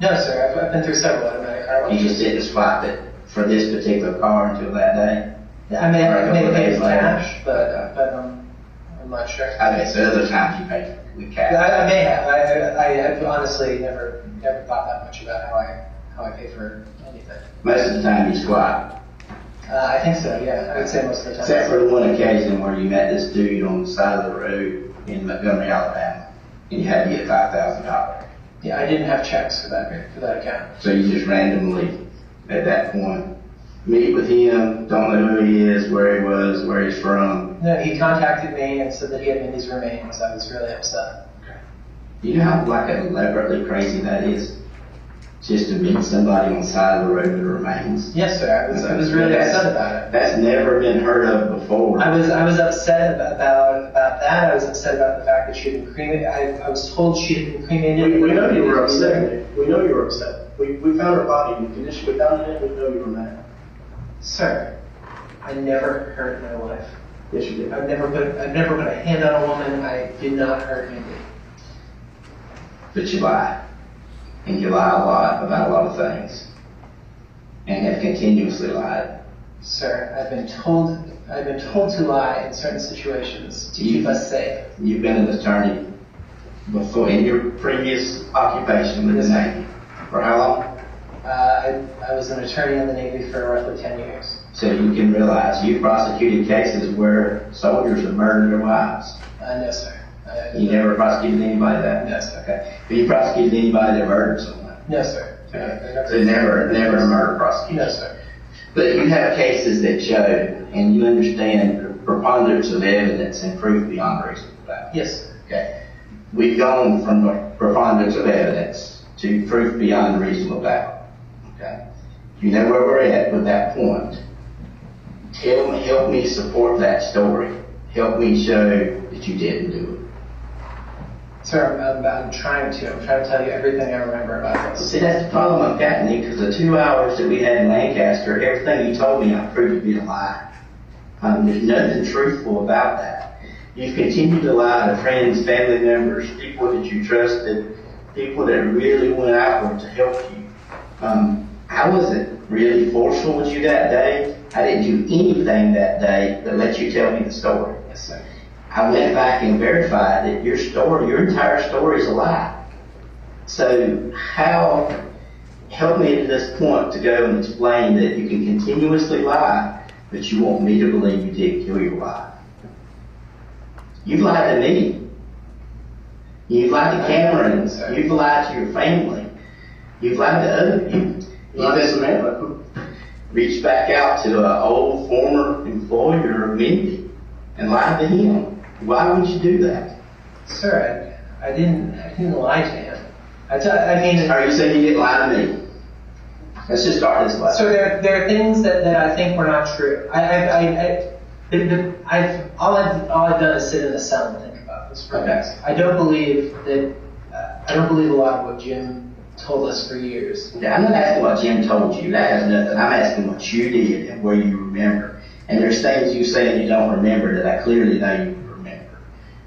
K: No, sir. I've been through several automatic car washes.
J: You just didn't swipe it for this particular car until that day?
K: Yeah, I may have paid with cash, but I'm not sure.
J: Okay, so other times you paid with cash.
K: I may have. I've honestly never thought that much about how I pay for anything.
J: Most of the time you swipe.
K: I think so, yeah. I would say most of the time.
J: Except for the one occasion where you met this dude on the side of the road in Montgomery, Alabama, and you had to get $5,000.
K: Yeah, I didn't have checks for that account.
J: So you just randomly, at that point, meet with him, don't know who he is, where he was, where he's from.
K: No, he contacted me and said that he had made these remains. I was really upset.
J: Okay. Do you know how elaborately crazy that is? Just to meet somebody on the side of the road with remains?
K: Yes, sir. I was really upset about it.
J: That's never been heard of before.
K: I was upset about that. I was upset about the fact that she had been cremated. I was told she had been cremated.
L: We know you were upset. We know you were upset. We found her body in the condition we found it in. We know you were mad.
K: Sir, I never hurt my wife.
L: Yes, you did.
K: I've never put a hand on a woman. I did not hurt anybody.
J: But you lie. And you lie a lot about a lot of things. And have continuously lied.
K: Sir, I've been told to lie in certain situations to keep us safe.
J: You've been an attorney before in your previous occupation with the Navy. For how long?
K: I was an attorney in the Navy for roughly 10 years.
J: So you can realize you prosecuted cases where soldiers have murdered their wives.
K: No, sir.
J: You never prosecuted anybody that?
K: No, sir.
J: Okay. But you prosecuted anybody that murdered someone?
K: No, sir.
J: Okay. So never a murder prosecution?
K: No, sir.
J: But you have cases that show, and you understand preponderance of evidence and proof beyond reasonable doubt.
K: Yes, sir.
J: Okay. We've gone from preponderance of evidence to proof beyond reasonable doubt. Okay. You know where we're at with that point. Help me support that story. Help me show that you didn't do it.
K: Sir, I'm trying to tell you everything I remember about this.
J: See, that's the problem I've got, Nick, because the 2 hours that we had in Lancaster, everything you told me I proved to be a lie. There's nothing truthful about that. You've continued to lie to friends, family members, people that you trusted, people that really went outward to help you. I wasn't really forceful with you that day. I didn't do anything that day that let you tell me the story.
K: Yes, sir.
J: I went back and verified that your entire story is a lie. So help me to this point to go and explain that you can continuously lie, but you want me to believe you did kill your wife. You've lied to me. You've lied to Cameron. You've lied to your family. You've lied to other people. You reached back out to an old former employer of Mindy and lied to him. Why would you do that?
K: Sir, I didn't lie to him. I mean...
J: Are you saying you didn't lie to me? Let's just start this way.
K: So there are things that I think were not true. All I've done is sit in a cell and think about this.
J: Okay.
K: I don't believe a lot of what Jim told us for years.
J: Yeah, I'm not asking what Jim told you. That has nothing. I'm asking what you did and where you remember. And there's things you say and you don't remember that I clearly know you remember.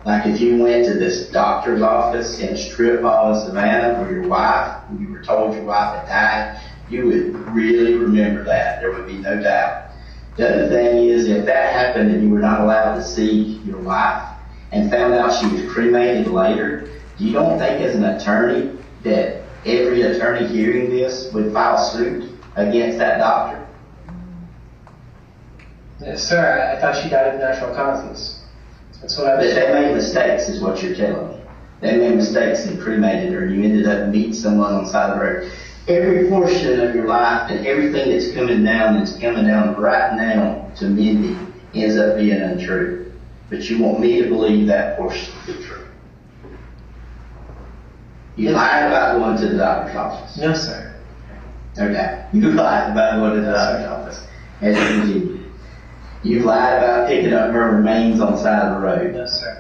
J: Like if you went to this doctor's office in a strip mall in Savannah where you were told your wife had died, you would really remember that. There would be no doubt. The other thing is, if that happened and you were not allowed to see your wife and found out she was cremated later, you don't think as an attorney that every attorney hearing this would file suit against that doctor?
K: Yes, sir. I thought she died of natural causes. That's what I was.
J: But they made mistakes, is what you're telling me. They made mistakes and cremated her. You ended up meeting someone on the side of the road. Every portion of your life and everything that's coming down right now to Mindy ends up being untrue. But you want me to believe that portion to be true. You lied about going to the doctor's office.
K: No, sir.
J: Okay. You lied about going to the doctor's office. As you continue. You lied about picking up her remains on the side of the road.
K: No, sir.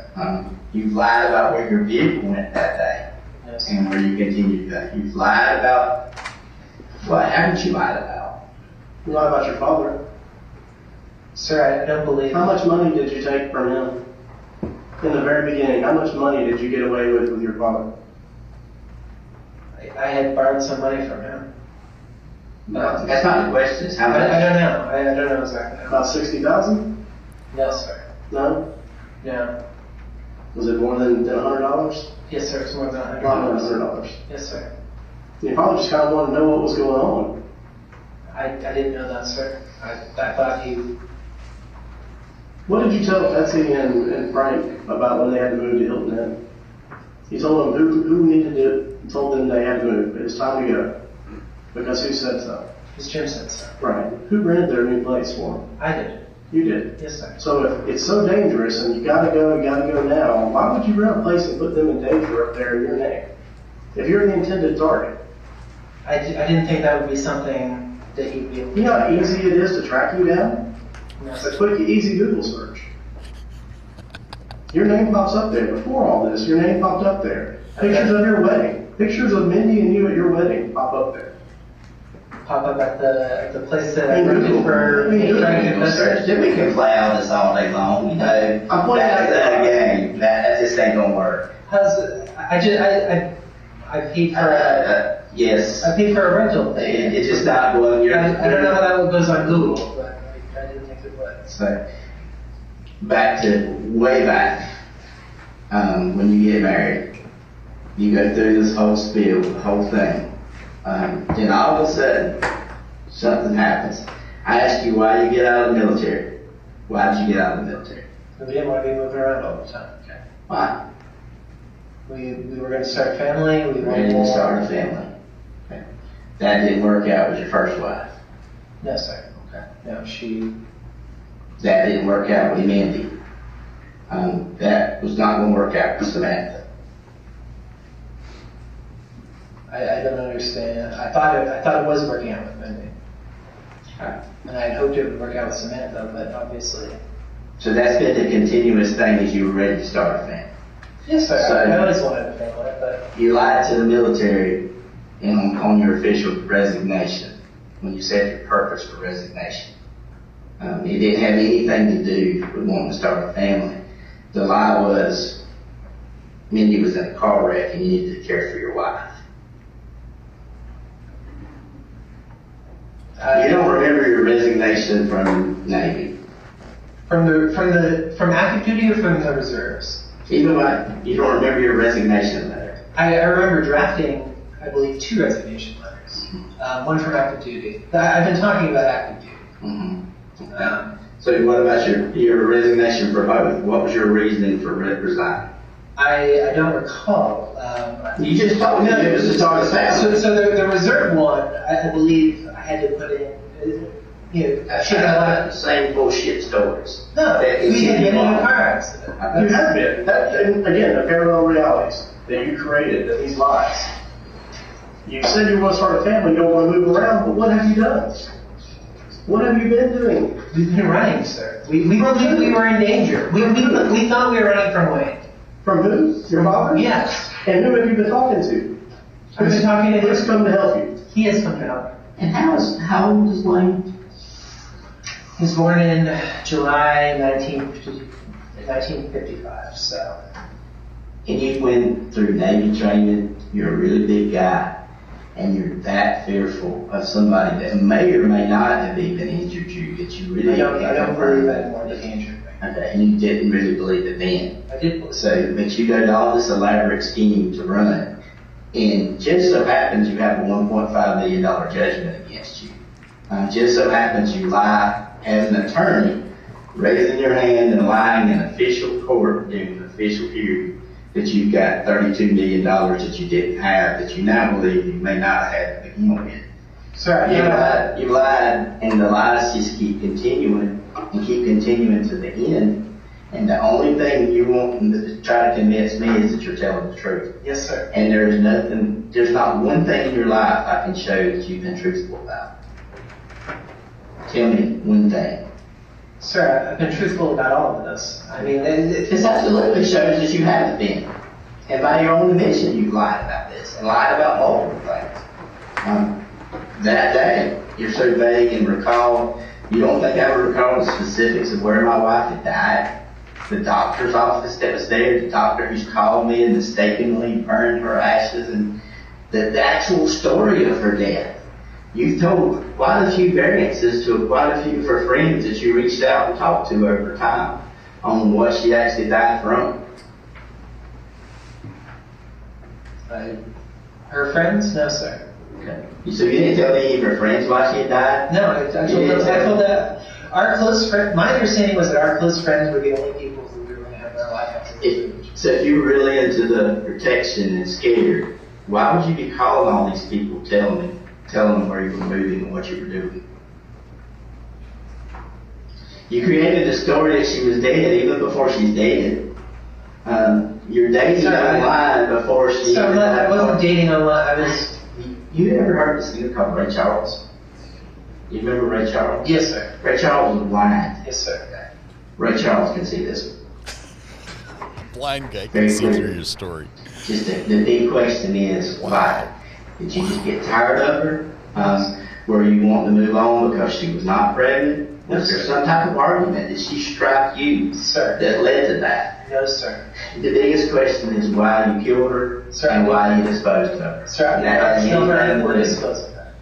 J: You lied about where your vehicle went that day.
K: No, sir.
J: And where you continued to go. You've lied about, what haven't you lied about?
L: You lied about your father.
K: Sir, I don't believe.
L: How much money did you take from him? In the very beginning, how much money did you get away with your father?
K: I had borrowed some money from him.
J: No, that's not the question. It's how much?
K: I don't know. I don't know exactly.
L: About $60,000?
K: No, sir.
L: No?
K: No.
L: Was it more than $100?
K: Yes, sir. It's more than $100.
L: More than $100.
K: Yes, sir.
L: You probably just kind of wanted to know what was going on.
K: I didn't know that, sir. I thought he.
L: What did you tell Betsy and Frank about when they had to move to Hilton Head? You told them who needed it. You told them they had to move. It was time to go. Because who said so?
K: His Jim said so.
L: Right. Who rented their new place for them?
K: I did.
L: You did?
K: Yes, sir.
L: So if it's so dangerous and you gotta go now, why would you rent a place and put them in danger up there in your name? If you're the intended target.
K: I didn't think that would be something that he'd be able to do.
L: You know how easy it is to track you down?
K: No,
L: It's a quick, easy Google search. Your name pops up there. Before all this, your name popped up there. Pictures of your wedding. Pictures of Mindy and you at your wedding pop up there.
K: Pop up at the place that I rented for trying to get this.
J: We can play all this all day long, you know.
L: I'm pointing out
J: that game. That just ain't gonna work.
K: I paid for
J: yes.
K: I paid for a rental.
J: It's just not going.
K: I don't know how that goes on Google, but I didn't think it would.
J: So way back, when you get married, you go through this whole spiel, the whole thing. Then all of a sudden, something happens. I ask you why you get out of the military. Why did you get out of the military?
K: We didn't want to be moving around all the time.
J: Okay. Why?
K: We were going to start a family. We
J: wanted to start a family. Okay. That didn't work out with your first wife.
K: No, sir.
J: Okay.
K: No, she.
J: That didn't work out with Mindy. That was not going to work out with Samantha.
K: I don't understand. I thought it was working out with Mindy.
J: Okay.
K: And I had hoped it would work out with Samantha, but obviously.
J: So that's been the continuous thing as you were ready to start a family.
K: Yes, sir.
J: So
K: I always wanted a family, but.
J: You lied to the military on your official resignation when you said your purpose for resignation. It didn't have anything to do with wanting to start a family. The lie was Mindy was in a car wreck and you needed to care for your wife. You don't remember your resignation from Navy?
K: From active duty or from the reserves?
J: Either way, you don't remember your resignation letter.
K: I remember drafting, I believe, 2 resignation letters. One from active duty. I've been talking about active duty.
J: Mm-hmm. So what about your resignation for both? What was your reasoning for resigning?
K: I don't recall.
J: You just told me it was to start a family.
K: So the reserve one, I believe I had to put in,
J: the same bullshit stories.
K: No, we had been in a car accident.
L: You have been. And again, the parallel realities that you created, that these lies. You said you want to start a family, you don't want to move around, but what have you done? What have you been doing?
K: We've been running, sir. We were in danger. We thought we were running from Wayne.
L: From who? Your father?
K: Yes.
L: And who have you been talking to?
K: I've been talking to him.
L: Who's come to help you?
K: He has come to help me.
J: And how old is Wayne?
K: He was born in July 1955, so.
J: And you went through Navy training, you're a really big guy, and you're that fearful of somebody that may or may not have even injured you, that you really
K: I don't believe that more than he injured me.
J: Okay, and you didn't really believe it then.
K: I did believe
J: So, but you go to all this elaborate scheme to run, and just so happens you have a $1.5 million judgment against you. Just so happens you lie as an attorney, raising your hand and lying in official court during an official hearing that you've got $32 million that you didn't have, that you now believe you may not have had to begin with.
K: Sir,
J: you lied, and the lies just keep continuing and keep continuing to the end. And the only thing you want to try to convince me is that you're telling the truth.
K: Yes, sir.
J: And there's not one thing in your life I can show that you've been truthful about. Tell me one thing.
K: Sir, I've been truthful about all of this. I mean,
J: this absolutely shows that you haven't been. And by your own admission, you've lied about this and lied about multiple things. That day, you're so vague and recall. You don't think I would recall the specifics of where my wife had died? The doctor's office that was there, the doctor who's called me and mistakenly burned her ashes, and the actual story of her death. You've told quite a few variances to quite a few of her friends that you reached out and talked to over time on what she actually died from.
K: Her friends? No, sir.
J: Okay. So you didn't tell any of her friends why she had died?
K: No, I told that. Our close friend. My understanding was that our close friends were the only people who we were going to have in our life after this.
J: So if you were really into the protection and scared, why would you be calling all these people, telling them where you were moving and what you were doing? You created a story that she was dead even before she's dead. You're dating online before she.
K: So I wasn't dating online. I was.
J: You ever heard of a singer called Ray Charles? You remember Ray Charles?
K: Yes, sir.
J: Ray Charles was blind.
K: Yes, sir.
J: Ray Charles can see this.
C: Blind guy can see through your story.
J: Just the big question is, why? Did you just get tired of her? Were you wanting to move on because she was not pregnant? Was there some type of argument? Did she strike you that led to that?
K: No, sir.
J: The biggest question is why you killed her and why you disposed of her.
K: Sir, I killed her and we're disposed of her.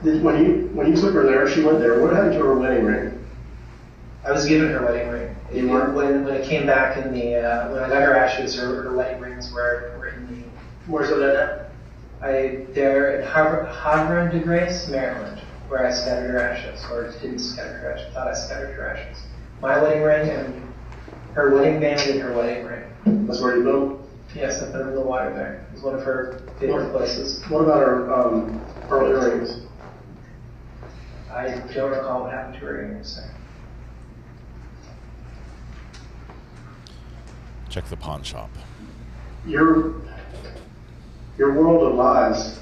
L: When you took her there, she went there. What happened to her wedding ring?
K: I was given her wedding ring. When it came back in the when I got her ashes, her wedding rings were in the.
L: Where's it at now?
K: They're in Havre de Grace, Maryland, where I scattered her ashes, or didn't scatter her ashes. Thought I scattered her ashes. My wedding ring and her wedding band and her wedding ring.
L: That's where you put them?
K: Yes, I put them in the water there. It was one of her favorite places.
L: What about her earrings?
K: I don't recall what happened to her earrings, sir.
C: Check the pawn shop.
L: Your world of lies,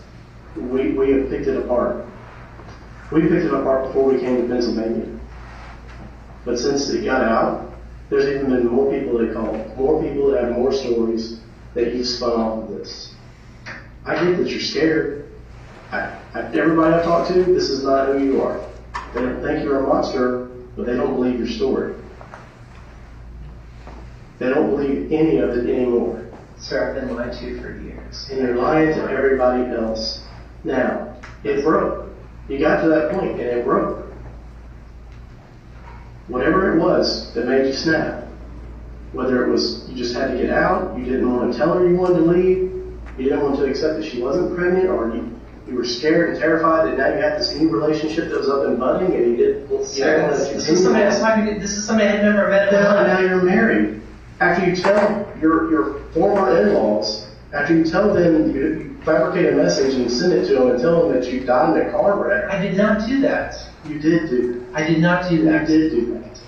L: we have picked it apart. We picked it apart before we came to Pennsylvania. But since it got out, there's even been more people that call, more people that have more stories that you've spun off of this. I get that you're scared. Everybody I've talked to, this is not who you are. They don't think you're a monster, but they don't believe your story. They don't believe any of it anymore.
K: Sir, I've been lied to for years.
L: And you're lying to everybody else. Now, it broke. You got to that point, and it broke. Whatever it was that made you snap, whether it was you just had to get out, you didn't want to tell her you wanted to leave, you didn't want to accept that she wasn't pregnant, or you were scared and terrified that now you had this new relationship that was up and budding, and you didn't want to continue.
K: This is somebody I've never met in my life.
L: Now you're married. After you tell your former in-laws, after you tell them, you fabricate a message and send it to them and tell them that you died in a car wreck.
K: I did not do that.
L: You did do that.
K: I did not do that.
L: You did do that.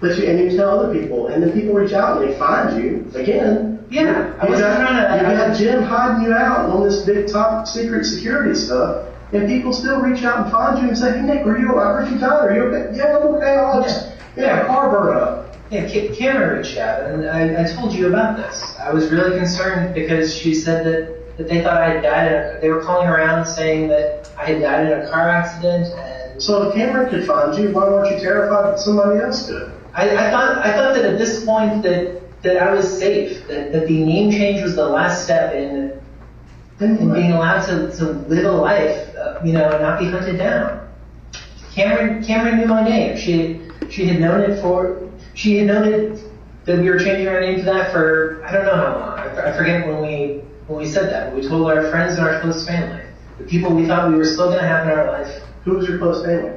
L: But you tell other people, and then people reach out and they find you again.
K: Yeah, I wasn't trying to.
L: You got Jim hiding you out on this big top secret security stuff, and people still reach out and find you and say, "Hey Nick, I heard you died. Are you okay?" "Yeah, I'm okay. I'll just a car burned up."
K: Yeah, Cameron reached out, and I told you about this. I was really concerned because she said that they thought I had died. They were calling around saying that I had died in a car accident. And
L: so if Cameron could find you, why weren't you terrified that somebody else could?
K: I thought that at this point that I was safe. That the name change was the last step in being allowed to live a life, and not be hunted down. Cameron knew my name. She had known it that we were changing our name to that for I don't know how long. I forget when When we said that, when we told our friends and our close family, the people we thought we were still going to have in our life.
L: Who was your close family?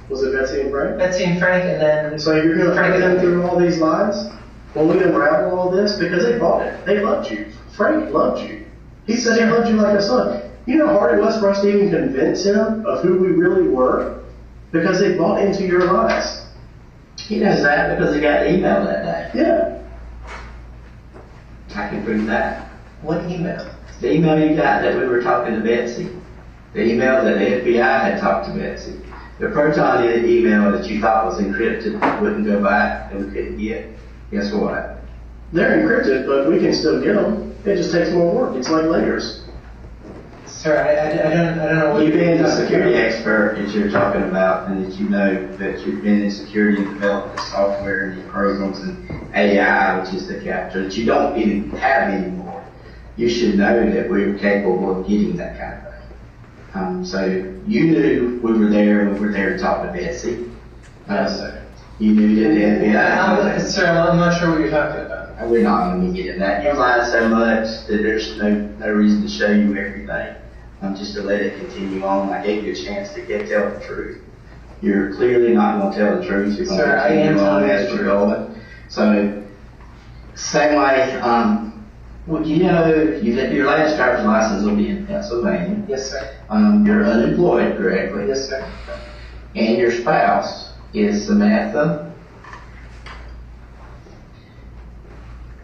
L: Was it Betsy and Frank?
K: Betsy and Frank, and then...
L: So you're going to put them through all these lies? When we unravel all this? Because they bought it. They loved you. Frank loved you. He said he loved you like a son. You know how hard it was for us to even convince him of who we really were? Because they bought into your lies.
J: He knows that because he got an email that day.
L: Yeah.
J: I can prove that.
K: What email?
J: The email you got that we were talking to Betsy. The email that the FBI had talked to Betsy. The Proton email that you thought was encrypted wouldn't go back and we couldn't get. Guess what?
L: They're encrypted, but we can still get them. It just takes more work. It's like layers.
K: Sir, I don't know what
J: you being the security expert that you're talking about, and that you know that you've been in security and developed the software and the programs and AI, which is the capture, that you don't even have anymore. You should know that we're capable of getting that kind of thing. So you knew we were there to talk to Betsy.
K: Yes, sir.
J: You knew that the FBI...
K: Sir, I'm not sure what you're talking about.
J: We're not going to get into that. You lied so much that there's no reason to show you everything. Just to let it continue on. I gave you a chance to tell the truth. You're clearly not going to tell the truth. You're going to continue on as we're going. So, same way, well, you know, your last driver's license will be in Pennsylvania.
K: Yes, sir.
J: You're unemployed, correctly?
K: Yes, sir.
J: And your spouse is Samantha.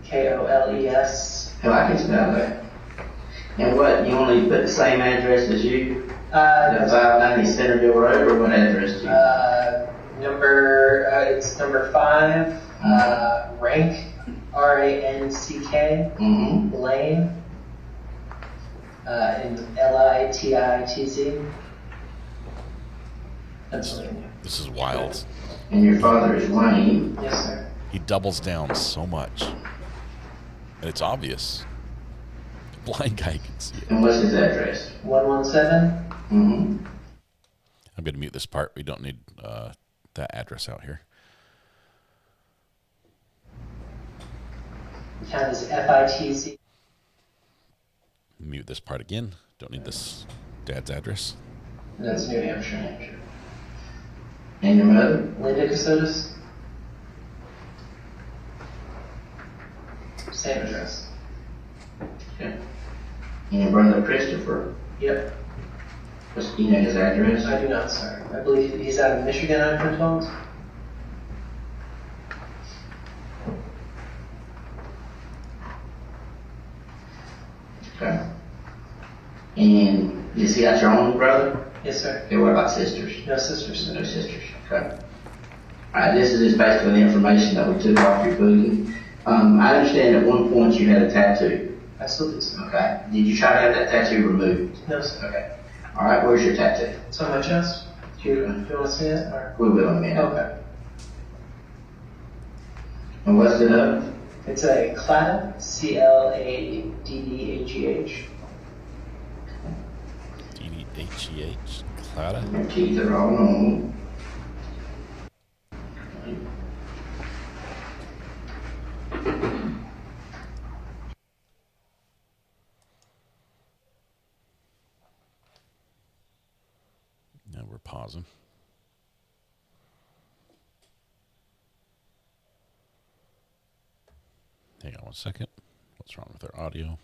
K: Koles.
J: Oh, I can spell that. And what, you only put the same address as you? The 590 Centerville Road, or what address do you?
K: It's number 5, Rank, R-A-N-C-K, Lane, in L-I-T-I-T-Z. Pennsylvania.
C: This is wild.
J: And your father is Wayne.
K: Yes, sir.
C: He doubles down so much. And it's obvious. The blind guy can see it.
J: And what's his address?
K: 117.
C: I'm going to mute this part. We don't need that address out here.
K: Town is F-I-T-Z.
C: Mute this part again. Don't need this dad's address.
K: That's New Hampshire.
J: And your mother?
K: Linda Kassotis. Same address.
J: Okay. And your brother Christopher?
K: Yep.
J: Do you know his address?
K: I do not, sir. I believe he's out of Michigan, I've been told.
J: Okay. And is he got your own brother?
K: Yes, sir.
J: Okay, what about sisters?
K: No sisters, sir.
J: No sisters. Okay. Alright, this is just basically the information that we took off your booty. I understand at one point you had a tattoo.
K: I still do, sir.
J: Okay. Did you try to have that tattoo removed?
K: No, sir.
J: Okay. Alright, where's your tattoo?
K: It's on my chest. Do you want to see it? Or?
J: We will in a minute.
K: Okay.
J: And what's it of?
K: It's a claddagh, C-L-A-D-D-A-G-H.
C: D-D-H-E-H? Claddagh?
J: Your teeth are all normal.
C: Now we're pausing. Hang on one second. What's wrong with our audio?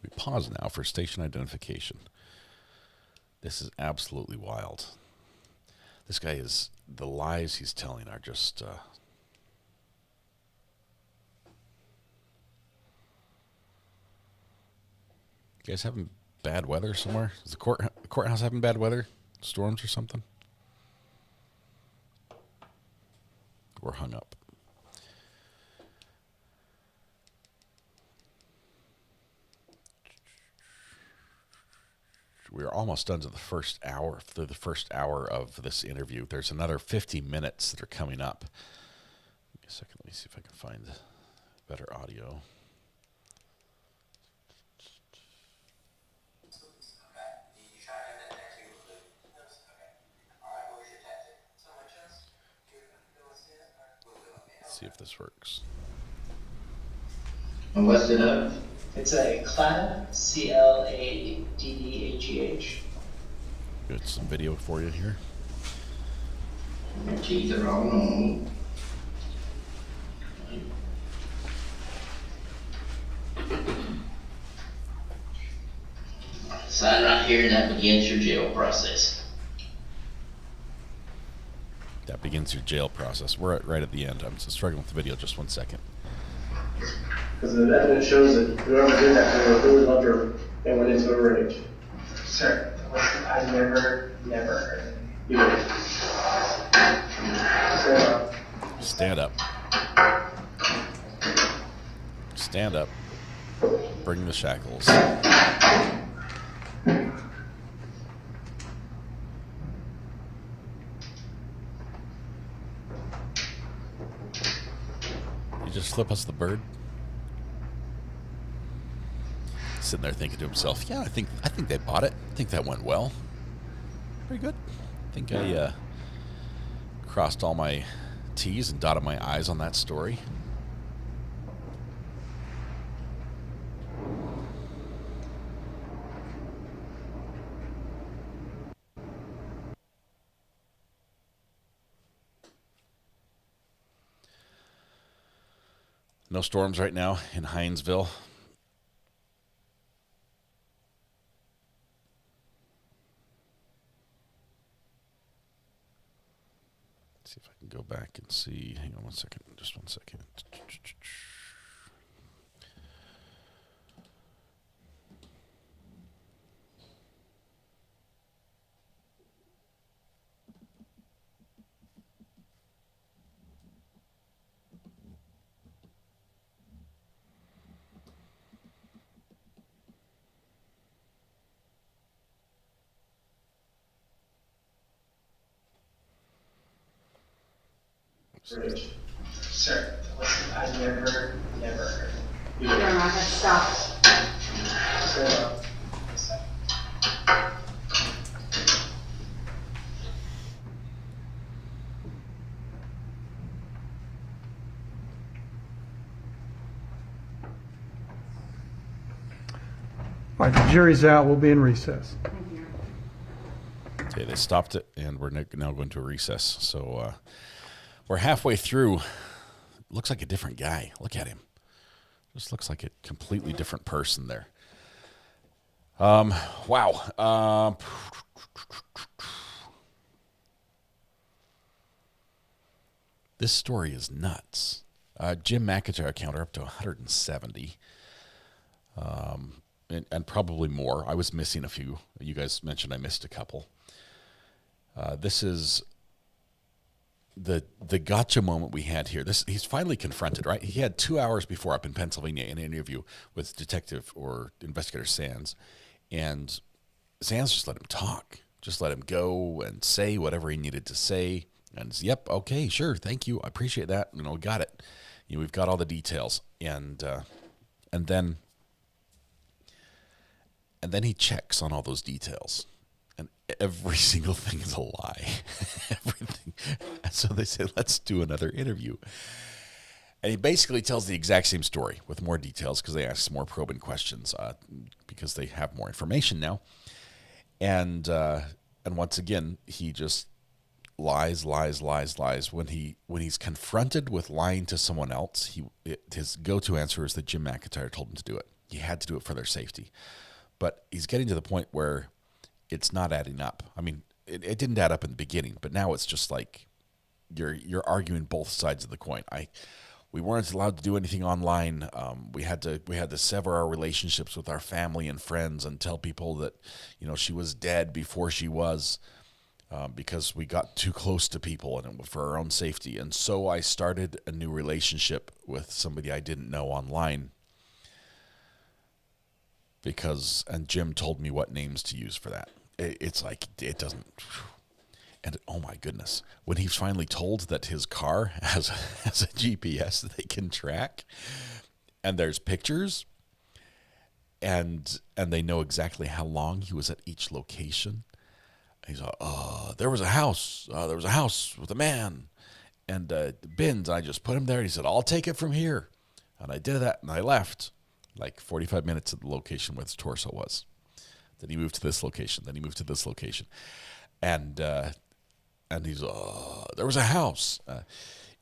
C: We pause now for station identification. This is absolutely wild. This guy is, the lies he's telling are just, you guys having bad weather somewhere? Is the courthouse having bad weather? Storms or something? We're hung up. We're almost done to the first hour, through the first hour of this interview. There's another 50 minutes that are coming up. Give me a second. Let me see if I can find better audio. see if this works.
J: And what's it of?
K: It's a clad, C-L-A-D-D-A-G-H.
C: Got some video for you here.
J: Your teeth are all normal. Sign right here and that begins your jail process.
C: That begins your jail process. We're right at the end. I'm just struggling with the video. Just 1 second.
L: Because the evidence shows that whoever did that really loved her and went into a rage.
K: Sir, I never heard it.
L: You did.
C: Stand up. Stand up. Bring the shackles. You just slip us the bird. Sitting there thinking to himself, yeah, I think they bought it. I think that went well. Pretty good. I think I crossed all my T's and dotted my I's on that story. No storms right now in Hinesville. Let's see if I can go back and see. Hang on 1 second. Just 1 second.
L: Rage.
K: Sir, listen, I never heard it.
L: You did.
H: I have stopped.
K: Sir,
I: All right, the jury's out. We'll be in recess.
C: Okay, they stopped it, and we're now going to a recess. So we're halfway through. Looks like a different guy. Look at him. Just looks like a completely different person there. Wow. This story is nuts. Jim McIntyre counter up to 170. And probably more. I was missing a few. You guys mentioned I missed a couple. This is the gotcha moment we had here. He's finally confronted, right? He had 2 hours before up in Pennsylvania an interview with Detective or Investigator Sands, and Sands just let him talk, just let him go and say whatever he needed to say. And yep, okay, sure, thank you, I appreciate that. Got it. We've got all the details, and then he checks on all those details. And every single thing is a lie. Everything. And so they say, let's do another interview. And he basically tells the exact same story with more details because they ask more probing questions because they have more information now. And once again, he just lies. When he's confronted with lying to someone else, his go-to answer is that Jim McIntyre told him to do it. He had to do it for their safety. But he's getting to the point where it's not adding up. I mean, it didn't add up in the beginning, but now it's just like you're arguing both sides of the coin. We weren't allowed to do anything online. We had to sever our relationships with our family and friends and tell people that she was dead before she was, because we got too close to people and for our own safety. And so I started a new relationship with somebody I didn't know online. And Jim told me what names to use for that. It's like, it doesn't, and oh my goodness, when he's finally told that his car has a GPS that they can track, and there's pictures, and they know exactly how long he was at each location. He's like, there was a house with a man, bins. I just put them there. And he said, I'll take it from here. And I did that, and I left like 45 minutes at the location where his torso was. Then he moved to this location. Then he moved to this location. And he's, there was a house.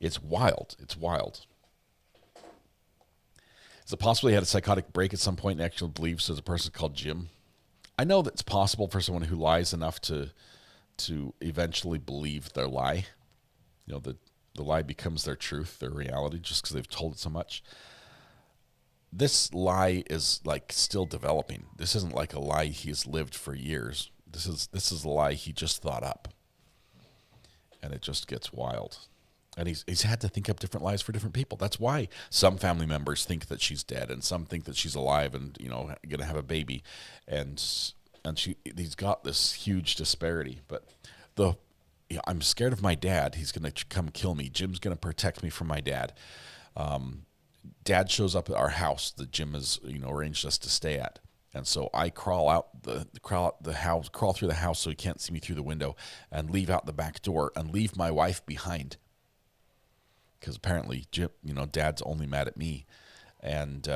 C: It's wild. It's wild. Is it possible he had a psychotic break at some point and actually believes there's a person called Jim? I know that it's possible for someone who lies enough to eventually believe their lie. You know, the lie becomes their truth, their reality, just because they've told it so much. This lie is like still developing. This isn't like a lie he's lived for years. This is a lie he just thought up. And it just gets wild. And he's had to think up different lies for different people. That's why some family members think that she's dead, and some think that she's alive and, you know, going to have a baby. And he's got this huge disparity. But I'm scared of my dad. He's going to come kill me. Jim's going to protect me from my dad. Dad shows up at our house that Jim has, you know, arranged us to stay at. And so I crawl through the house so he can't see me through the window, and leave out the back door and leave my wife behind. Because apparently, Jim, you know, Dad's only mad at me, and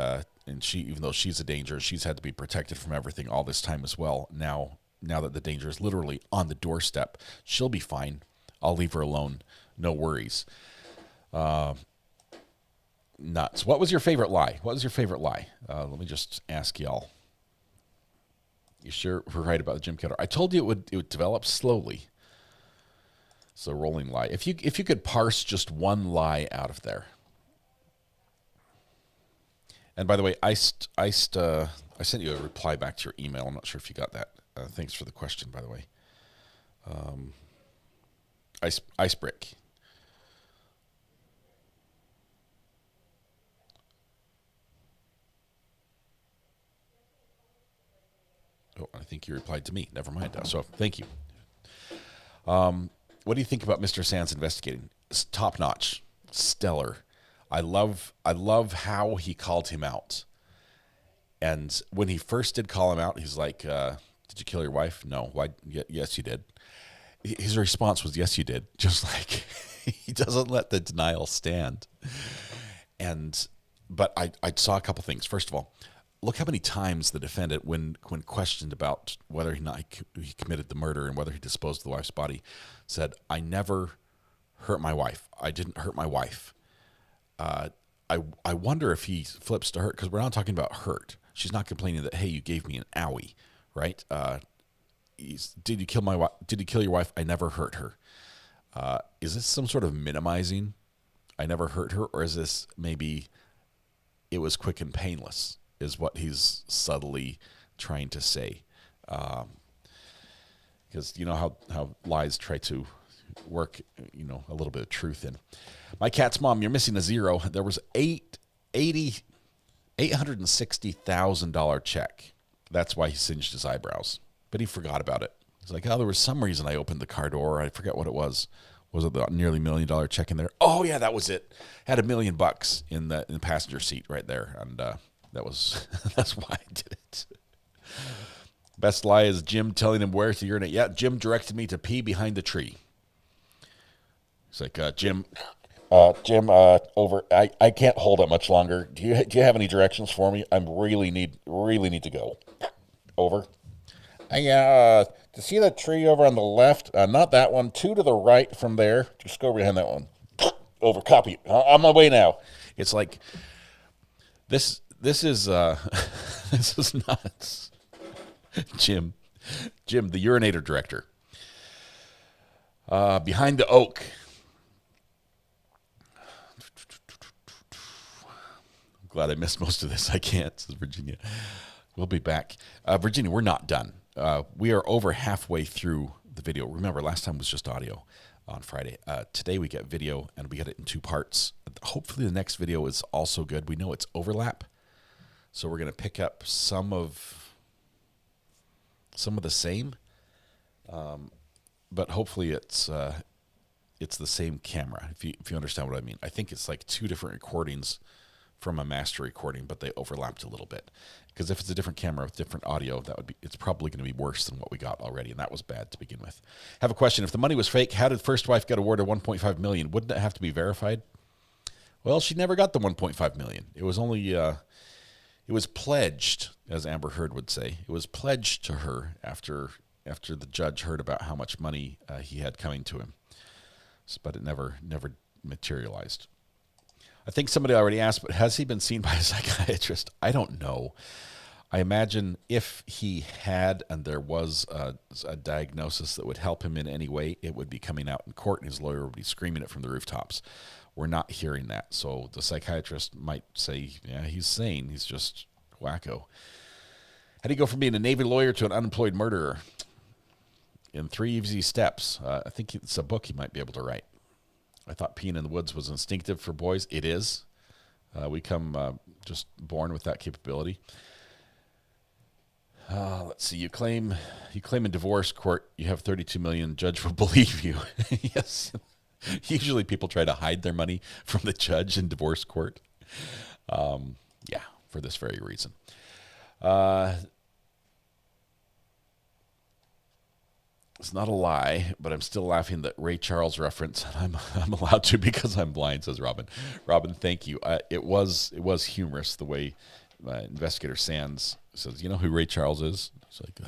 C: she, even though she's a danger, she's had to be protected from everything all this time as well. Now that the danger is literally on the doorstep, she'll be fine. I'll leave her alone, no worries. Nuts. What was your favorite lie? What was your favorite lie? Let me just ask y'all. You sure we're right about the Jim Killer? I told you it would develop slowly. It's a rolling lie. If you could parse just one lie out of there. And by the way, I sent you a reply back to your email. I'm not sure if you got that. Thanks for the question, by the way. Ice brick. Oh, I think you replied to me. Never mind. So thank you. What do you think about Mr. Sands investigating? It's top notch, stellar. I love how he called him out. And when he first did call him out, he's like, "Did you kill your wife?" No. Why? Yes, you did. His response was, "Yes, you did." Just like he doesn't let the denial stand. But I saw a couple things. First of all, look how many times the defendant, when questioned about whether or not he committed the murder and whether he disposed of the wife's body, said, "I never hurt my wife. I didn't hurt my wife." I wonder if he flips to hurt, because we're not talking about hurt. She's not complaining that, hey, you gave me an owie, right? Did you kill my wife? Did you kill your wife? I never hurt her. Is this some sort of minimizing? I never hurt her, or is this maybe it was quick and painless? Is what he's subtly trying to say. Because you know how lies try to work, you know, a little bit of truth in. My cat's mom, you're missing a zero. There was $860,000 check. That's why he singed his eyebrows. But he forgot about it. He's like, oh, there was some reason I opened the car door. I forget what it was. Was it the nearly $1 million check in there? Oh yeah, that was it. Had $1 million in the passenger seat right there, and that's why I did it. Best lie is Jim telling him where to urinate. Yeah, Jim directed me to pee behind the tree. He's like, Jim, over. I can't hold it much longer. Do you have any directions for me? I really need to go. Over. To see that tree over on the left? Not that one. 2 to the right from there. Just go behind that one. Over. Copy. On my way now. It's like this is this is nuts. Jim, the urinator director. Behind the oak. I'm glad I missed most of this. I can't, says Virginia. We'll be back. Virginia, we're not done. We are over halfway through the video. Remember, last time was just audio on Friday. Today we get video, and we get it in 2 parts. Hopefully the next video is also good. We know it's overlap, so we're going to pick up some of the same, but hopefully it's the same camera, if you understand what I mean. I think it's like 2 different recordings from a master recording, but they overlapped a little bit. Because if it's a different camera with different audio, it's probably going to be worse than what we got already, and that was bad to begin with. Have a question. If the money was fake, how did first wife get awarded $1.5 million? Wouldn't it have to be verified? Well, she never got the $1.5 million. It was only it was pledged, as Amber Heard would say. It was pledged to her after the judge heard about how much money he had coming to him. But it never materialized. I think somebody already asked, but has he been seen by a psychiatrist? I don't know. I imagine if he had and there was a diagnosis that would help him in any way, it would be coming out in court and his lawyer would be screaming it from the rooftops. We're not hearing that. So the psychiatrist might say, yeah, he's sane. He's just wacko. How do you go from being a Navy lawyer to an unemployed murderer? In 3 easy steps. I think it's a book he might be able to write. I thought peeing in the woods was instinctive for boys. It is. We come just born with that capability. Let's see. You claim in divorce court you have $32 million. Judge will believe you. Yes. Usually people try to hide their money from the judge in divorce court. Yeah, for this very reason. It's not a lie, but I'm still laughing that Ray Charles reference. I'm allowed to because I'm blind, says Robin. Robin, thank you. It was humorous the way Investigator Sands says, you know who Ray Charles is? It's like,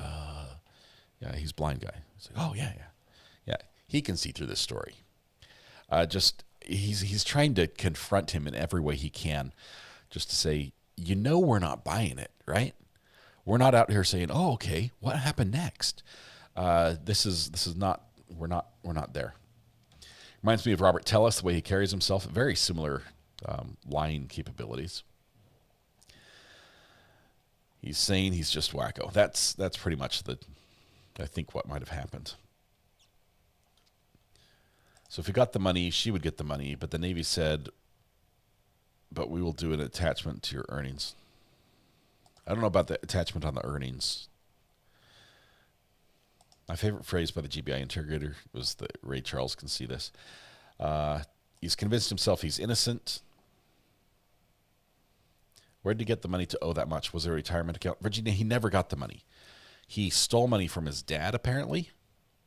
C: yeah, he's a blind guy. It's like, oh, yeah. He can see through this story. He's trying to confront him in every way he can, just to say, you know, we're not buying it, right? We're not out here saying, oh, okay, what happened next? This is not, we're not there. Reminds me of Robert Tellis, the way he carries himself. Very similar lying capabilities. He's saying he's just wacko. That's pretty much I think what might have happened. So if you got the money, she would get the money, but the Navy said, but we will do an attachment to your earnings. I don't know about the attachment on the earnings. My favorite phrase by the GBI interrogator was that Ray Charles can see this. He's convinced himself he's innocent. Where did he get the money to owe that much? Was there a retirement account? Virginia, he never got the money. He stole money from his dad, apparently.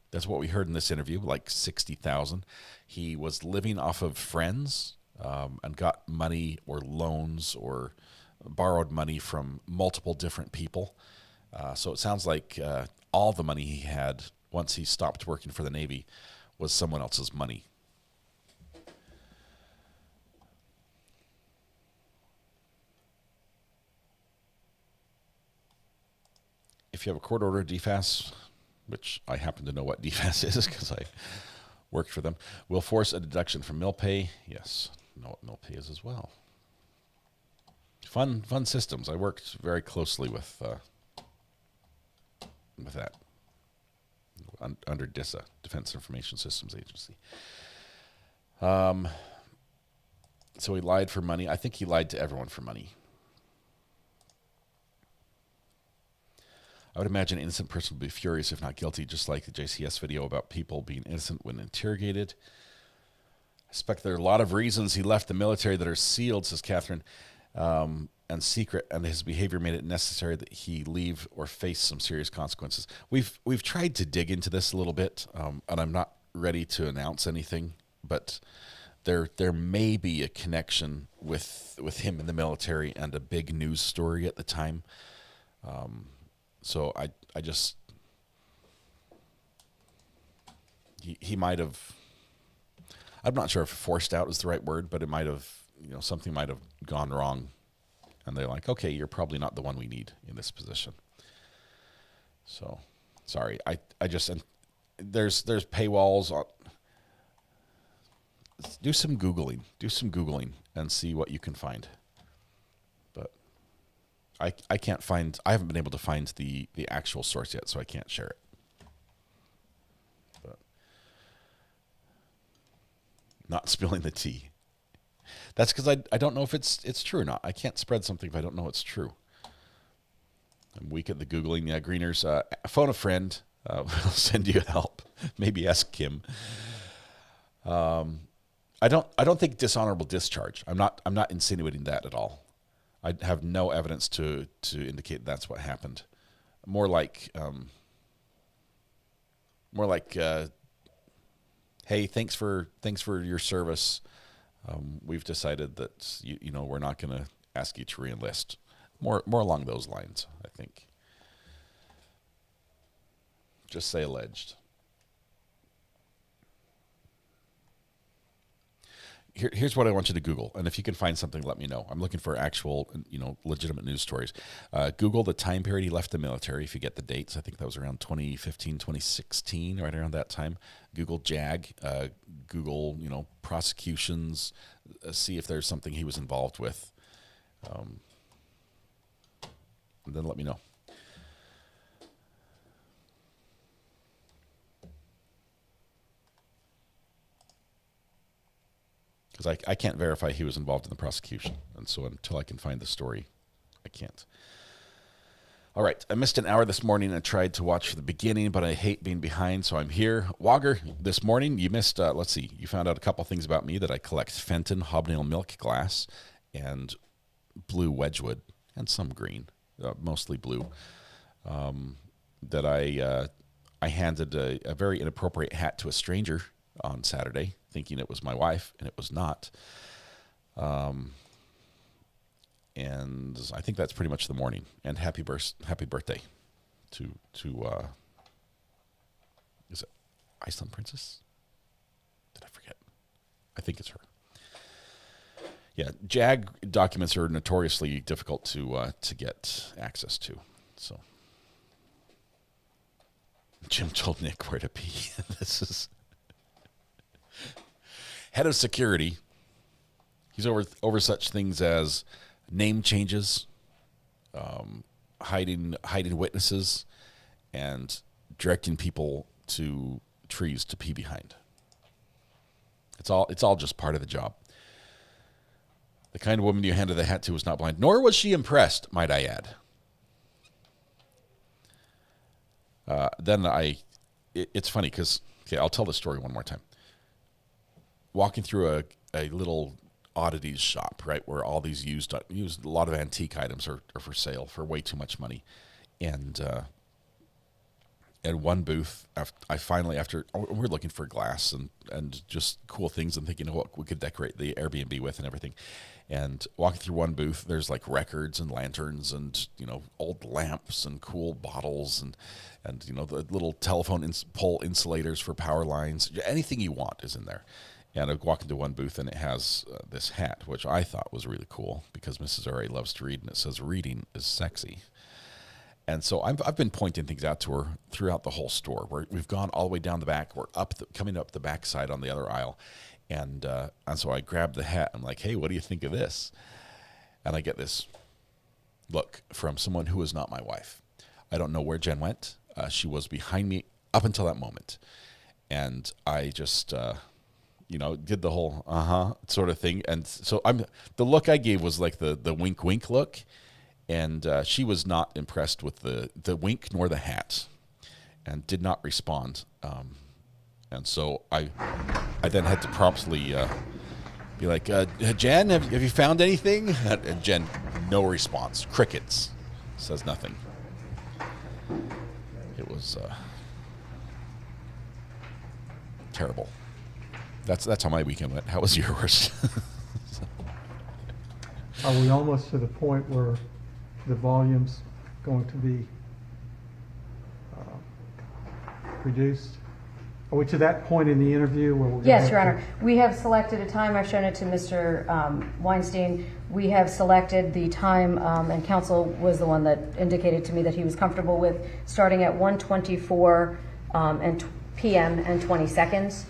C: That's what we heard in this interview, like $60,000. He was living off of friends and got money or loans or borrowed money from multiple different people. So it sounds like all the money he had once he stopped working for the Navy was someone else's money. If you have a court order, DFAS, which I happen to know what DFAS is because I worked for them, will force a deduction from mill pay. Yes, I know what mill pay is as well. Fun systems. I worked very closely with that under DISA, Defense Information Systems Agency. So he lied for money. I think he lied to everyone for money. I would imagine an innocent person would be furious if not guilty, just like the JCS video about people being innocent when interrogated. I suspect there are a lot of reasons he left the military that are sealed, says Catherine, and secret, and his behavior made it necessary that he leave or face some serious consequences. We've tried to dig into this a little bit, and I'm not ready to announce anything, but there may be a connection with him in the military and a big news story at the time. So I just, he might have, I'm not sure if forced out is the right word, but it might have, something might have gone wrong. And they're like, okay, you're probably not the one we need in this position. So, sorry. I just, and there's paywalls on, do some Googling and see what you can find. But I can't find, I haven't been able to find the actual source yet, so I can't share it. But not spilling the tea. That's because I don't know if it's true or not. I can't spread something if I don't know it's true. I'm weak at the Googling. Yeah, Greeners, phone a friend. We'll send you help. Maybe ask Kim. I don't think dishonorable discharge. I'm not insinuating that at all. I have no evidence to indicate that's what happened. More like hey, thanks for your service. We've decided that you know, we're not going to ask you to re-enlist. More along those lines, I think. Just say alleged. Here's what I want you to Google, and if you can find something, let me know. I'm looking for actual, you know, legitimate news stories. Google the time period he left the military, if you get the dates. I think that was around 2015, 2016, right around that time. Google JAG, Google, you know, prosecutions, see if there's something he was involved with. And then let me know. Because I can't verify he was involved in the prosecution. And so until I can find the story, I can't. All right. I missed an hour this morning and tried to watch the beginning, but I hate being behind, so I'm here. Wogger, this morning you missed, let's see, you found out a couple things about me, that I collect Fenton hobnail milk glass and blue Wedgwood and some green, mostly blue, that I handed a very inappropriate hat to a stranger on Saturday, thinking it was my wife, and it was not. And I think that's pretty much the morning. And happy birthday to is it Iceland Princess? Did I forget? I think it's her. Yeah, JAG documents are notoriously difficult to get access to. So Jim told Nick where to be. This is head of security. He's over such things as name changes, hiding witnesses, and directing people to trees to pee behind. It's all just part of the job. The kind of woman you handed the hat to was not blind, nor was she impressed, might I add. It's funny because, okay, I'll tell the story one more time. Walking through a little oddities shop, right, where all these used a lot of antique items are for sale for way too much money. And at one booth, we're looking for glass and just cool things and thinking of what we could decorate the Airbnb with and everything. And walking through one booth, there's like records and lanterns and, you know, old lamps and cool bottles and you know, the little telephone pole insulators for power lines. Anything you want is in there. And I walk into one booth, and it has this hat, which I thought was really cool because Mrs. R.A. loves to read, and it says reading is sexy. And so I've been pointing things out to her throughout the whole store. We've gone all the way down the back. We're coming up the back side on the other aisle. And so I grabbed the hat. I'm like, hey, what do you think of this? And I get this look from someone who is not my wife. I don't know where Jen went. She was behind me up until that moment. And I just, you know, did the whole sort of thing. And so the look I gave was like the wink wink look. And she was not impressed with the wink nor the hat and did not respond. And so I then had to promptly be like, Jen, have you found anything? And Jen, no response. Crickets. Says nothing. It was terrible. That's how my weekend went. How was yours?
I: Are we almost to the point where the volume's going to be reduced? Are we to that point in the interview where we're
H: Yes, Your Honor. We have selected a time. I've shown it to Mr. Weinstein. We have selected the time, and counsel was the one that indicated to me that he was comfortable with, starting at 1:24 p.m. and 20 seconds.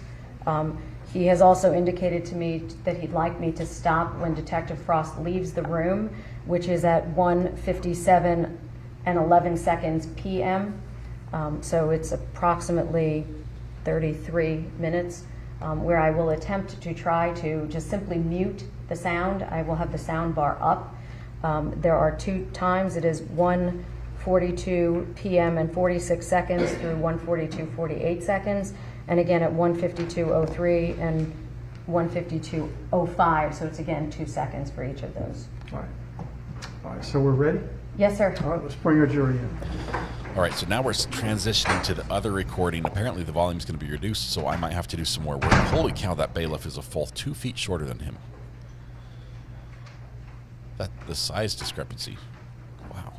H: He has also indicated to me that he'd like me to stop when Detective Frost leaves the room, which is at 1:57 and 11 seconds p.m. So it's approximately 33 minutes, where I will attempt to try to just simply mute the sound. I will have the sound bar up. There are two times. It is 1:42 p.m. and 46 seconds through 1:42:48 seconds, and again at 1:52:03 and 152.05, so it's again 2 seconds for each of those.
I: All right, so we're ready?
H: Yes, sir.
I: All right, let's bring our jury in.
C: All right, so now we're transitioning to the other recording. Apparently the volume's going to be reduced, so I might have to do some more work. Holy cow, that bailiff is a full 2 feet shorter than him. The size discrepancy. Wow.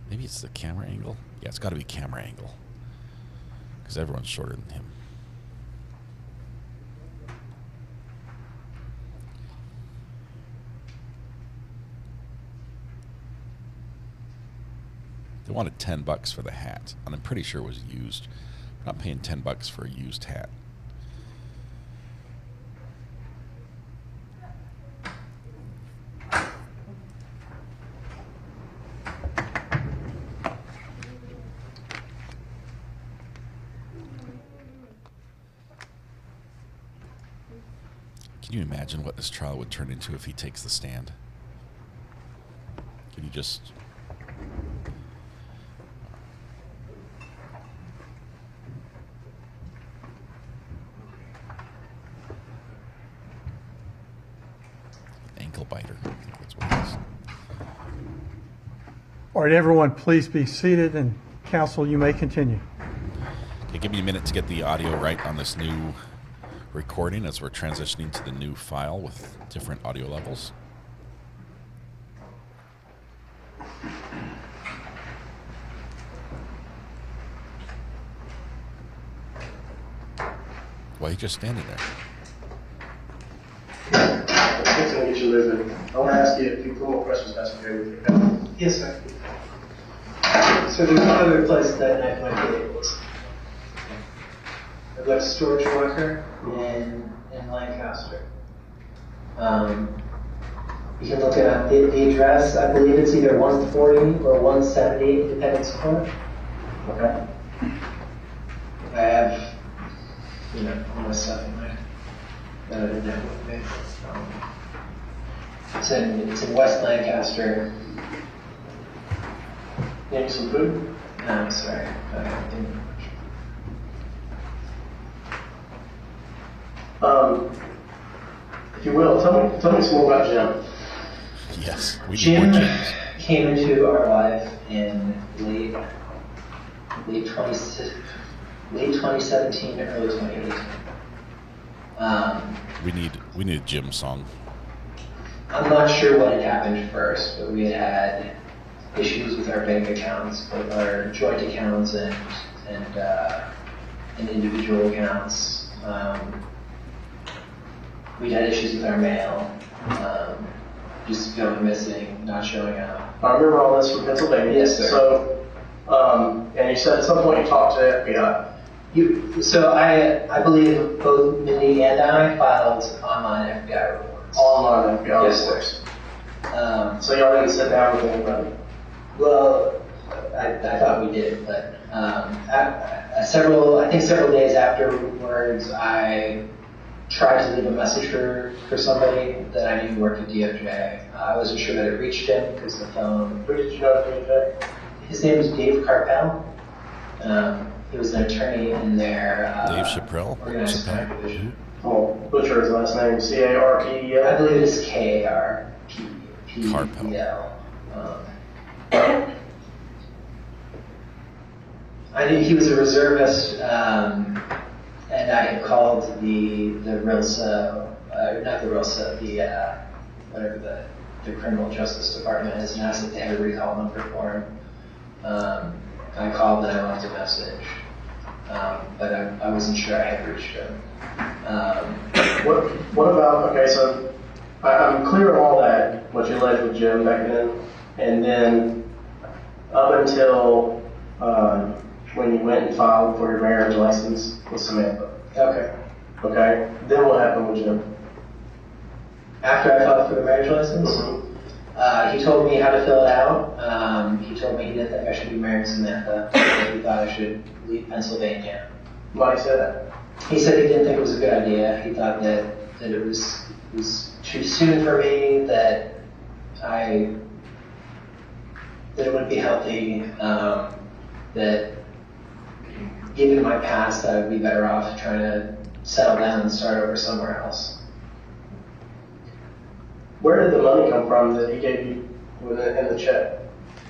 C: Maybe it's the camera angle? Yeah, it's got to be camera angle. Because everyone's shorter than him. They wanted $10 for the hat, and I'm pretty sure it was used. I'm not paying $10 for a used hat. Can you imagine what this trial would turn into if he takes the stand? Can you just... ankle biter. I think that's what it is.
I: All right, everyone, please be seated, and counsel, you may continue.
C: Okay, give me a minute to get the audio right on this new recording as we're transitioning to the new file with different audio levels. Why are you just standing there?
L: I'm going to get you moving. I want to ask you a few more questions. That's okay with you?
K: Yes, sir. So there's one other place that knife might be able to. I've got a storage worker in Lancaster. You can look it up. The address, I believe it's either 140 or 170 Independence Court.
L: Okay.
K: I have, all my stuff in there that I didn't have with me. It's in West Lancaster.
L: You need some food?
K: No, I'm sorry. I didn't.
L: If you will, tell me some more about Jim.
C: Yes, we need
K: Jim
C: more Jims.
K: came into our life in late 2017 to early 2018.
C: We need a Jim song.
K: I'm not sure what had happened first, but we had issues with our bank accounts, both our joint accounts and individual accounts. We had issues with our mail, just going missing, not showing up.
L: I remember all this from Pennsylvania.
K: Yes, sir.
L: So, and you said at some point you talked to the FBI.
K: So I believe both Mindy and I filed online FBI reports.
L: Online FBI
K: yes,
L: reports.
K: Sir.
L: So y'all didn't sit down with anybody?
K: Well, I thought we did, but several days afterwards, I tried to leave a message for somebody that I knew worked at DOJ. I wasn't sure that it reached him because the phone.
L: Who did you know at DOJ?
K: His name is Dave Carpel. He was an attorney in their
C: Dave Chappelle?
K: organized crime division.
L: Oh, butcher his last name. C-A-R-P-E-L?
K: I believe it's K-A-R-P-E-L. I knew he was a reservist, and I had called the RILSA, not the RILSA, whatever the criminal justice department is, and asked if they had a recall number for him. I called and I left a message, but I wasn't sure I had reached him.
L: What about, okay, so I'm clear on all that, what you alleged with Jim back then, and then up until when you went and filed for your marriage license with Samantha.
K: Okay.
L: Okay, then what happened with Jim?
K: After I filed for the marriage license?
L: Mm-hmm.
K: He told me how to fill it out. He told me he didn't think I should be married to Samantha. He thought I should leave Pennsylvania.
L: Why did he say that?
K: He said he didn't think it was a good idea. He thought that it was too soon for me, that it wouldn't be healthy, that given my past, I would be better off trying to settle down and start over somewhere else.
L: Where did the money come from that he gave you in the check?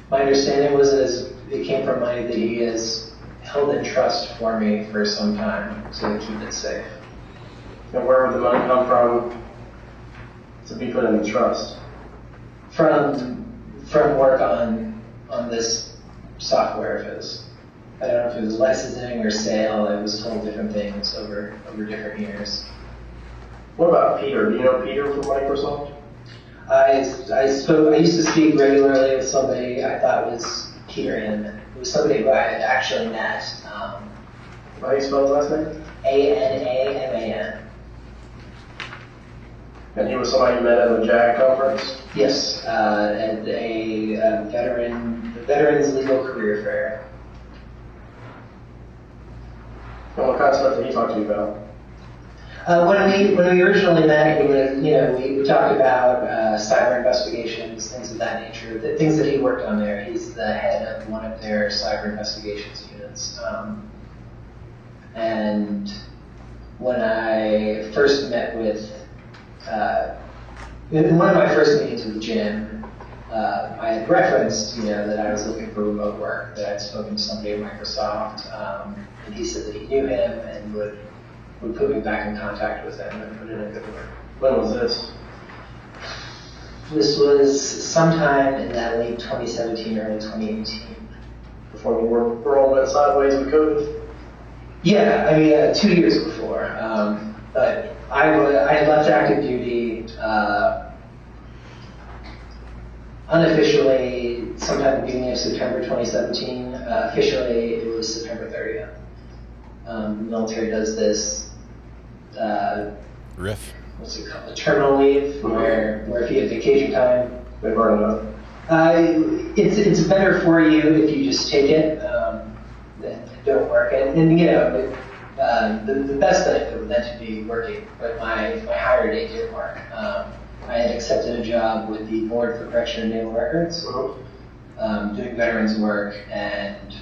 K: My understanding was that it came from money that he has held in trust for me for some time to keep it safe.
L: And where would the money come from to be put in the trust?
K: From work on this software of his. I don't know if it was licensing or sale. I was told different things over different years.
L: What about Peter? Do you know Peter from Microsoft?
K: I used to speak regularly with somebody I thought was Peter Inman. It was somebody who I had actually met.
L: How do you spell his last name?
K: Anaman.
L: And he was somebody you met at the JAG conference?
K: Yes, at a Veterans Legal Career Fair.
L: And what kind of stuff did he talk to you about?
K: When we originally met, we talked about cyber investigations, things of that nature, the things that he worked on there. He's the head of one of their cyber investigations units. And when I first met with, in one of my first meetings with Jim, I had referenced, that I was looking for remote work, that I'd spoken to somebody at Microsoft, and he said that he knew him and would put me back in contact with him and put in a good word.
L: When was this?
K: This was sometime in that late 2017, early 2018.
L: Before the world went sideways with COVID?
K: Yeah, I mean, 2 years before. But I had left active duty unofficially sometime at the beginning of September 2017. Officially, it was September 30th. The military does this
C: RIF.
K: What's it called? A terminal leave, where if you have vacation time,
L: they burn it up.
K: It's better for you if you just take it than don't work it. And the best benefit would then to be working, but my hire date didn't work. I had accepted a job with the Board for Correction and Naval Records, doing veterans work, and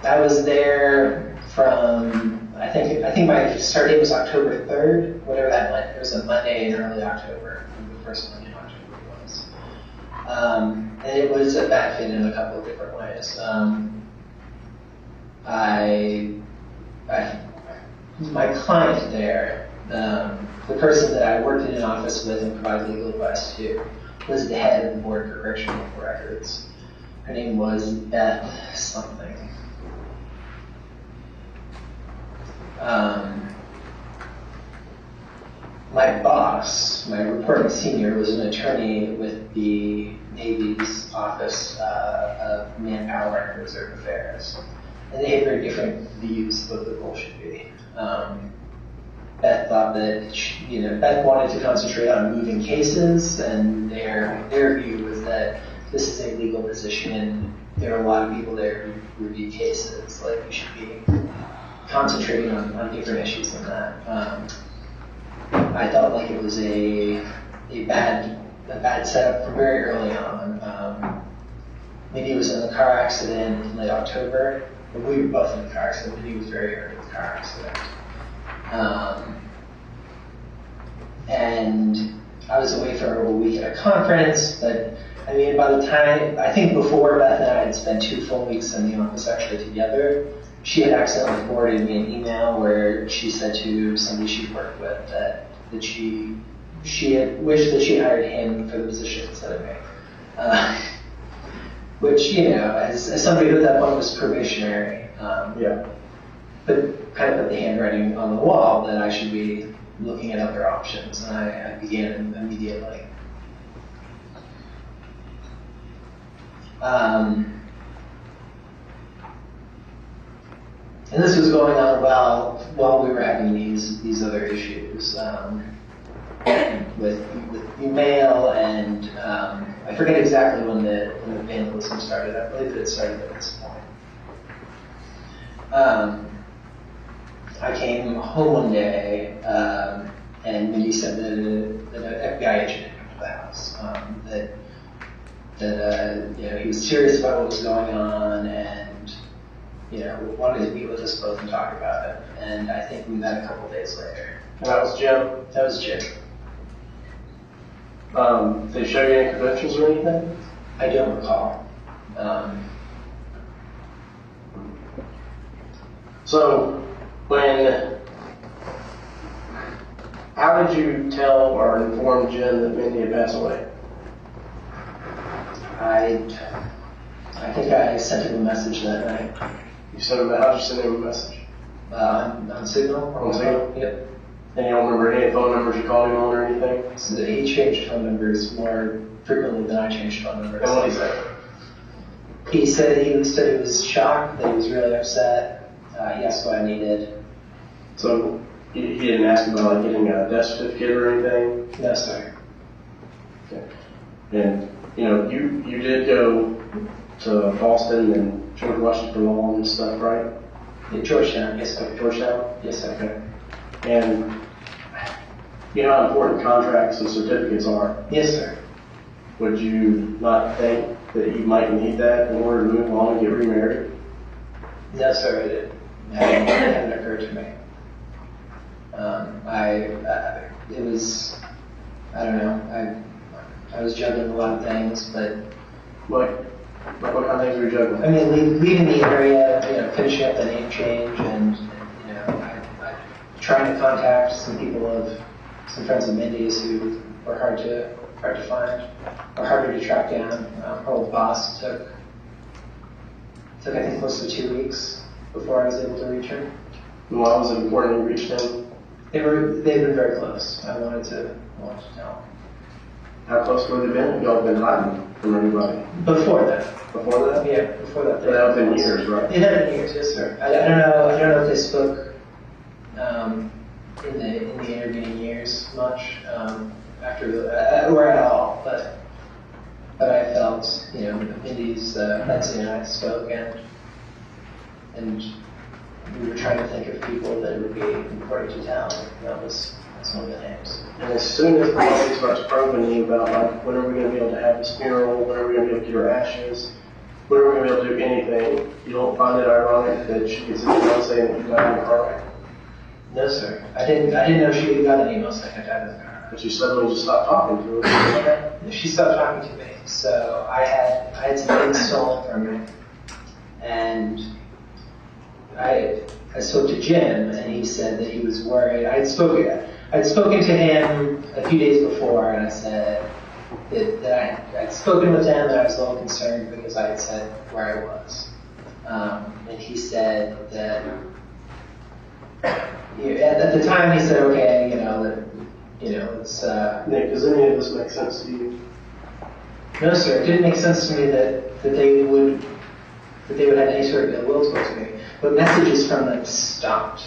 K: I was there from, I think my start date was October 3rd, whatever that meant. It was a Monday in early October, the first Monday in October it was. And it was a bad fit in a couple of different ways. My client there, the person that I worked in an office with and provided legal advice to, was the head of the Board for Correction and Naval Records. Her name was Beth something. My boss, my reporting senior, was an attorney with the Navy's Office of Manpower and Reserve Affairs. And they had very different views of what the role should be. Beth thought that, Beth wanted to concentrate on moving cases, and their view was that this is a legal position, and there are a lot of people there who review cases. Like, we should be concentrating on different issues than that. I felt like it was a bad setup from very early on. Maybe it was in a car accident in late October. We were both in a car accident, but he was very hurt in the car accident. And I was away for a week at a conference, but I mean, by the time, I think before Beth and I had spent 2 full weeks in the office actually together, she had accidentally forwarded me an email where she said to somebody she worked with that she had wished that she hired him for the position instead of me. Which, as somebody who at that point was probationary, but kind of put the handwriting on the wall that I should be looking at other options, and I began immediately. And this was going on while we were having these other issues with email, and I forget exactly when the vandalism started. I believe that it started at this point. I came home one day, and Mindy said that an FBI agent had come to the house. That he was serious about what was going on, and wanted to meet with us both and talk about it. And I think we met a couple days later.
L: And that was Jim?
K: That was Jim.
L: Did they show you any credentials or anything?
K: I don't recall.
L: So, how did you tell or inform Jen that Mindy had passed away?
K: I think I sent him a message that night.
L: You sent him, how'd you send him a message?
K: On Signal.
L: On Signal?
K: Yep.
L: And you don't remember any phone numbers you called him on or anything?
K: So he changed phone numbers more frequently than I changed phone numbers.
L: And what did he say?
K: He said he was shocked, that he was really upset. He asked what I needed.
L: So he didn't ask about like getting a death certificate or anything?
K: No, sir.
L: Okay. And you did go to Boston and George Washington Law and stuff, right?
K: Yeah, Georgetown, yes sir.
L: Georgetown?
K: Yes sir.
L: Okay. And you know how important contracts and certificates are?
K: Yes sir.
L: Would you not think that you might need that in order to move on and get remarried?
K: No sir, it hadn't occurred to me. It was, I don't know, I was juggling a lot of things, but...
L: What kind of things were you juggling?
K: I mean, leaving the area, finishing up the name change, and I trying to contact some friends of Mindy's who were hard to find, or harder to track down. Her old boss took I think close to 2 weeks before I was able to reach her.
L: And why was it important you reached them?
K: They've been very close. I wanted to know.
L: How close would it have been? Y'all been hiding from everybody?
K: Before that.
L: Before that?
K: Yeah, before that.
L: That had been years, right?
K: It had been years, yes, sir. I don't know if they spoke in the intervening years much after or at all, but I felt Mindy's Betsy and I spoke, and we were trying to think of people that would be important to tell. That's one of the names.
L: And as soon as the lady starts probing you about like when are we going to be able to have this funeral, when are we going to be able to get her ashes, when are we going to be able to do anything, you don't find it ironic that she gets an email saying that you died in a car wreck?
K: No, sir. I didn't know she got an email saying I died in the car.
L: But you suddenly just stopped talking to her.
K: She stopped talking to me. So I had some things stolen from me, and I spoke to Jim, and he said that he was worried. I'd spoken to him a few days before, and I said that I'd spoken with him, and I was a little concerned because I had said where I was. And he said that at the time he said, okay, it's.
L: Nick, does any of this make sense to you?
K: No, sir. It didn't make sense to me that they would have any sort of ill will towards me. But messages from them stopped.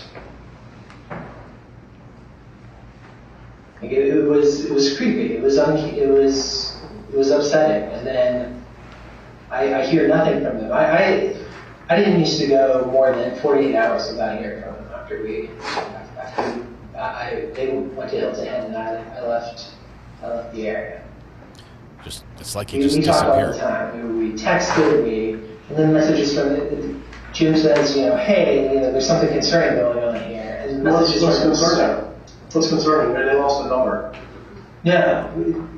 K: Like it was creepy. It was upsetting. And then I hear nothing from them. I didn't used to go more than 48 hours without hearing from them after they went to Hilton Head and I left the area.
C: It's like he just disappeared.
K: We talked all the time. We texted, and then messages from Jim says, hey, there's something concerning going on here. And
L: What's concerning? What's concerning? They lost a daughter.
K: No,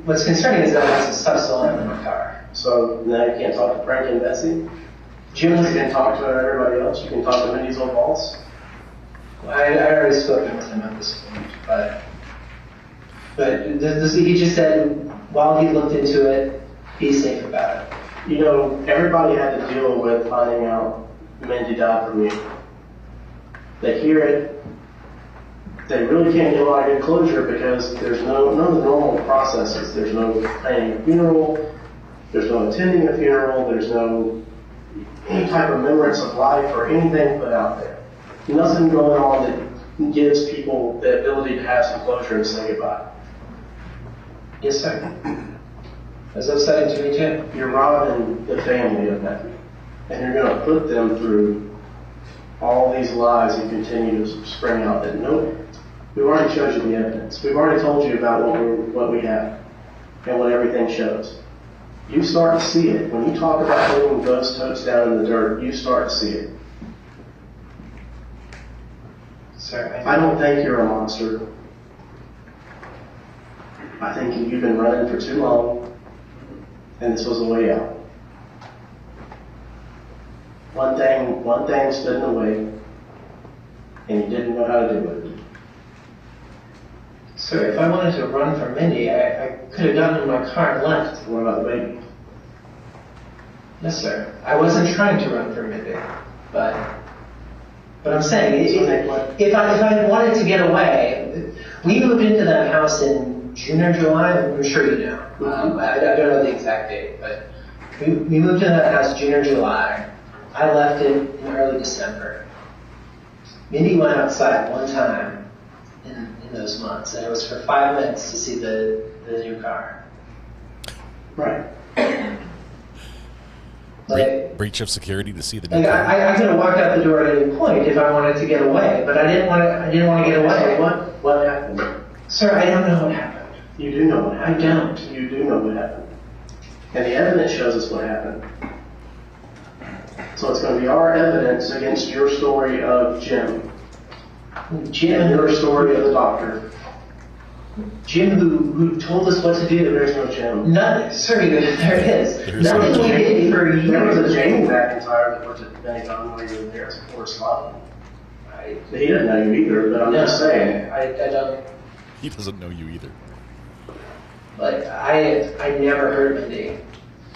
K: what's concerning is that there's stuff still in the car.
L: So now you can't talk to Frank and Betsy? Jim, you can talk to everybody else. You can talk to Mindy's old boss.
K: I already spoken with him at this point, but he just said while he looked into it, be safe about it.
L: Everybody had to deal with finding out Mindy died from you. They hear it. They really can't get a lot of good closure because there's none of the normal processes. There's no planning a funeral. There's no attending a funeral. There's no any type of remembrance of life or anything put out there. Nothing going on that gives people the ability to have some closure and say goodbye.
K: Yes, sir. That's upsetting to me too.
L: You're robbing the family of that. And you're going to put them through all these lies you continue to spring out that we've already showed you the evidence. We've already told you about what we have and what everything shows. You start to see it. When you talk about putting those totes down in the dirt, you start to see it.
K: Sir,
L: I don't think you're a monster. I think you've been running for too long, and this was a way out. One thing stood in the way, and you didn't know how to do it.
K: Sir, if I wanted to run from Mindy, I could have gotten in my car and left.
L: What about the baby?
K: Yes, sir. I wasn't trying to run from Mindy, but I'm saying, if I had wanted to get away, we moved into that house in June or July. I'm sure you know. I don't know the exact date, but we moved into that house June or July. I left it in early December. Mindy went outside one time in those months, and it was for 5 minutes to see the new car.
L: Right.
C: Breach of security to see the new
K: Like,
C: car.
K: I could have walked out the door at any point if I wanted to get away, but I didn't want to get away.
L: What happened?
K: Sir, I don't know what happened.
L: You do know what happened.
K: I don't.
L: You do know what happened. And the evidence shows us what happened. So it's going to be our evidence against your story of Jim.
K: Jim,
L: and your story of the doctor.
K: Jim, who told us what to do.
L: There's no Jim.
K: Nothing, sir. There is.
L: There's
K: nothing we did for years.
L: There was a Jamie McIntyre that worked at the Pentagon while you were there as a correspondent. He didn't know you either, but I'm just saying.
K: I don't.
C: He doesn't know you either.
K: Like, I never heard of Mindy.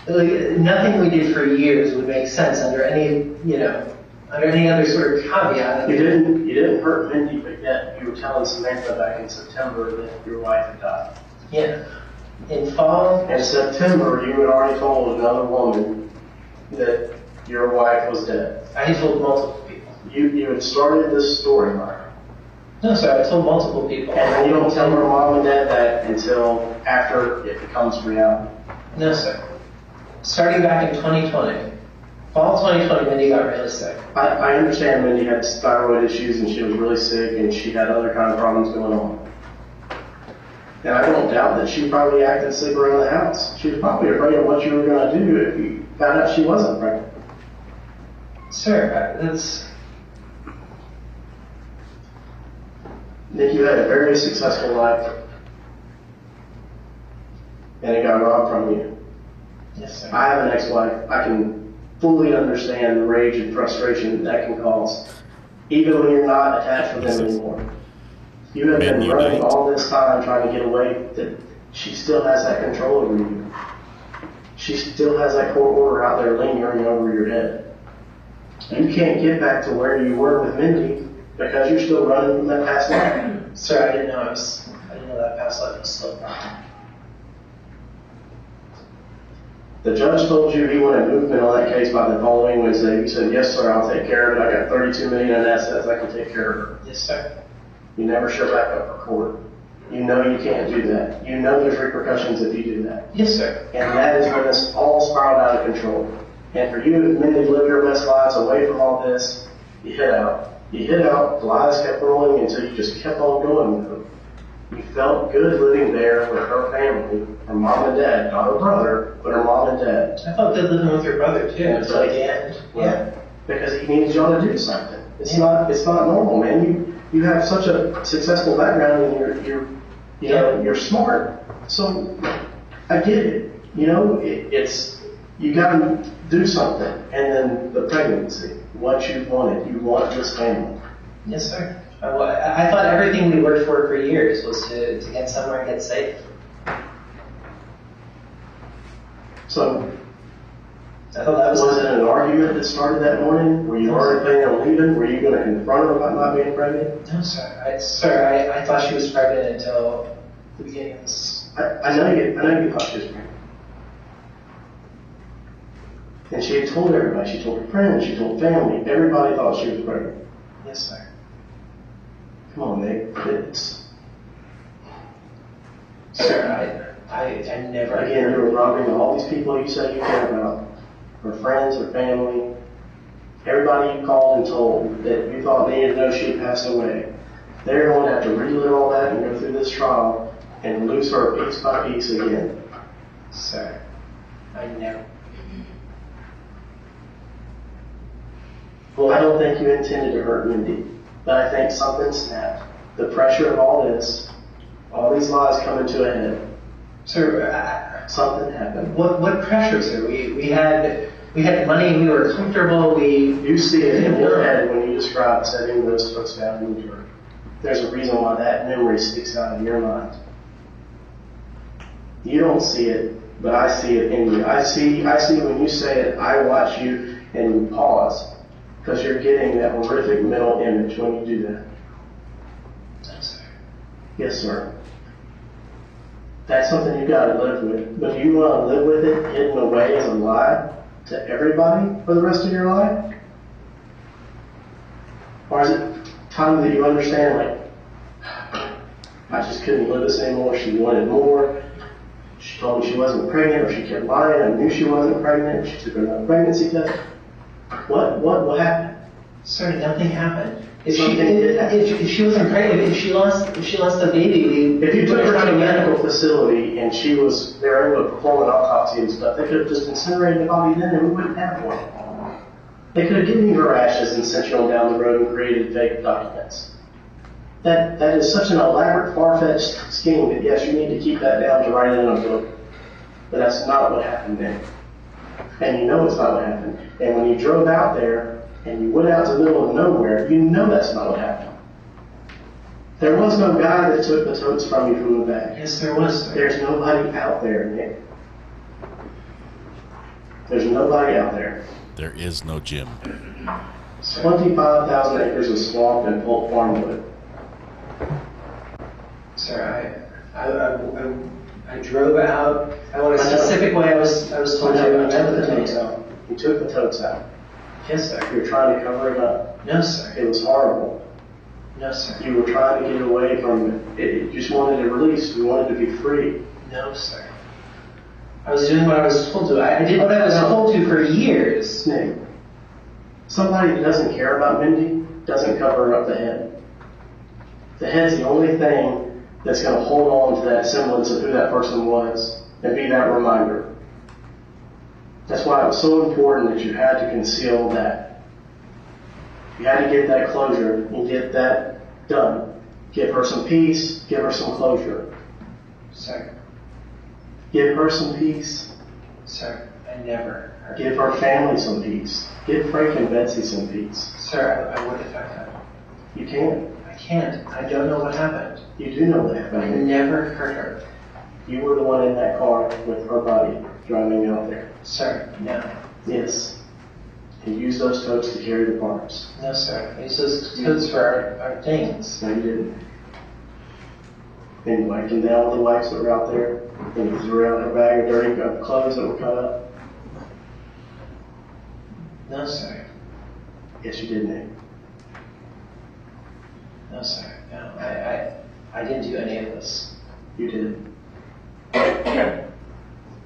K: Like, nothing we did for years would make sense under any other sort of caveat.
L: You didn't hurt Mindy, but yet you were telling Samantha back in September that your wife had died.
K: Yeah. In fall?
L: In September, you had already told another woman that your wife was dead.
K: I had told multiple people.
L: You had started this storyline.
K: No, sir, I told multiple people.
L: And you don't tell her mom and dad that until after it becomes reality.
K: No, sir. Starting back in 2020. Fall 2020, Mindy got really sick.
L: I understand Mindy had thyroid issues and she was really sick and she had other kind of problems going on. And I don't doubt that she probably acted sick around the house. She was probably afraid of what you were going to do if you found out she wasn't pregnant.
K: Sir, that's...
L: Nick, you had a very successful life. And it got robbed from you.
K: Yes, sir.
L: I have an ex-wife. I can fully understand the rage and frustration that can cause, even when you're not attached with them anymore. You have been running all this time trying to get away, that she still has that control over you. She still has that court order out there lingering over your head. You can't get back to where you were with Mindy because you're still running from that past life.
K: Sir, I didn't know that past life was still wrong.
L: The judge told you he wanted movement on that case by the following Wednesday. You said, yes, sir, I'll take care of it. I got $32 million in assets. I can take care of her.
K: Yes, sir.
L: You never show back up for court. You know you can't do that. You know there's repercussions if you do that.
K: Yes, sir.
L: And that is when this all spiraled out of control. And for you to admit to live your best lives away from all this, you hit out. You hit out, the lies kept rolling until you just kept on going with them. You felt good living there with her family, her mom and dad, not her brother, but her mom and dad.
K: I felt good living with your brother too until the end.
L: Yeah. Because he needed y'all to do something. It's not normal, man. You have such a successful background and you're smart. So I get it. You know, it's you gotta do something. And then the pregnancy, what you wanted. You wanted this family.
K: Yes, sir. I thought everything we worked for years was to get somewhere and get safe.
L: So,
K: I thought that
L: was it an argument that started that morning? Were you already planning on leaving? Were you going to confront her about not being pregnant?
K: No, sir. I thought she was pregnant until the beginning of this.
L: I know you thought she was pregnant. And she had told everybody. She told her friends. She told family. Everybody thought she was pregnant.
K: Yes, sir.
L: Come on, Nick.
K: Sir, I never...
L: Again, you were robbing all these people you said you cared about. Her friends, her family. Everybody you called and told that you thought needed to know she had passed away. They're going to have to relive all that and go through this trial and lose her piece by piece again.
K: Sir, I never...
L: Well, I don't think you intended to hurt Mindy. that I think something snapped. The pressure of all this, all these lies coming to a head.
K: Sir,
L: something happened.
K: What pressure, sir? We had money. We were comfortable.
L: You see it in your head when you describe setting those folks down in the dirt. There's a reason why that memory sticks out in your mind. You don't see it, but I see it in you. I see when you say it, I watch you and you pause because you're getting that horrific mental image when you do that.
K: Yes, sir.
L: Yes, sir. That's something you got to live with. But do you want to live with it hidden away as a lie to everybody for the rest of your life? Or is it time that you understand, like, I just couldn't live this anymore, she wanted more, she told me she wasn't pregnant, or she kept lying, I knew she wasn't pregnant, she took another pregnancy test. What happened?
K: Sir, nothing happened. If she wasn't pregnant, if she lost the baby,
L: if you took her to a medical facility and they were able to perform an autopsy and stuff, they could have just incinerated the body then and we wouldn't have one. They could have given you her ashes and sent you on down the road and created fake documents. That is such an elaborate, far-fetched scheme that yes, you need to keep that down to write it in a book. But that's not what happened then. And you know it's not what happened. And when you drove out there and you went out to the middle of nowhere, you know that's not what happened. There was no guy that took the totes from you from the bag.
K: Yes, there was, sir.
L: There's nobody out there, Nick. There's nobody out there.
C: There is no Jim.
L: 25,000 acres of swamp and pulp farmwood.
K: Sir, I drove out. I want a specific way. I was told to.
L: You took the totes out. You took the totes out.
K: Yes, sir.
L: You were trying to cover it up.
K: No, sir.
L: It was horrible.
K: No, sir.
L: You were trying to get away from it. You just wanted to release. You wanted to be free.
K: No, sir. I was doing what I was told to. I did what I was told to for years.
L: Nick, somebody that doesn't care about Mindy doesn't cover up the head. The head's the only thing that's going to hold on to that semblance of who that person was and be that reminder. That's why it was so important that you had to conceal that. You had to get that closure and get that done. Give her some peace, give her some closure.
K: Sir.
L: Give her some peace.
K: Sir, I never heard.
L: Give her family some peace. Give Frank and Betsy some peace.
K: Sir, I would if I could.
L: You can.
K: I can't. I don't know what happened.
L: You do know what happened.
K: I never hurt her.
L: You were the one in that car with her body driving out there.
K: Sir, no.
L: Yes. And use those totes to carry the parts.
K: No, sir. I use those totes for our things.
L: No, you didn't. And you wiped them down with the wipes that were out there, and you threw out her bag of dirty clothes that were cut up.
K: No, sir.
L: Yes, you did, Nick.
K: No, sir. No, I didn't do any of this.
L: You did.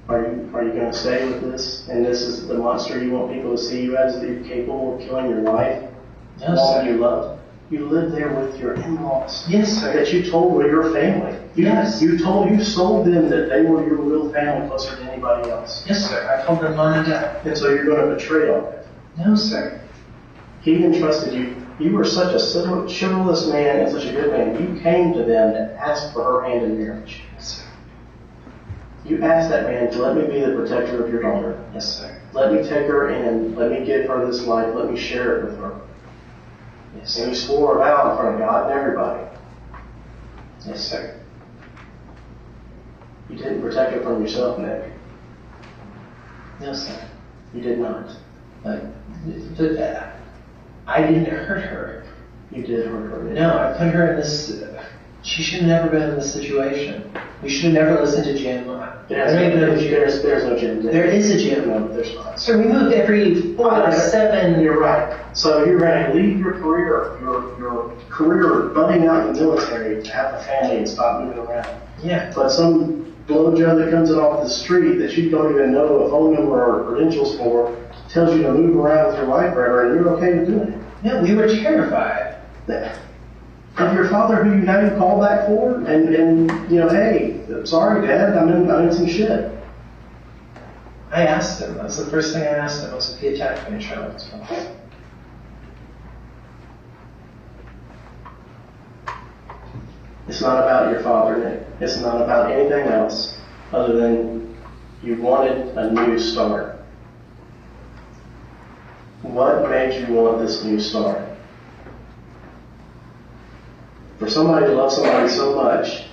L: Are you going to stay with this? And this is the monster you want people to see you as, that you're capable of killing your wife?
K: No,
L: all
K: sir.
L: you love? You lived there with your in-laws.
K: Yes, sir.
L: That you told were your family.
K: Yes.
L: You sold them that they were your real family closer to anybody else.
K: Yes, sir. I told them mom and dad.
L: And so you're going to betray all that.
K: No, sir.
L: He entrusted you. You were such a chivalrous man and such a good man. You came to them and asked for her hand in marriage.
K: Yes, sir.
L: You asked that man to let me be the protector of your daughter.
K: Yes, sir.
L: Let me take her in. Let me give her this life. Let me share it with her.
K: Yes,
L: And
K: sir.
L: you swore a vow in front of God and everybody.
K: Yes, sir.
L: You didn't protect her from yourself, Nick.
K: No, sir.
L: You did not.
K: I didn't hurt her.
L: You did hurt her.
K: No, I put her in this. She should have never been in this situation. We should have never listened to Jim.
L: There's no Jim.
K: There is a Jim.
L: No, there's not.
K: Sir, we moved every 4 or 7.
L: You're right. So you're going to leave your career budding out in the military to have a family and stop moving around.
K: Yeah.
L: But some blowjob that comes in off the street that you don't even know a phone number or credentials for tells you to move around with your wife forever, and you're okay with doing it.
K: No, we were terrified.
L: Of your father, who you now you call back for, and you know, hey, sorry, Dad, I'm in some shit.
K: I asked him. That's the first thing I asked him was if he attacked me in Charlottesville.
L: It's not about your father, Nick. It's not about anything else other than you wanted a new start. What made you want this new start? For somebody to love somebody so much,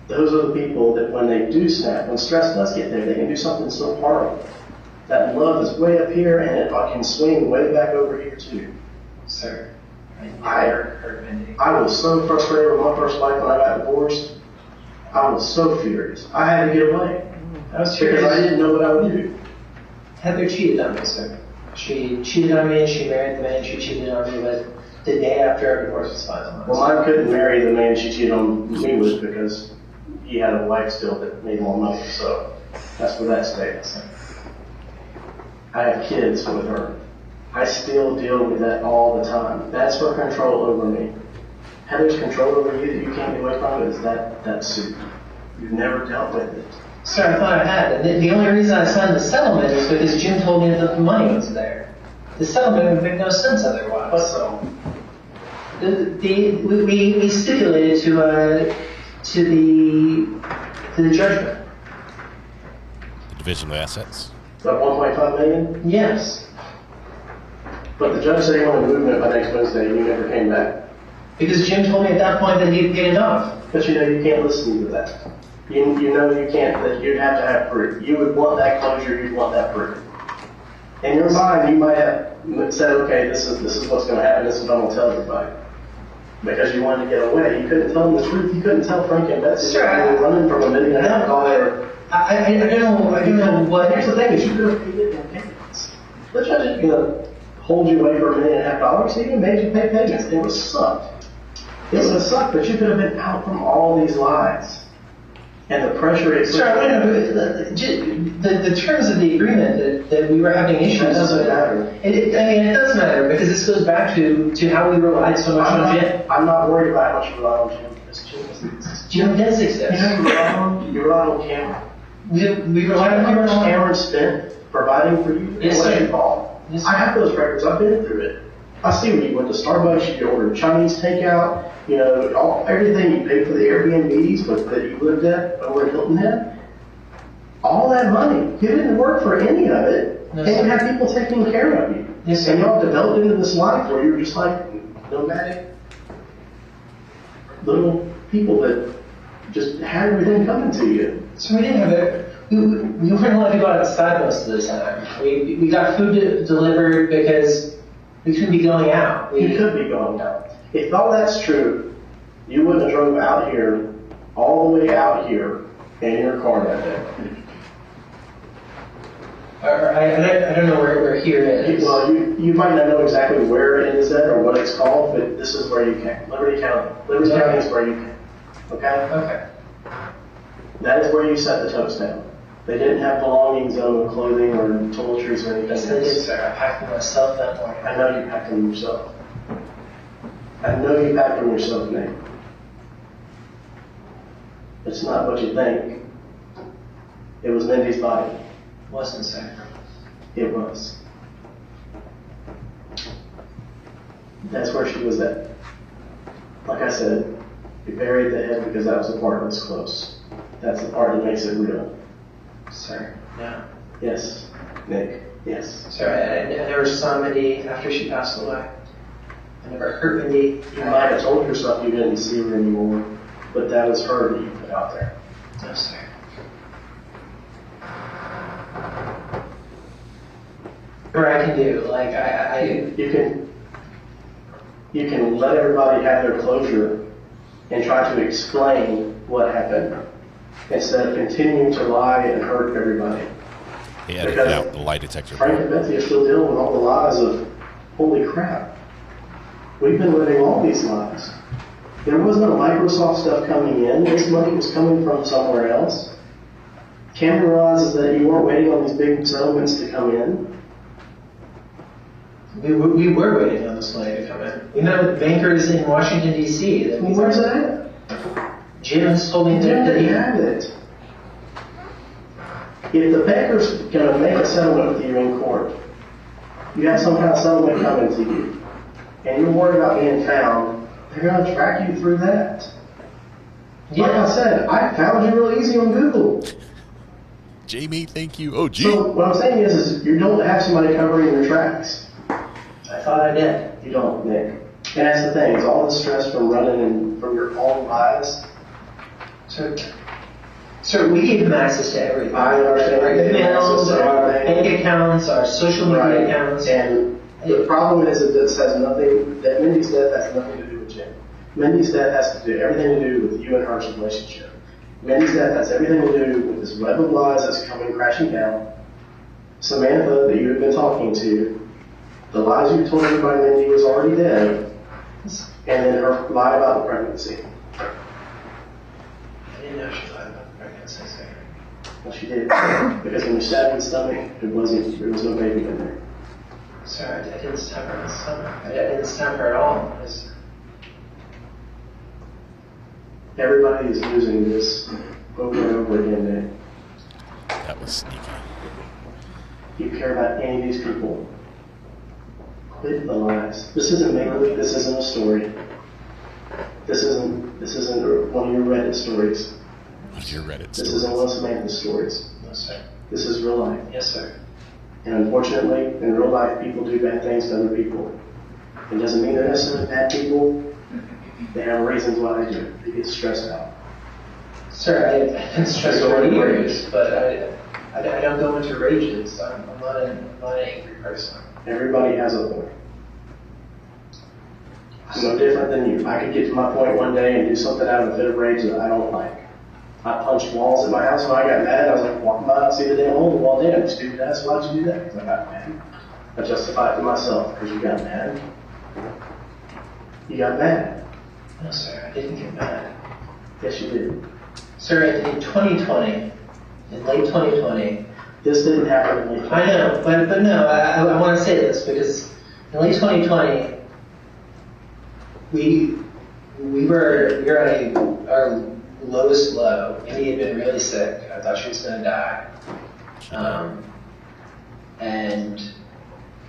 L: those are the people that when they do snap, when stress does get there, they can do something so horrible. That love is way up here and it can swing way back over here too.
K: Sir,
L: I was so frustrated with my first wife when I got divorced. I was so furious. I had to get away. Because I didn't know what I would do.
K: Heather cheated on me, sir. She cheated on me and she married the man she cheated on me with the day after our divorce was finalized.
L: Well, mine couldn't marry the man she cheated on me with because he had a wife still that made more money. So that's where that stays. I have kids with her. I still deal with that all the time. That's her control over me. Heather's control over you that you can't get away from is that suit. You've never dealt with it.
K: Sir, I thought I had. And the only reason I signed the settlement is because Jim told me that the money was there. The settlement would make no sense otherwise.
L: What so?
K: We stipulated to the judgment.
C: The division of assets?
L: That 1.5 million?
K: Yes.
L: But the judge said he wanted movement by next Wednesday and you never came back.
K: Because Jim told me at that point that he'd paid enough.
L: But you know you can't listen to that. You know you can't, that you'd have to have proof. You would want that closure, you'd want that proof. In your mind, you might have said, okay, this is what's going to happen, this is what I'm going to tell everybody. Because you wanted to get away. You couldn't tell them the truth. You couldn't tell Frank and Betsy
K: sure,
L: that you were running from $1.5 million.
K: I don't know what.
L: Here's the thing is you could have paid their payments. The judge is going to hold you away for $1.5 million. He even made you pay payments. It would suck. It would have sucked, but you could have been out from all these lies. And the pressure it
K: Sure, the terms of the agreement that we were having issues with.
L: It doesn't matter.
K: It does matter because this goes back to how we relied so much on Jim.
L: I'm not worried about how much you rely on Jim.
K: Jim does exist.
L: You rely on Cameron.
K: We rely on
L: how much Cameron spent providing for you?
K: Yes, sir.
L: Yes, I have those records. I've been through it. I see when you went to Starbucks, you ordered Chinese takeout, everything you paid for the Airbnbs that you lived at over at Hilton Head. All that money, you didn't work for any of it, and you had people taking care of you.
K: Yes,
L: and y'all developed into this life where you were just like nomadic little people that just had everything coming to you.
K: So we didn't have it. We weren't allowed to go outside most of the time. We got food delivered because we couldn't be going out.
L: You could be going out. If all that's true, you wouldn't have drove out here, all the way out here, in your car that day.
K: I don't know where here is.
L: Well, you might not know exactly where it is at or what it's called, but this is where you came. Liberty County. Liberty County is where you came. Okay?
K: Okay.
L: That is where you set the toast down. They didn't have belongings on clothing or toiletries or anything.
K: Yes, they did, sir. I packed them myself that morning.
L: I know you packed them yourself. I know you packed them yourself, Nate. It's not what you think. It was Mindy's body.
K: Wasn't, sir.
L: It was. That's where she was at. Like I said, you buried the head because that was the part that's close. That's the part that makes it real.
K: Sir, no.
L: Yes, Nick, yes.
K: Sir, I never saw Mindy after she passed away. I never heard Mindy.
L: You might have told yourself you didn't see her anymore, but that was her that you put out there.
K: No, sir. Whatever I can do, like
L: You can let everybody have their closure and try to explain what happened instead of continuing to lie and hurt everybody.
C: He edited out the lie detector.
L: Frank and Betsy are still dealing with all the lies of, holy crap, we've been living all these lies. There was no Microsoft stuff coming in. This money was coming from somewhere else. Cameron realizes that you weren't waiting on these big settlements to come in.
K: We were waiting on this money to come in. We met with bankers in Washington, D.C.
L: Where's it at?
K: Jim's told me that
L: he had it. If the banker's going to make a settlement with you in court, you have some kind of settlement coming to you, and you're worried about being found, they're going to track you through that. Like I said, I found you real easy on Google.
C: Jamie, thank you. Oh, gee.
L: So what I'm saying is you don't have somebody covering your tracks.
K: I thought I did.
L: You don't, Nick. And that's the thing, it's all the stress from running and from your own lies.
K: So we gave him access to everything.
L: I understand.
K: Our emails, our
L: everything.
K: bank accounts, our social media accounts.
L: And the problem is that this has nothing, that Mindy's death has nothing to do with Jim. Mindy's death has to do everything to do with you and her relationship. Mindy's death has everything to do with this web of lies that's coming crashing down. Samantha, that you have been talking to, the lies you told everybody Mindy was already dead, and then her lie about the pregnancy.
K: I didn't know she lied about the pregnancy.
L: Well, she did. Because when you stabbed in the stomach, there was no baby in there.
K: Sorry, I didn't stab her in the stomach. I didn't stab her at all.
L: Everybody is using this over and over again, Nick.
C: That was sneaky.
L: You care about any of these people. Quit the lies. This isn't make-believe. This isn't a story. This isn't one of your Reddit stories.
C: One of your Reddit stories.
L: This isn't one of Samantha's stories.
K: No, sir.
L: This is real life.
K: Yes, sir.
L: And unfortunately, in real life, people do bad things to other people. It doesn't mean they're necessarily bad people. They have reasons why they do it. They get stressed out.
K: Sir, I've been stressed for years, but I don't go into rages. I'm not an angry person.
L: Everybody has a point. I'm no different than you. I could get to my point one day and do something out of a fit of rage that I don't like. I punched walls at my house when I got mad. I was like, walking by and see the damn hole in the wall. Damn, stupid ass, why'd you do that? Because I got mad. I justified it to myself because you got mad. You got mad.
K: No, sir, I didn't get mad.
L: Yes, you did.
K: Sir, in 2020, in late 2020,
L: this didn't happen in late 2020.
K: I know, but no, I want to say this because in late 2020, we were at our lowest low. Mindy had been really sick. I thought she was going to die. And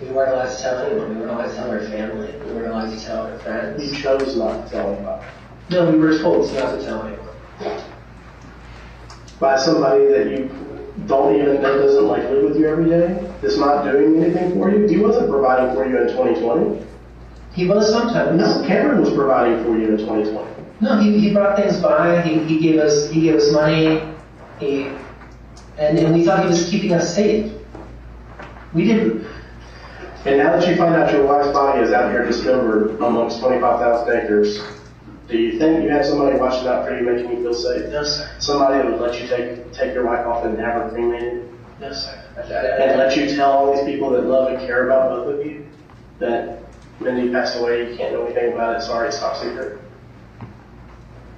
K: we weren't allowed to tell anyone. We weren't allowed to tell her family. We weren't allowed to tell her friends.
L: You chose not to tell anybody.
K: No, we were told not to tell anyone.
L: By somebody that you don't even know doesn't like live with you every day, that's not doing anything for you. He wasn't providing for you in 2020.
K: He was sometimes.
L: No, Cameron was providing for you in 2020.
K: No, he brought things by. He gave us money. And we thought he was keeping us safe. We didn't.
L: And now that you find out your wife's body is out here discovered amongst 25,000 acres, do you think you have somebody watching out for you, making you feel safe?
K: No, sir.
L: Somebody that would let you take your wife off and have her cremated?
K: No, sir.
L: And let you tell all these people that love and care about both of you that Mindy passed away, you can't know anything about it, sorry, it's top secret?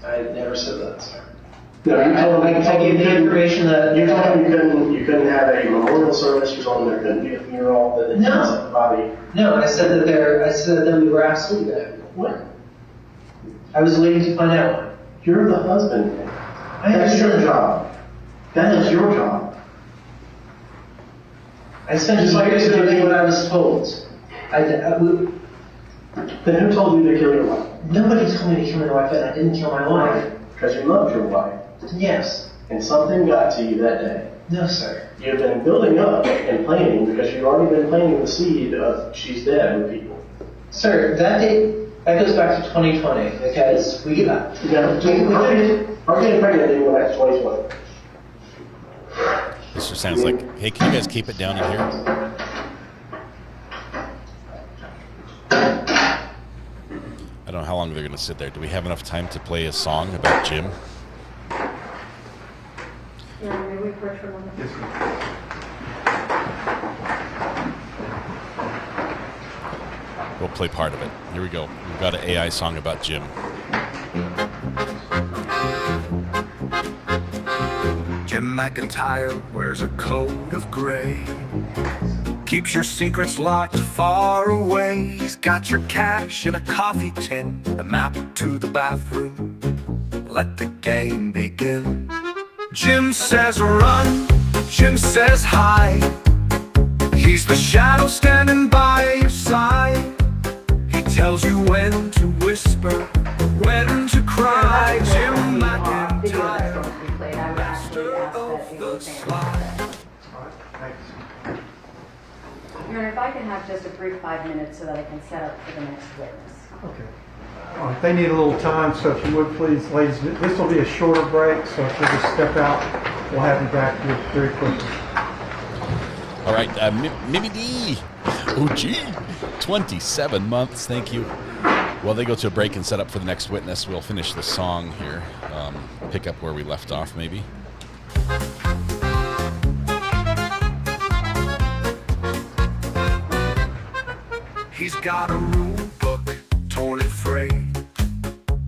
K: I never said that, sir.
L: No, you told me.
K: I gave the information that
L: you told me you couldn't have a memorial service. You told me there couldn't be a funeral. That it
K: no.
L: The body.
K: No, I said that we were absolutely going to have one. I was waiting to find out one.
L: You're the husband. That's your job. That is your job.
K: I spent years doing what I was told.
L: Then who told you to kill your wife?
K: Nobody told me to kill my wife, and I didn't kill my wife.
L: Because you loved your wife.
K: Yes.
L: And something got to you that day.
K: No, sir.
L: You've been building up and planning because you've already been planting the seed of she's dead with people.
K: Sir, that goes back to 2020 because we got.
L: Her getting pregnant didn't go back to 2020.
C: This just sounds like, hey, can you guys keep it down in here? I don't know how long they're going to sit there. Do we have enough time to play a song about Jim?
M: Yeah, maybe we push for a moment.
C: We'll play part of it. Here we go. We've got an AI song about Jim.
N: Jim McIntyre wears a coat of gray, keeps your secrets locked far away. He's got your cash in a coffee tin, a map to the bathroom. Let the game begin. Jim says run, Jim says hide. He's the shadow standing by your side. He tells you when to whisper, when to cry. Jim
H: Video that's
N: McIntyre,
H: going to be played. I would actually ask that it be
N: slide.
H: Your Honor, if I can have just a brief 5 minutes so that I can set up for the next witness.
I: Okay. All right, they need a little time, so if you would please, ladies, this will be a shorter break, so if you'll just step out, we'll have you back here very quickly.
C: All right, Mimi D. Oh, gee. 27 months, thank you. While they go to a break and set up for the next witness, we'll finish the song here. Pick up where we left off, maybe.
N: He's got a rule book, torn and frayed.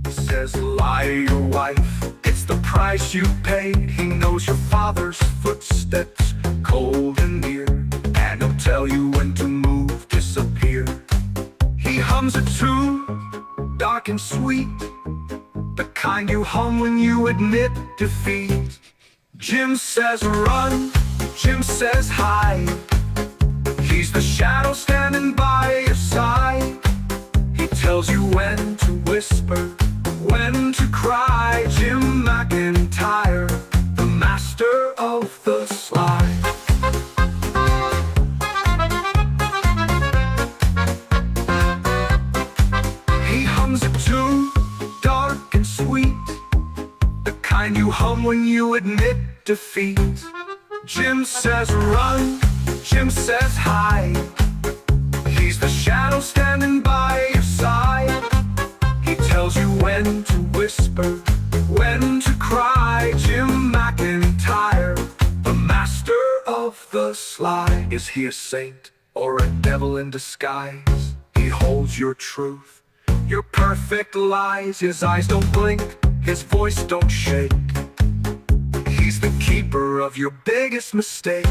N: Says lie to your wife, it's the price you paid. He knows your father's footsteps, cold and near, and he'll tell you when to move, disappear. He hums a tune, dark and sweet, the kind you hum when you admit defeat. Jim says run, Jim says hide. He's the shadow standing by your side. He tells you when to whisper, when to cry. Jim McIntyre, the master of the slide. He hums a tune, dark and sweet, the kind you hum when you admit defeat. Jim says run, Jim says hide. He's the shadow standing by your side. He tells you when to whisper, when to cry. Jim McIntyre, the master of the slide. Is he a saint or a devil in disguise? He holds your truth, your perfect lies. His eyes don't blink, his voice don't shake. He's the keeper of your biggest mistake.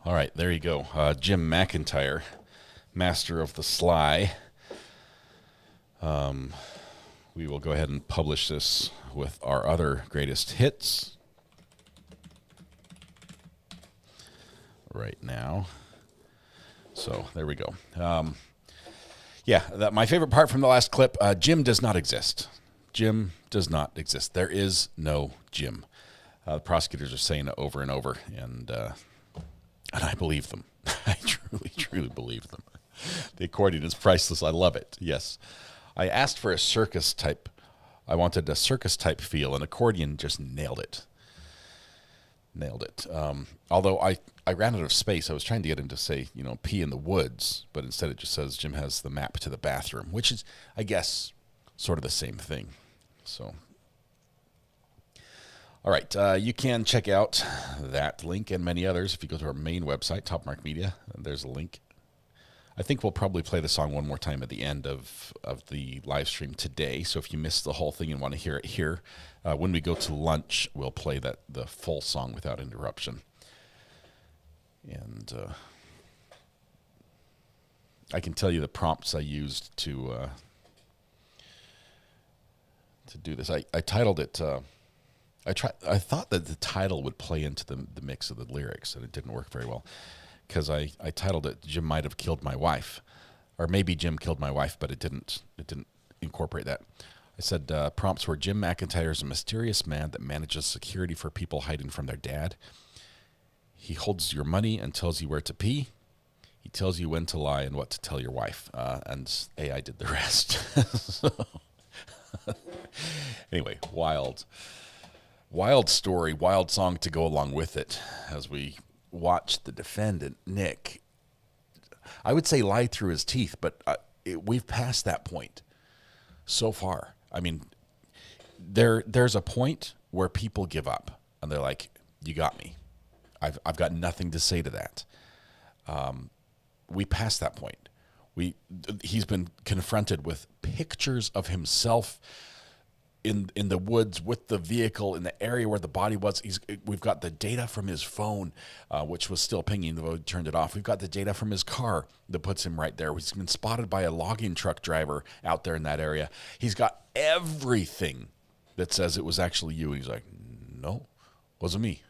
C: All right, there you go. Jim McIntyre, master of the sly. We will go ahead and publish this with our other greatest hits right now. So there we go. My favorite part from the last clip, Jim does not exist. Jim does not exist. There is no Jim. The prosecutors are saying it over and over, and I believe them. I truly, truly believe them. The accordion is priceless. I love it. Yes. I asked for a circus type. I wanted a circus type feel, and accordion just nailed it. Nailed it. Although I ran out of space. I was trying to get him to say, pee in the woods, but instead it just says Jim has the map to the bathroom, which is, I guess, sort of the same thing. So, all right. You can check out that link and many others if you go to our main website, Top Mark Media. There's a link. I think we'll probably play the song one more time at the end of the live stream today. So if you missed the whole thing and want to hear it here, when we go to lunch, we'll play the full song without interruption. And I can tell you the prompts I used to do this. I titled it. I thought that the title would play into the mix of the lyrics, and it didn't work very well. Because I titled it "Jim Might Have Killed My Wife," or maybe Jim killed my wife, but it didn't incorporate that. I said prompts were: Jim McIntyre is a mysterious man that manages security for people hiding from their dad. He holds your money and tells you where to pee. He tells you when to lie and what to tell your wife. And AI did the rest. Anyway, wild story, wild song to go along with it as we watch the defendant, Nick, I would say lie through his teeth, but we've passed that point so far. I mean, there's a point where people give up and they're like, you got me. I've got nothing to say to that. We passed that point. He's been confronted with pictures of himself in the woods with the vehicle in the area where the body was. We've got the data from his phone, which was still pinging, though he turned it off. We've got the data from his car that puts him right there. He's been spotted by a logging truck driver out there in that area. He's got everything that says it was actually you. He's like, no, wasn't me.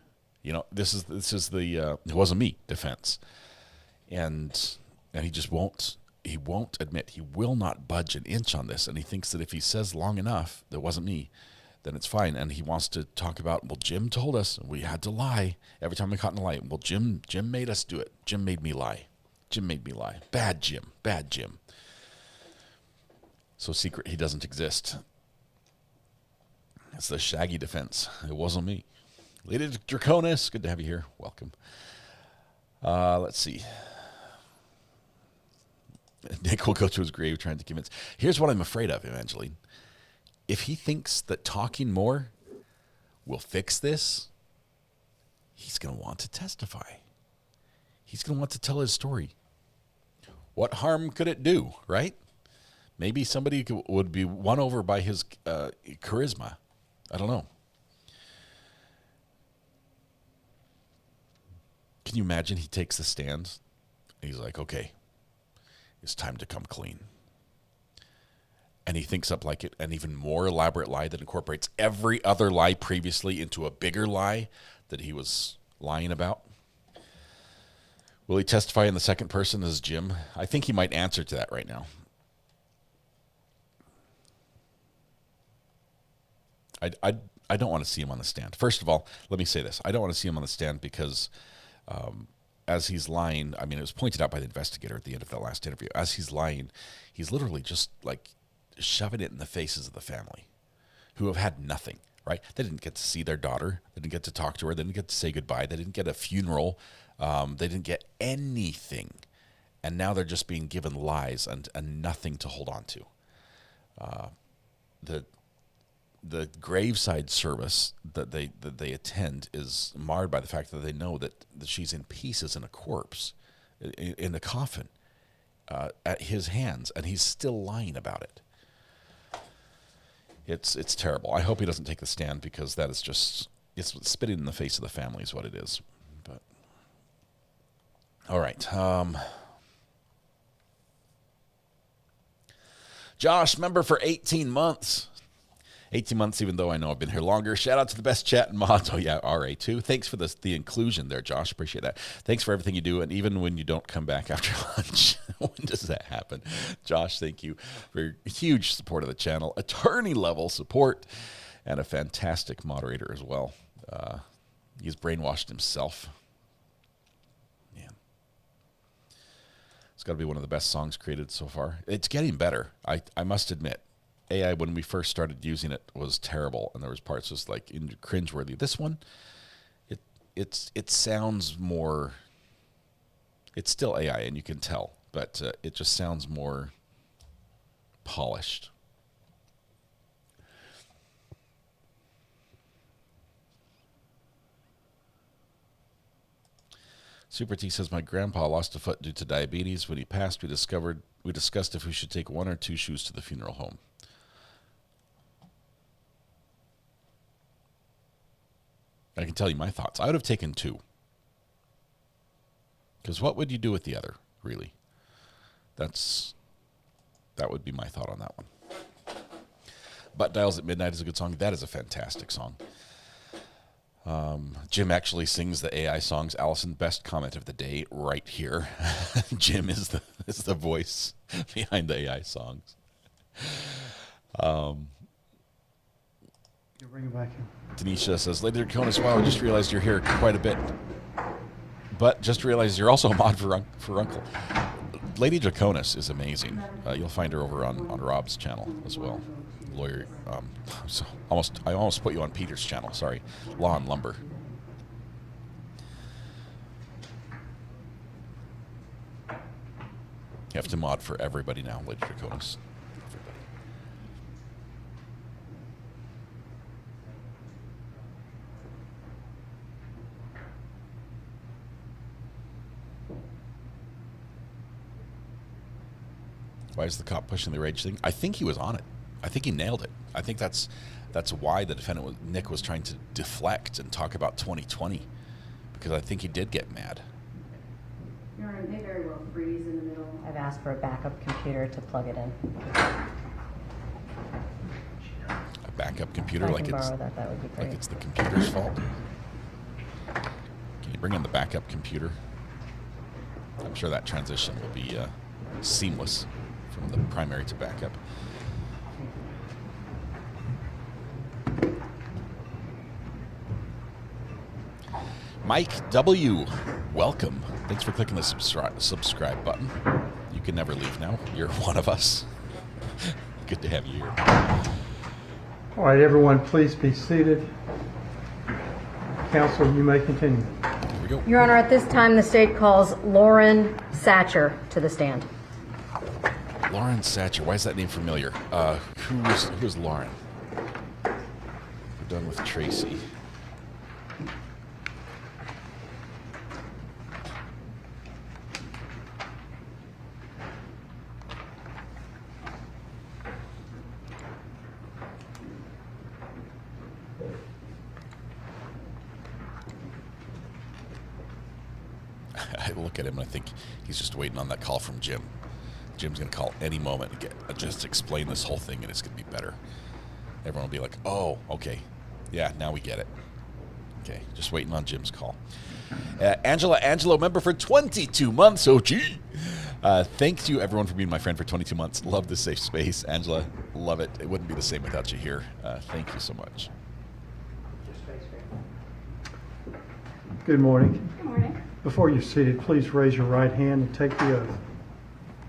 C: You know, this is the it wasn't me defense, and he just won't. He won't admit. He will not budge an inch on this, and he thinks that if he says long enough that wasn't me, then it's fine. And he wants to talk about, well, Jim told us we had to lie every time we caught in a lie. Well, Jim made us do it. Jim made me lie. Jim made me lie. Bad Jim. Bad Jim. So secret, he doesn't exist. It's the Shaggy defense. It wasn't me. Lady Draconis, good to have you here. Welcome. Let's see. Nick will go to his grave trying to convince. Here's what I'm afraid of, Evangeline. If he thinks that talking more will fix this, he's going to want to testify. He's going to want to tell his story. What harm could it do, right? Maybe somebody would be won over by his charisma. I don't know. Can you imagine he takes the stand? He's like, okay, it's time to come clean. And he thinks up like an even more elaborate lie that incorporates every other lie previously into a bigger lie that he was lying about. Will he testify in the second person as Jim? I think he might answer to that right now. I don't want to see him on the stand. First of all, let me say this. I don't want to see him on the stand because as he's lying, I mean, it was pointed out by the investigator at the end of that last interview. As he's lying, he's literally just like shoving it in the faces of the family who have had nothing, right? They didn't get to see their daughter. They didn't get to talk to her. They didn't get to say goodbye. They didn't get a funeral. They didn't get anything. And now they're just being given lies and nothing to hold on to. The graveside service that they attend is marred by the fact that they know that she's in pieces in a corpse, in the coffin, at his hands, and he's still lying about it. It's terrible. I hope he doesn't take the stand because that is just it's spitting in the face of the family is what it is. But all right. Josh, member for 18 months. 18 months, even though I know I've been here longer. Shout out to the best chat and mods. Oh, yeah, RA too. Thanks for the inclusion there, Josh. Appreciate that. Thanks for everything you do. And even when you don't come back after lunch, when does that happen? Josh, thank you for your huge support of the channel, attorney level support, and a fantastic moderator as well. He's brainwashed himself. Man. It's got to be one of the best songs created so far. It's getting better, I must admit. AI, when we first started using it, was terrible, and there was parts just like cringeworthy. This one, it sounds more. It's still AI, and you can tell, but it just sounds more polished. Super T says, my grandpa lost a foot due to diabetes. When he passed, we discussed if we should take 1 or 2 shoes to the funeral home. I can tell you my thoughts. I would have taken 2. Because what would you do with the other, really? That would be my thought on that one. Butt Dials at Midnight is a good song. That is a fantastic song. Jim actually sings the AI songs. Allison, best comment of the day right here. Jim is the voice behind the AI songs.
I: You bring it back in.
C: Tanisha says, Lady Draconis, wow, I just realized you're here quite a bit. But just realized you're also a mod for Uncle. Lady Draconis is amazing. You'll find her over on Rob's channel as well. Lawyer, I almost put you on Peter's channel, sorry. Law and Lumber. You have to mod for everybody now, Lady Draconis. Why is the cop pushing the rage thing? I think he was on it. I think he nailed it. I think that's why the defendant, Nick, was trying to deflect and talk about 2020, because I think he did get mad.
H: Your Honor, it may very well freeze in the middle. I've asked for a backup computer to plug it in.
C: A backup computer,
H: If I
C: like
H: can
C: it's
H: borrow that, that would be great.
C: like it's the computer's fault. Can you bring in the backup computer? I'm sure that transition will be seamless from the primary to backup. Mike W., welcome. Thanks for clicking the subscribe button. You can never leave now. You're one of us. Good to have you here.
I: All right, everyone, please be seated. Counsel, you may continue.
C: Here we go.
H: Your Honor, at this time, the state calls Lauren Satcher to the stand.
C: Lauren Satcher. Why is that name familiar? Who's Lauren? We're done with Tracy. I look at him and I think he's just waiting on that call from Jim. Jim's going to call any moment and just explain this whole thing, and it's going to be better. Everyone will be like, oh, okay. Yeah, now we get it. Okay, just waiting on Jim's call. Angelo, member for 22 months. Oh, gee. Thanks to everyone for being my friend for 22 months. Love this safe space. Angela, love it. It wouldn't be the same without you here. Thank you so much.
I: Good morning.
M: Good morning.
I: Before you're seated, please raise your right hand and take the oath.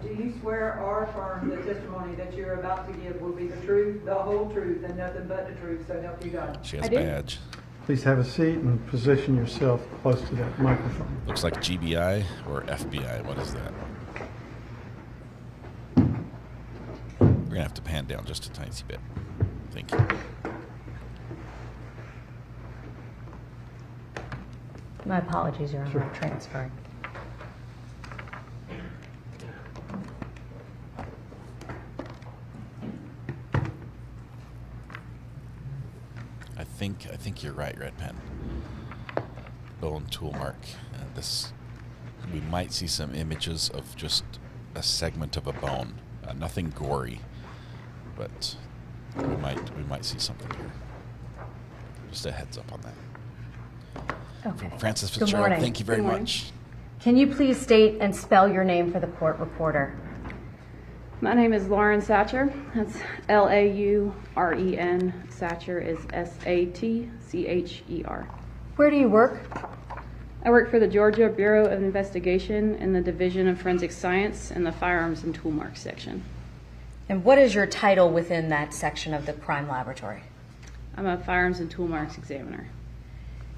O: Do you swear or affirm the testimony that you're about to give will be the truth, the whole truth, and nothing but the truth, so help you God?
C: She has a badge.
I: Please have a seat and position yourself close to that microphone.
C: Looks like GBI or FBI. What is that? We're going to have to pan down just a tiny bit. Thank you.
H: My apologies, Your Honor.
I: Sure.
H: I'm transferring.
C: I think you're right, Red Pen. Bone tool mark. We might see some images of just a segment of a bone. Nothing gory, but we might see something here. Just a heads up on that.
H: Okay.
C: Francis
H: Good
C: Fitzgerald,
H: morning.
C: thank you very
H: Good morning.
C: much.
H: Can you please state and spell your name for the court reporter?
P: My name is Lauren Satcher. That's Lauren. Satcher is Satcher.
H: Where do you work?
P: I work for the Georgia Bureau of Investigation in the Division of Forensic Science in the Firearms and Tool Marks section.
H: And what is your title within that section of the crime laboratory?
P: I'm a Firearms and Tool Marks examiner.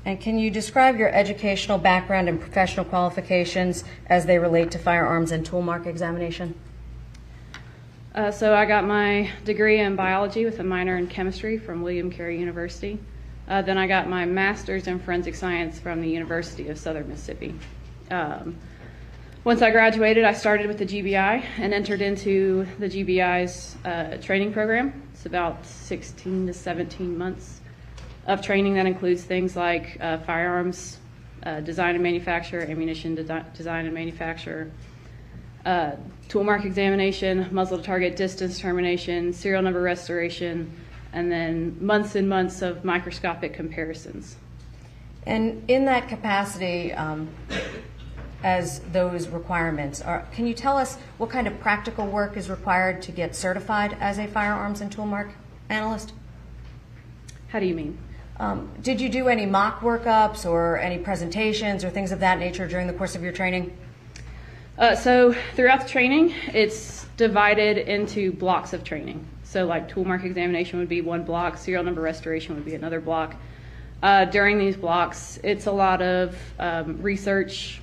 H: And can you describe your educational background and professional qualifications as they relate to firearms and tool mark examination?
P: So I got my degree in biology with a minor in chemistry from William Carey University. Then I got my master's in forensic science from the University of Southern Mississippi. Once I graduated, I started with the GBI and entered into the GBI's training program. It's about 16 to 17 months of training that includes things like firearms design and manufacture, ammunition design and manufacture, tool mark examination, muzzle to target distance determination, serial number restoration, and then months and months of microscopic comparisons.
H: And in that capacity, as those requirements are, can you tell us what kind of practical work is required to get certified as a firearms and tool mark analyst?
P: How do you mean?
H: Did you do any mock workups or any presentations or things of that nature during the course of your training?
P: So throughout the training, it's divided into blocks of training. So like tool mark examination would be one block, serial number restoration would be another block. During these blocks, it's a lot of research,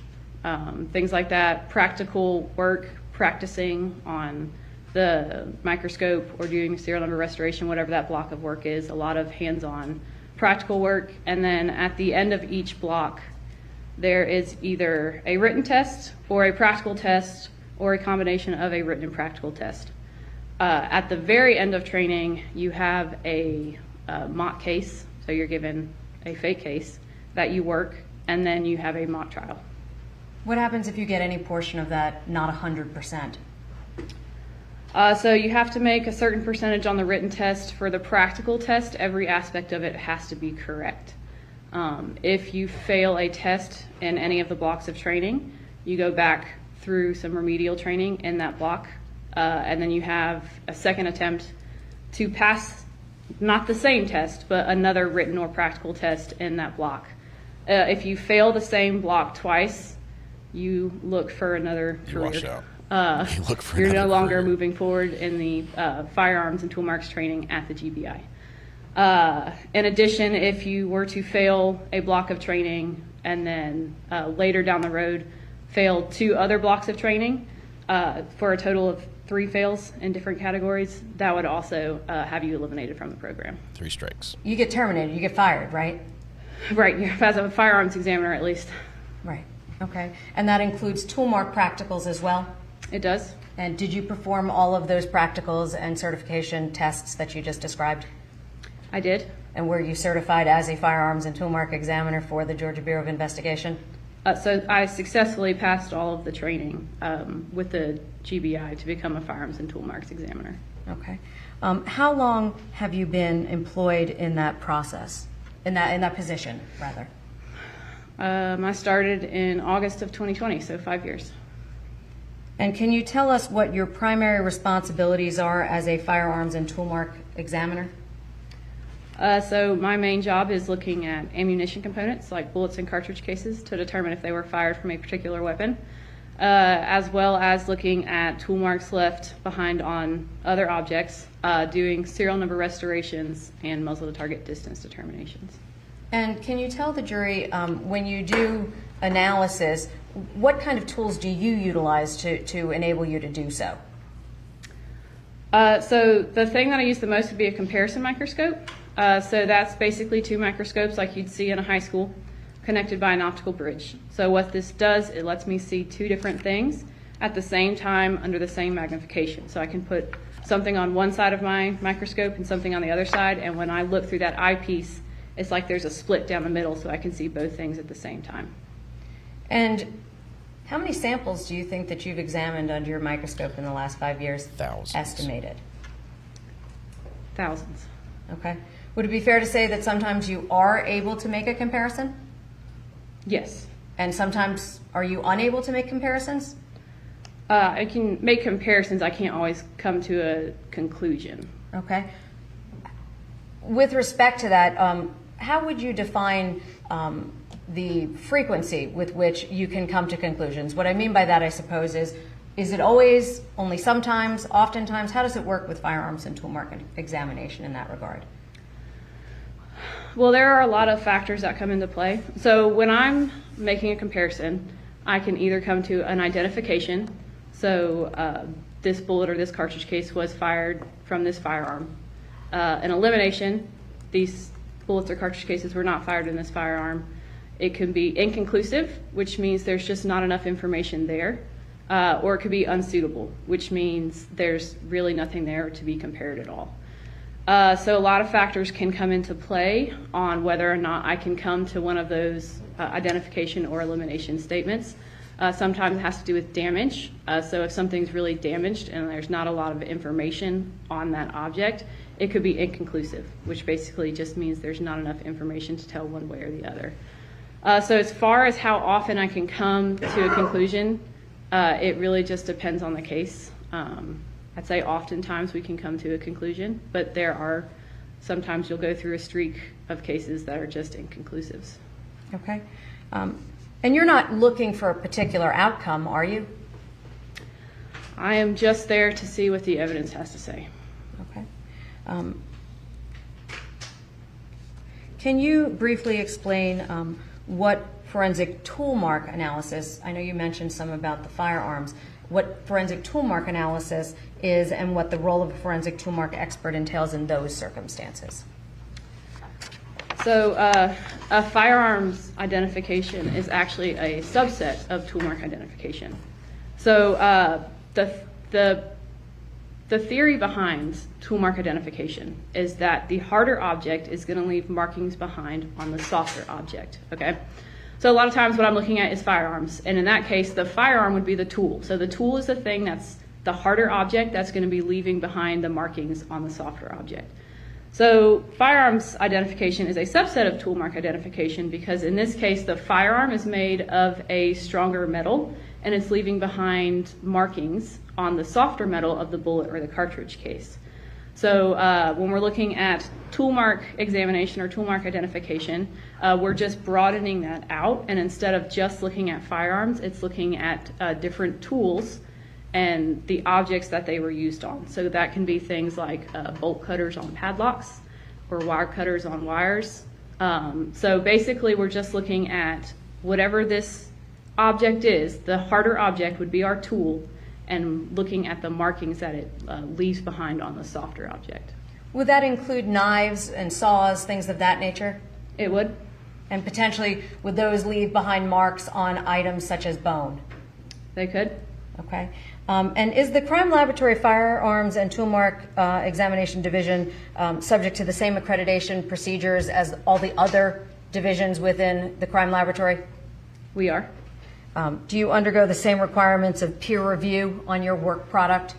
P: things like that, practical work, practicing on the microscope or doing serial number restoration, whatever that block of work is, a lot of hands-on practical work. And then at the end of each block, there is either a written test or a practical test or a combination of a written and practical test. At the very end of training, you have a mock case, so you're given a fake case that you work, and then you have a mock trial.
H: What happens if you get any portion of that not 100%?
P: So you have to make a certain percentage on the written test. For the practical test, every aspect of it has to be correct. If you fail a test in any of the blocks of training, you go back through some remedial training in that block, and then you have a second attempt to pass not the same test, but another written or practical test in that block. If you fail the same block twice, you look for another career.
C: Wash out. You look for
P: You're
C: another
P: no longer
C: career.
P: moving forward in the firearms and tool marks training at the GBI. In addition, if you were to fail a block of training and then later down the road fail 2 other blocks of training for a total of 3 fails in different categories, that would also have you eliminated from the program.
C: 3 strikes.
H: You get terminated, you get fired, right?
P: Right, as a firearms examiner at least.
H: Right, okay. And that includes tool mark practicals as well?
P: It does.
H: And did you perform all of those practicals and certification tests that you just described?
P: I did.
H: And were you certified as a firearms and tool mark examiner for the Georgia Bureau of Investigation?
P: So I successfully passed all of the training with the GBI to become a firearms and tool marks examiner.
H: Okay. How long have you been employed in that process, in that position, rather?
P: I started in August of 2020, so 5 years.
H: And can you tell us what your primary responsibilities are as a firearms and tool mark examiner?
P: So my main job is looking at ammunition components like bullets and cartridge cases to determine if they were fired from a particular weapon, as well as looking at tool marks left behind on other objects, doing serial number restorations and muzzle to target distance determinations.
H: And can you tell the jury, when you do analysis, what kind of tools do you utilize to enable you to do so?
P: So the thing that I use the most would be a comparison microscope. So that's basically 2 microscopes like you'd see in a high school connected by an optical bridge. So what this does, it lets me see 2 different things at the same time under the same magnification. So I can put something on one side of my microscope and something on the other side, and when I look through that eyepiece, it's like there's a split down the middle so I can see both things at the same time.
H: And how many samples do you think that you've examined under your microscope in the last 5 years?
C: Thousands.
H: Estimated.
P: Thousands.
H: Okay. Would it be fair to say that sometimes you are able to make a comparison?
P: Yes.
H: And sometimes are you unable to make comparisons?
P: I can make comparisons. I can't always come to a conclusion.
H: Okay. With respect to that, how would you define the frequency with which you can come to conclusions? What I mean by that, I suppose, is it always, only sometimes, oftentimes? How does it work with firearms and tool mark examination in that regard?
P: Well, there are a lot of factors that come into play. So when I'm making a comparison, I can either come to an identification. So this bullet or this cartridge case was fired from this firearm. An elimination, these bullets or cartridge cases were not fired in this firearm. It can be inconclusive, which means there's just not enough information there. Or it could be unsuitable, which means there's really nothing there to be compared at all. So a lot of factors can come into play on whether or not I can come to one of those identification or elimination statements. Sometimes it has to do with damage. So if something's really damaged and there's not a lot of information on that object, it could be inconclusive, which basically just means there's not enough information to tell one way or the other. So as far as how often I can come to a conclusion, it really just depends on the case. I'd say oftentimes we can come to a conclusion, but there are sometimes you'll go through a streak of cases that are just inconclusives.
H: Okay. And you're not looking for a particular outcome, are you?
P: I am just there to see what the evidence has to say.
H: Okay. Can you briefly explain what forensic tool mark analysis, I know you mentioned some about the firearms, what forensic tool mark analysis is and what the role of a forensic tool mark expert entails in those circumstances?
P: So a firearms identification is actually a subset of tool mark identification. So the the theory behind tool mark identification is that the harder object is going to leave markings behind on the softer object, okay? So a lot of times what I'm looking at is firearms, and in that case, the firearm would be the tool. So the tool is the thing that's the harder object that's going to be leaving behind the markings on the softer object. So firearms identification is a subset of tool mark identification because in this case, the firearm is made of a stronger metal and it's leaving behind markings on the softer metal of the bullet or the cartridge case. So when we're looking at tool mark examination or tool mark identification, we're just broadening that out, and instead of just looking at firearms, it's looking at different tools and the objects that they were used on. So that can be things like bolt cutters on padlocks or wire cutters on wires. So basically we're just looking at whatever this object is, the harder object would be our tool, and looking at the markings that it leaves behind on the softer object.
H: Would that include knives and saws, things of that nature?
P: It would.
H: And potentially, would those leave behind marks on items such as bone?
P: They could.
H: Okay. And is the Crime Laboratory Firearms and Tool Mark Examination Division subject to the same accreditation procedures as all the other divisions within the Crime Laboratory?
P: We are.
H: Do you undergo the same requirements of peer review on your work product?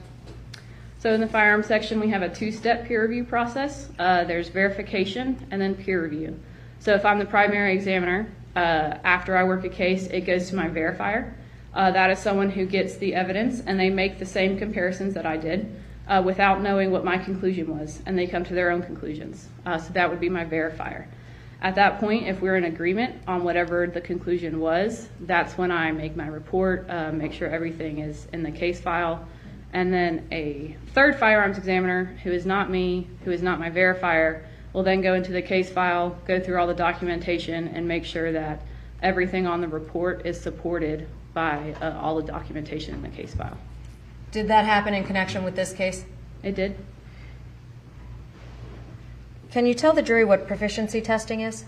P: So in the firearms section, we have a two-step peer review process. There's verification and then peer review. So if I'm the primary examiner, after I work a case, it goes to my verifier. That is someone who gets the evidence and they make the same comparisons that I did without knowing what my conclusion was, and they come to their own conclusions. So that would be my verifier. At that point, if we're in agreement on whatever the conclusion was, that's when I make my report, make sure everything is in the case file, and then a third firearms examiner, who is not me, who is not my verifier, will then go into the case file, go through all the documentation, and make sure that everything on the report is supported by all the documentation in the case file.
H: Did that happen in connection with this case?
P: It did.
H: Can you tell the jury what proficiency testing is?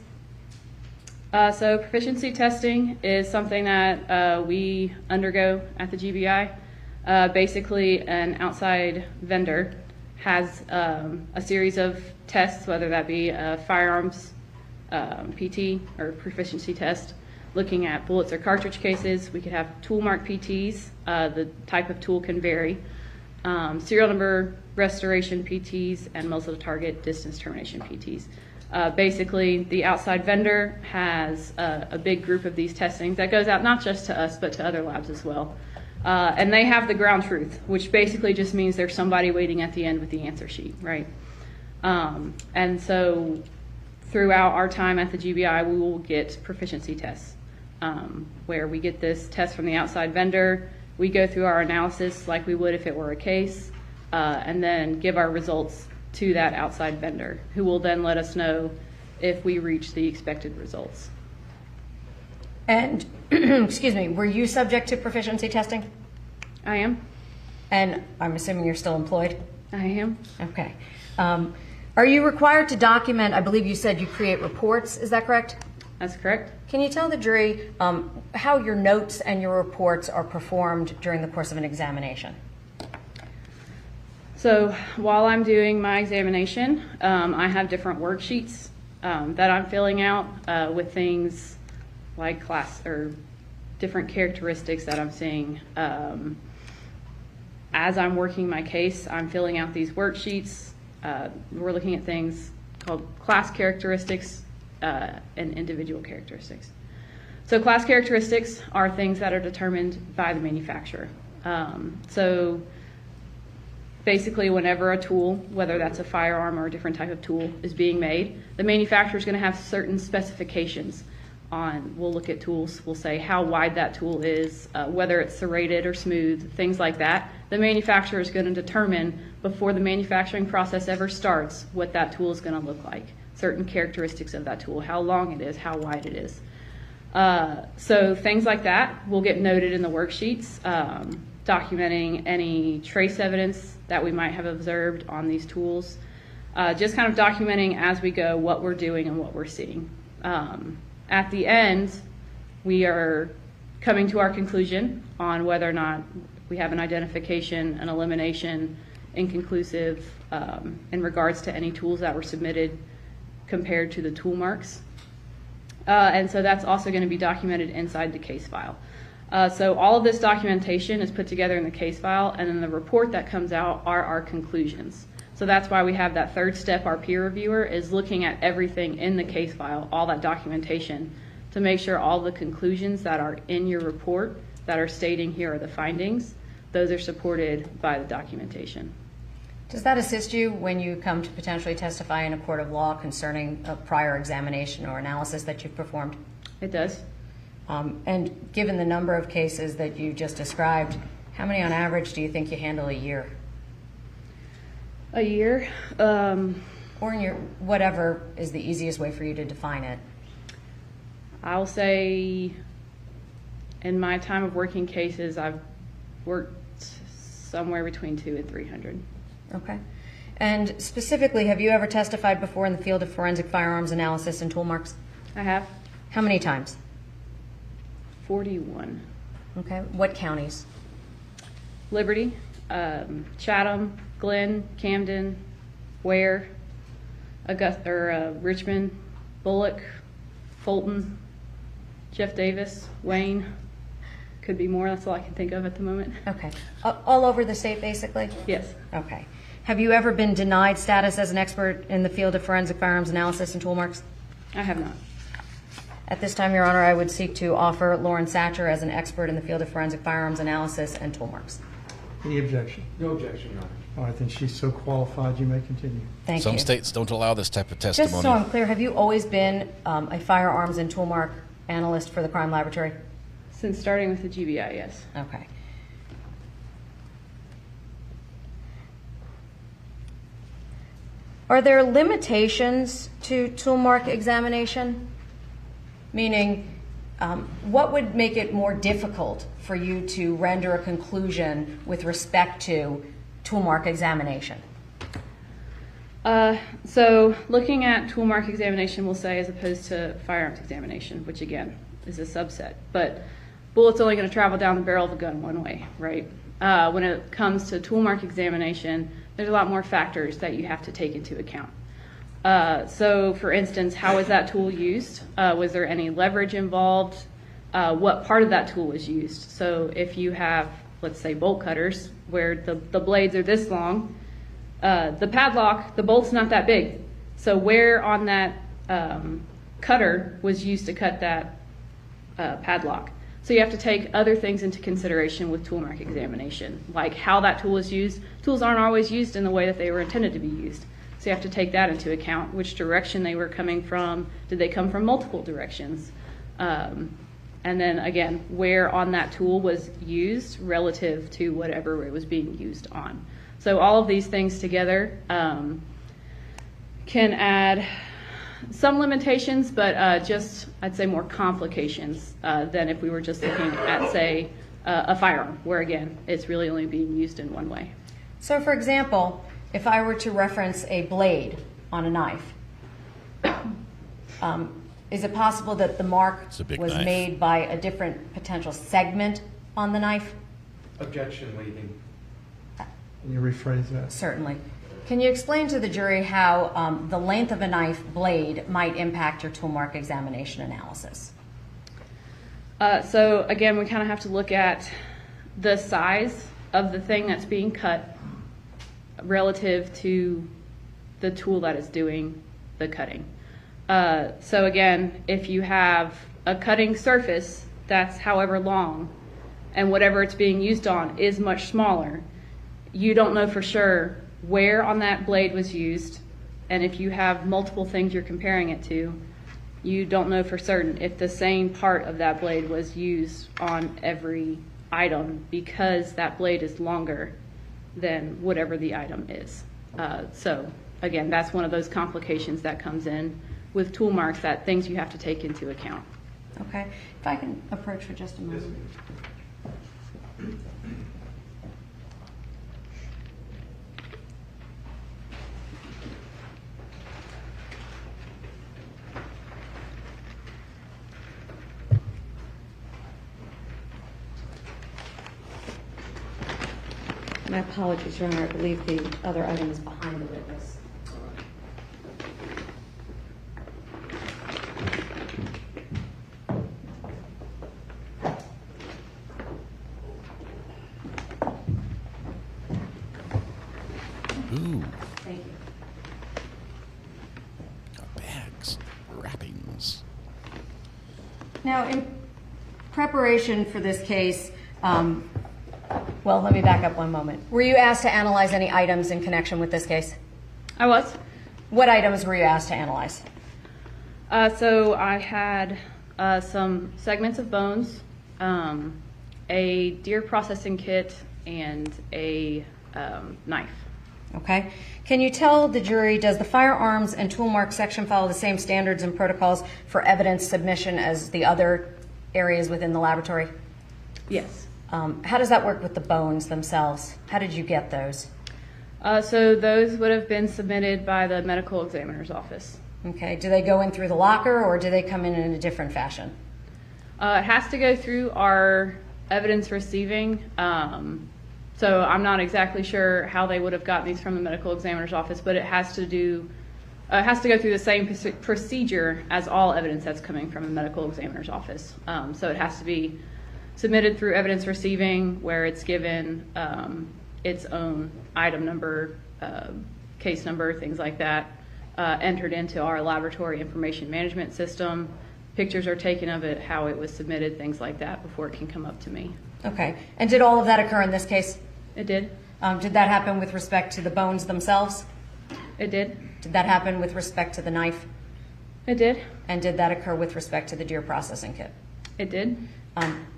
P: So proficiency testing is something that we undergo at the GBI. Basically, an outside vendor has a series of tests, whether that be a firearms PT or proficiency test, looking at bullets or cartridge cases. We could have tool mark PTs. The type of tool can vary. Serial number restoration PTs, and muzzle to target distance termination PTs. Basically, the outside vendor has a big group of these testings that goes out not just to us, but to other labs as well. And they have the ground truth, which basically just means there's somebody waiting at the end with the answer sheet, right? And so throughout our time at the GBI, we will get proficiency tests, where we get this test from the outside vendor. We go through our analysis like we would if it were a case, and then give our results to that outside vendor, who will then let us know if we reach the expected results.
H: And, excuse me, were you subject to proficiency testing?
P: I am.
H: And I'm assuming you're still employed?
P: I am.
H: Okay. Are you required to document, I believe you said you create reports, is that correct?
P: That's correct.
H: Can you tell the jury how your notes and your reports are performed during the course of an examination?
P: So while I'm doing my examination, I have different worksheets that I'm filling out with things like class or different characteristics that I'm seeing. As I'm working my case, I'm filling out these worksheets. We're looking at things called class characteristics and individual characteristics. So class characteristics are things that are determined by the manufacturer. So basically, whenever a tool, whether that's a firearm or a different type of tool, is being made, the manufacturer is going to have certain specifications on, we'll look at tools, we'll say how wide that tool is, whether it's serrated or smooth, things like that. The manufacturer is going to determine before the manufacturing process ever starts what that tool is going to look like, certain characteristics of that tool, how long it is, how wide it is. So things like that will get noted in the worksheets, documenting any trace evidence that we might have observed on these tools, just kind of documenting as we go what we're doing and what we're seeing. At the end, we are coming to our conclusion on whether or not we have an identification, an elimination, inconclusive in regards to any tools that were submitted compared to the tool marks. And so that's also going to be documented inside the case file. So all of this documentation is put together in the case file, and then the report that comes out are our conclusions. So that's why we have that third step. Our peer reviewer is looking at everything in the case file, all that documentation, to make sure all the conclusions that are in your report that are stating here are the findings, those are supported by the documentation.
H: Does that assist you when you come to potentially testify in a court of law concerning a prior examination or analysis that you've performed?
P: It does.
H: And given the number of cases that you just described, how many on average do you think you handle a year?
P: A year?
H: Or in your, whatever is the easiest way for you to define it.
P: I'll say in my time of working cases, I've worked somewhere between 200 and 300.
H: Okay. And specifically, have you ever testified before in the field of forensic firearms analysis and tool marks?
P: I have.
H: How many times?
P: 41.
H: Okay. What counties?
P: Liberty, Chatham, Glenn, Camden, Ware, Augusta, Richmond, Bullock, Fulton, Jeff Davis, Wayne. Could be more. That's all I can think of at the moment.
H: Okay. All over the state, basically?
P: Yes.
H: Okay. Have you ever been denied status as an expert in the field of forensic firearms analysis and tool marks?
P: I have not.
H: At this time, Your Honor, I would seek to offer Lauren Satcher as an expert in the field of forensic firearms analysis and tool marks.
I: Any objection?
G: No objection, Your Honor.
I: All right, then she's so qualified, you may continue.
H: Thank you.
C: Some states don't allow this type of testimony.
H: Just so I'm clear, have you always been a firearms and tool mark analyst for the crime laboratory?
P: Since starting with the GBI, yes.
H: Okay. Are there limitations to tool mark examination? Meaning, what would make it more difficult for you to render a conclusion with respect to tool mark examination?
P: So looking at tool mark examination, we'll say, as opposed to firearms examination, which again is a subset, but bullet's only going to travel down the barrel of a gun one way, right? When it comes to tool mark examination, there's a lot more factors that you have to take into account. So for instance, how was that tool used? Was there any leverage involved? What part of that tool was used? So if you have, let's say, bolt cutters where the blades are this long, the padlock, the bolt's not that big. So where on that cutter was used to cut that padlock? So you have to take other things into consideration with tool mark examination, like how that tool is used. Tools aren't always used in the way that they were intended to be used. So you have to take that into account, which direction they were coming from. Did they come from multiple directions? And then again, where on that tool was used relative to whatever it was being used on. So all of these things together can add some limitations, but just, I'd say, more complications than if we were just looking at, say, a firearm, where again, it's really only being used in one way.
H: So for example, if I were to reference a blade on a knife, is it possible that the mark was made by a different potential segment on the knife?
G: Objection, leading.
I: Can you rephrase that?
H: Certainly. Can you explain to the jury how the length of a knife blade might impact your tool mark examination analysis?
P: So again, we kind of have to look at the size of the thing that's being cut relative to the tool that is doing the cutting. So again, if you have a cutting surface that's however long and whatever it's being used on is much smaller, you don't know for sure where on that blade was used, and if you have multiple things you're comparing it to, you don't know for certain if the same part of that blade was used on every item because that blade is longer than whatever the item is. So again, that's one of those complications that comes in with tool marks, that things you have to take into account.
H: Okay, if I can approach for just a moment. My apologies, Your Honor. I believe the other item is behind the witness.
C: Ooh.
H: Thank you.
C: Got bags, wrappings.
H: Now, in preparation for this case, well, let me back up one moment. Were you asked to analyze any items in connection with this case?
P: I was.
H: What items were you asked to analyze?
P: So I had some segments of bones, a deer processing kit, and a knife.
H: Okay. Can you tell the jury, does the firearms and tool mark section follow the same standards and protocols for evidence submission as the other areas within the laboratory?
P: Yes.
H: How does that work with the bones themselves? How did you get those?
P: So those would have been submitted by the medical examiner's office.
H: Okay. Do they go in through the locker or do they come in a different fashion?
P: It has to go through our evidence receiving. So I'm not exactly sure how they would have gotten these from the medical examiner's office, but it has to go through the same procedure as all evidence that's coming from the medical examiner's office. So it has to be submitted through evidence receiving, where it's given its own item number, case number, things like that, entered into our laboratory information management system. Pictures are taken of it, how it was submitted, things like that, before it can come up to me.
H: Okay. And did all of that occur in this case?
P: It did.
H: Did that happen with respect to the bones themselves?
P: It did.
H: Did that happen with respect to the knife?
P: It did.
H: And did that occur with respect to the deer processing kit?
P: It did.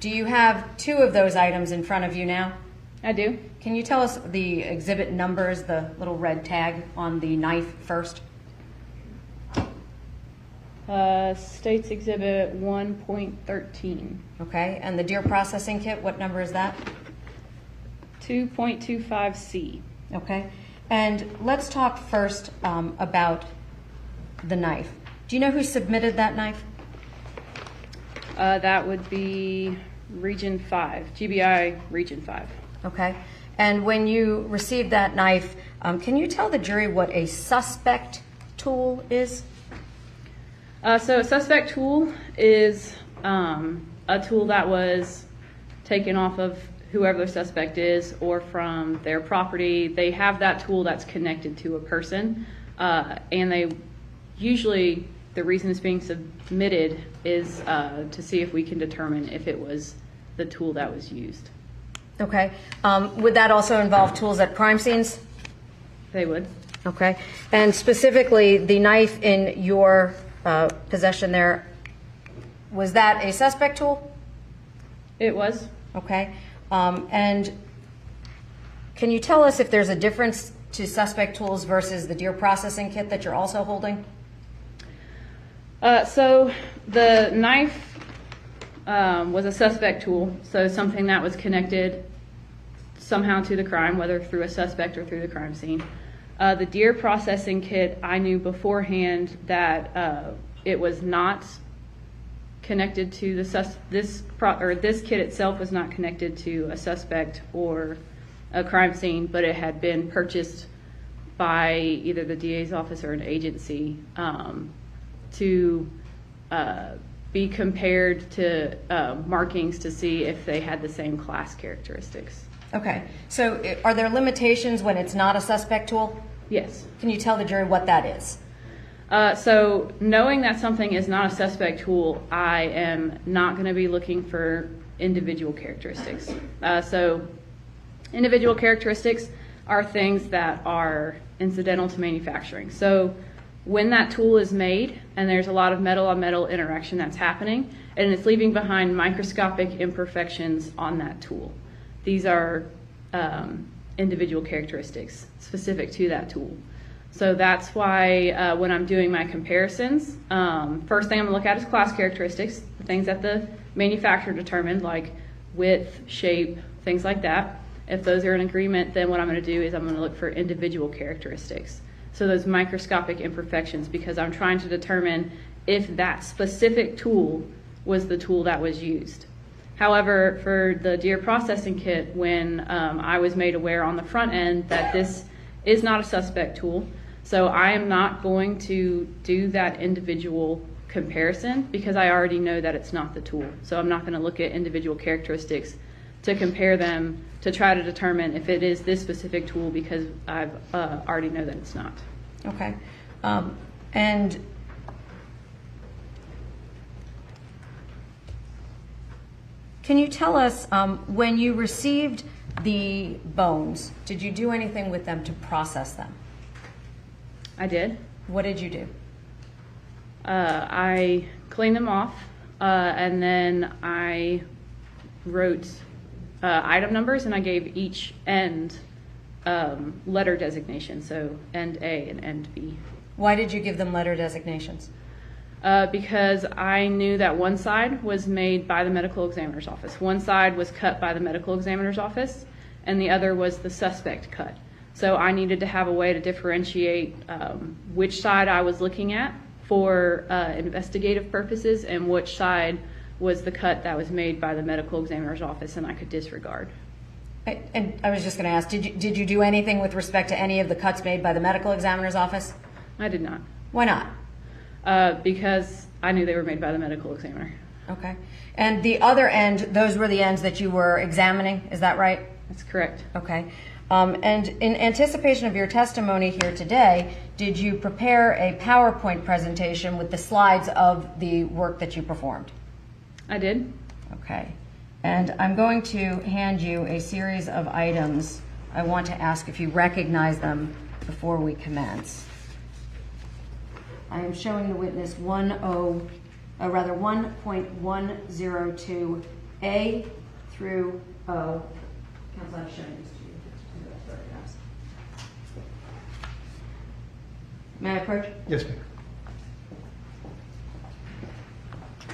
H: Do you have two of those items in front of you now?
P: I do.
H: Can you tell us the exhibit numbers, the little red tag on the knife first?
P: States Exhibit 1.13.
H: Okay, and the deer processing kit, what number is that?
P: 2.25C.
H: Okay, and let's talk first about the knife. Do you know who submitted that knife?
P: That would be Region 5, GBI Region 5.
H: Okay, and when you received that knife, can you tell the jury what a suspect tool is?
P: So a suspect tool is a tool that was taken off of whoever the suspect is or from their property. They have that tool that's connected to a person, and they usually, the reason it's being submitted is to see if we can determine if it was the tool that was used.
H: Okay. Would that also involve tools at crime scenes?
P: They would.
H: Okay. And specifically, the knife in your possession there, was that a suspect tool?
P: It was.
H: Okay. And can you tell us if there's a difference to suspect tools versus the deer processing kit that you're also holding?
P: So the knife was a suspect tool, so something that was connected somehow to the crime, whether through a suspect or through the crime scene. The deer processing kit, I knew beforehand that it was not connected to this kit itself was not connected to a suspect or a crime scene, but it had been purchased by either the DA's office or an agency to be compared to markings to see if they had the same class characteristics.
H: Okay. So are there limitations when it's not a suspect tool?
P: Yes.
H: Can you tell the jury what that is?
P: So knowing that something is not a suspect tool, I am not going to be looking for individual characteristics. So individual characteristics are things that are incidental to manufacturing. So when that tool is made and there's a lot of metal on metal interaction that's happening and it's leaving behind microscopic imperfections on that tool. These are individual characteristics specific to that tool. So that's why when I'm doing my comparisons, first thing I'm going to look at is class characteristics, the things that the manufacturer determined, like width, shape, things like that. If those are in agreement, then what I'm going to do is I'm going to look for individual characteristics. So those microscopic imperfections, because I'm trying to determine if that specific tool was the tool that was used. However, for the deer processing kit, when I was made aware on the front end that this is not a suspect tool, so I am not going to do that individual comparison because I already know that it's not the tool. So I'm not going to look at individual characteristics to compare them to try to determine if it is this specific tool because I've already know that it's not.
H: Okay. And can you tell us, when you received the bones, did you do anything with them to process them?
P: I did.
H: What did you do?
P: I cleaned them off, and then I wrote item numbers, and I gave each end letter designation, so end A and end B.
H: Why did you give them letter designations?
P: Because I knew that one side was made by the medical examiner's office. One side was cut by the medical examiner's office, and the other was the suspect cut. So I needed to have a way to differentiate which side I was looking at for investigative purposes and which side was the cut that was made by the medical examiner's office and I could disregard.
H: And I was just going to ask, did you do anything with respect to any of the cuts made by the medical examiner's office?
P: I did not.
H: Why not?
P: Because I knew they were made by the medical examiner.
H: Okay. And the other end, those were the ends that you were examining, is that right?
P: That's correct.
H: Okay. And in anticipation of your testimony here today, did you prepare a PowerPoint presentation with the slides of the work that you performed?
P: I did.
H: Okay. And I'm going to hand you a series of items. I want to ask if you recognize them before we commence. I am showing the witness 1.102A through O. Counsel, I'm showing this to you. May I approach?
I: Yes, ma'am.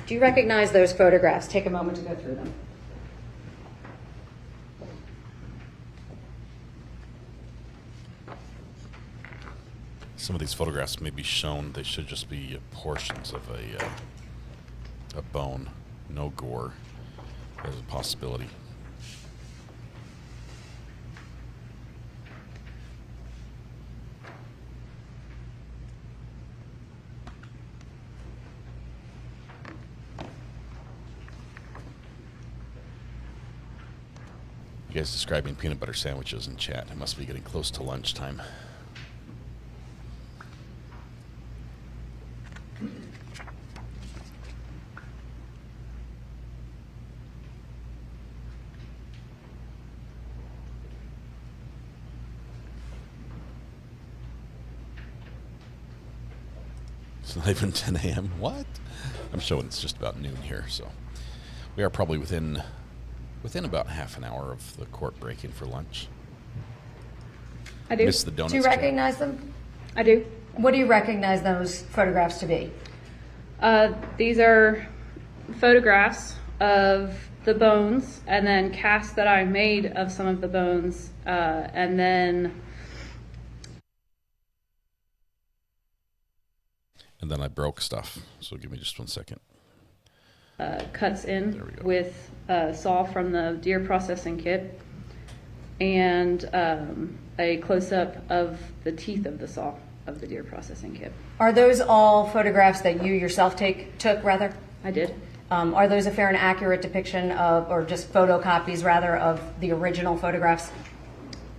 H: Do you recognize those photographs? Take a moment to go through them.
C: Some of these photographs may be shown. They should just be portions of a bone, no gore. There's a possibility. You guys describing peanut butter sandwiches in chat. It must be getting close to lunchtime. It's not even 10 a.m. What? I'm showing it's just about noon here, so we are probably within about half an hour of the court breaking for lunch.
P: I do.
C: Miss the donuts.
H: Do you recognize them?
P: I do.
H: What do you recognize those photographs to be?
P: These are photographs of the bones and then casts that I made of some of the bones and then
C: I broke stuff. So give me just 1 second.
P: cuts in with a saw from the deer processing kit and a close-up of the teeth of the saw of the deer processing kit.
H: Are those all photographs that you yourself took, rather?
P: I did.
H: Are those a fair and accurate depiction of, or just photocopies, rather, of the original photographs?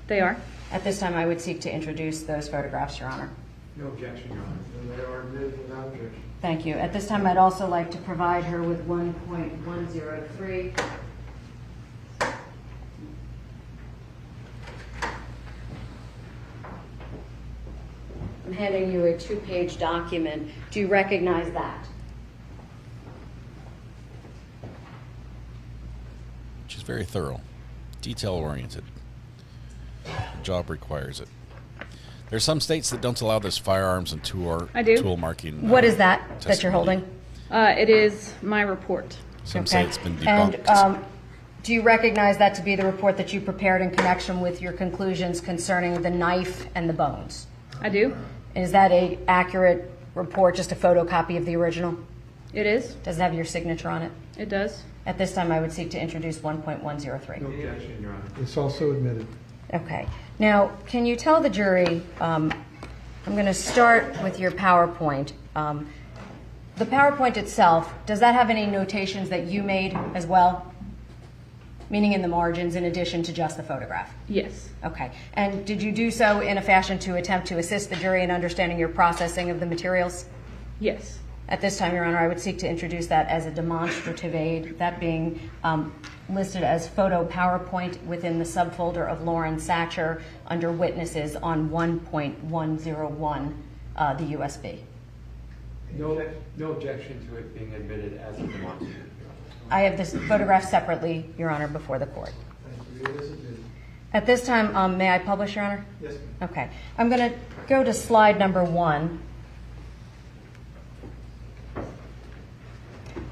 P: They are.
H: At this time, I would seek to introduce those photographs, Your Honor.
Q: No objection, Your Honor. And they are admitted without objection.
H: Thank you. At this time, I'd also like to provide her with 1.103. I'm handing you a 2-page document. Do you recognize that?
C: She's very thorough, detail-oriented. The job requires it. There are some states that don't allow this firearms and tool marking.
H: What is that you're holding?
P: It is my report.
C: Some say it's been debunked.
H: And do you recognize that to be the report that you prepared in connection with your conclusions concerning the knife and the bones?
P: I do.
H: Is that an accurate report, just a photocopy of the original?
P: It is.
H: Does it have your signature on it?
P: It does.
H: At this time, I would seek to introduce 1.103.
Q: No objection, Your Honor.
I: It's also admitted.
H: Okay. Now, can you tell the jury, I'm going to start with your PowerPoint. The PowerPoint itself, does that have any notations that you made as well? Meaning in the margins in addition to just the photograph?
P: Yes.
H: Okay. And did you do so in a fashion to attempt to assist the jury in understanding your processing of the materials?
P: Yes.
H: At this time, Your Honor, I would seek to introduce that as a demonstrative aid, that being listed as photo PowerPoint within the subfolder of Lauren Satcher under witnesses on 1.101, the USB.
G: No objection to it being admitted as a demonstrative.
H: I have this photograph separately, Your Honor, before the court.
Q: Thank you. It is admitted.
H: At this time, may I publish, Your Honor?
Q: Yes, ma'am.
H: Okay. I'm going to go to slide number 1.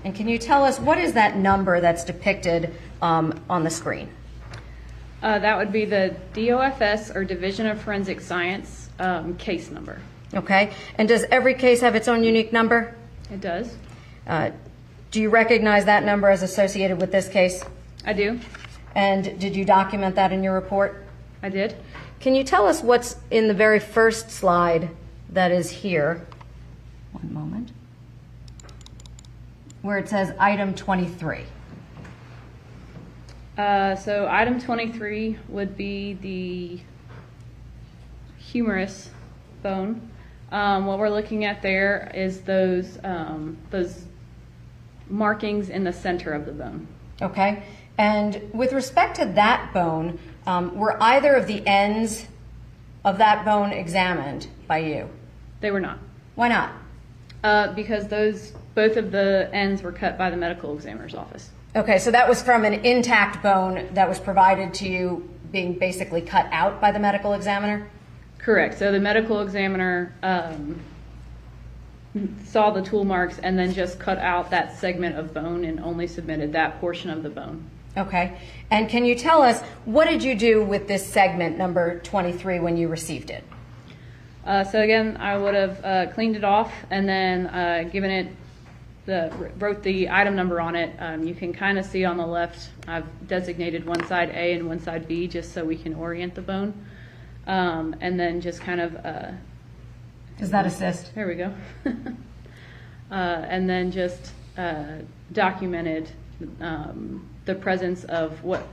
H: And can you tell us what is that number that's depicted on the screen?
P: That would be the DOFS, or Division of Forensic Science, case number.
H: Okay. And does every case have its own unique number?
P: It does.
H: Do you recognize that number as associated with this case?
P: I do.
H: And did you document that in your report?
P: I did.
H: Can you tell us what's in the very first slide that is here? One moment. Where it says item 23.
P: So item 23 would be the humerus bone. What we're looking at there is those markings in the center of the bone.
H: Okay. And with respect to that bone, were either of the ends of that bone examined by you?
P: They were not.
H: Why not?
P: Because both of the ends were cut by the medical examiner's office.
H: Okay, so that was from an intact bone that was provided to you being basically cut out by the medical examiner?
P: Correct. So the medical examiner saw the tool marks and then just cut out that segment of bone and only submitted that portion of the bone.
H: Okay. And can you tell us, what did you do with this segment, number 23, when you received it?
P: So again, I would have cleaned it off and then given it wrote the item number on it. You can kind of see on the left, I've designated one side A and one side B just so we can orient the bone. And then just kind of...
H: Does that assist?
P: There we go. And then just documented the presence of what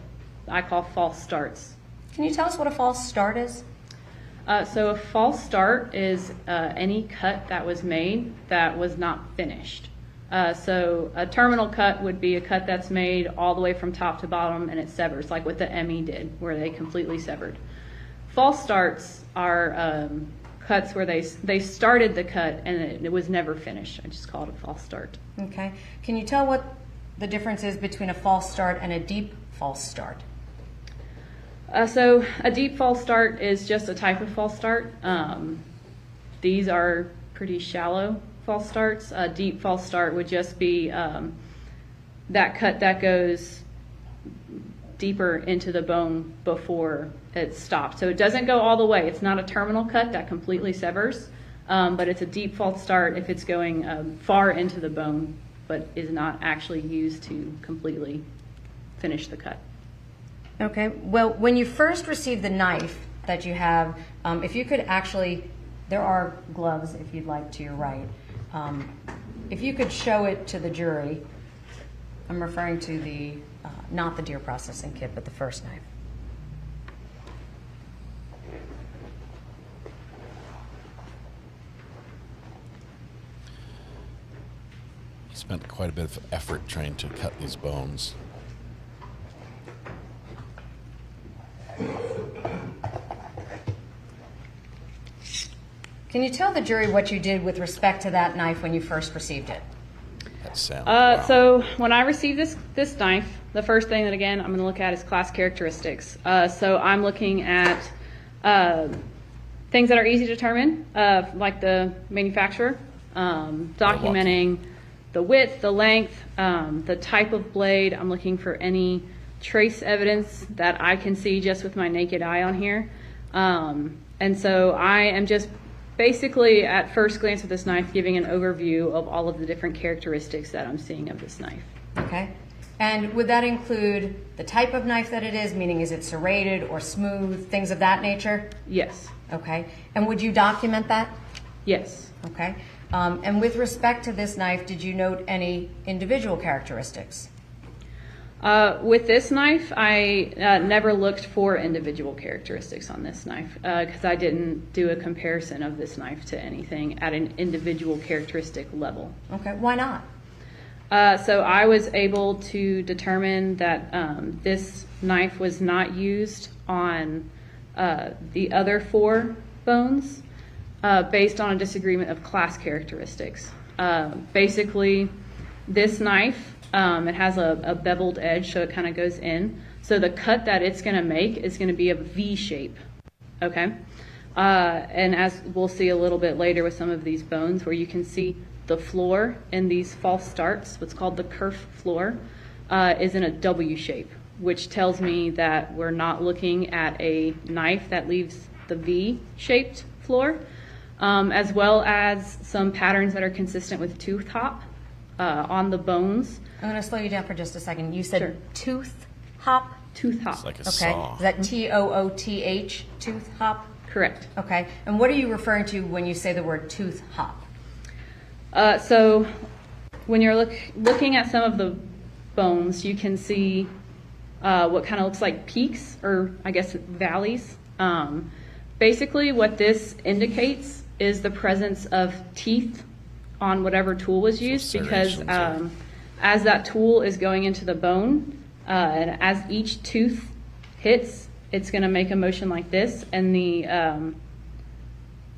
P: I call false starts.
H: Can you tell us what a false start is?
P: So a false start is any cut that was made that was not finished. So a terminal cut would be a cut that's made all the way from top to bottom and it severs, like what the ME did, where they completely severed. False starts are cuts where they started the cut and it was never finished. I just call it a false start.
H: Okay. Can you tell what the difference is between a false start and a deep false start?
P: So a deep false start is just a type of false start. These are pretty shallow false starts. A deep false start would just be that cut that goes deeper into the bone before it stopped. So it doesn't go all the way. It's not a terminal cut that completely severs, but it's a deep false start if it's going far into the bone but is not actually used to completely finish the cut.
H: Okay. Well, when you first received the knife that you have, if you could actually, there are gloves if you'd like to your right. If you could show it to the jury, I'm referring to the, not the deer processing kit, but the first knife.
C: He spent quite a bit of effort trying to cut these bones.
H: Can you tell the jury what you did with respect to that knife when you first received it?
C: That sounds wow.
P: So when I received this knife, the first thing that, again, I'm going to look at is class characteristics. So I'm looking at things that are easy to determine, like the manufacturer, documenting the width, the length, the type of blade. I'm looking for any trace evidence that I can see just with my naked eye on here. And so I am just basically, at first glance at this knife, giving an overview of all of the different characteristics that I'm seeing of this knife.
H: Okay. And would that include the type of knife that it is, meaning is it serrated or smooth, things of that nature?
P: Yes.
H: Okay. And would you document that?
P: Yes.
H: Okay. And with respect to this knife, did you note any individual characteristics?
P: With this knife, I never looked for individual characteristics on this knife because I didn't do a comparison of this knife to anything at an individual characteristic level.
H: Okay. Why not?
P: So I was able to determine that this knife was not used on the other 4 bones based on a disagreement of class characteristics. Basically, this knife, it has a beveled edge, so it kind of goes in. So the cut that it's going to make is going to be a V shape, okay? And as we'll see a little bit later with some of these bones where you can see the floor in these false starts, what's called the kerf floor, is in a W shape, which tells me that we're not looking at a knife that leaves the V-shaped floor, as well as some patterns that are consistent with tooth hop on the bones.
H: I'm going to slow you down for just a second. You said
P: Sure.
H: tooth hop?
P: Tooth hop.
C: It's like a
H: Okay.
C: saw.
H: Is that Tooth, tooth hop?
P: Correct.
H: Okay. And what are you referring to when you say the word tooth hop?
P: So when you're looking at some of the bones, you can see what kind of looks like peaks, or I guess valleys. Basically what this indicates is the presence of teeth on whatever tool was used, because as that tool is going into the bone, and as each tooth hits, it's going to make a motion like this, and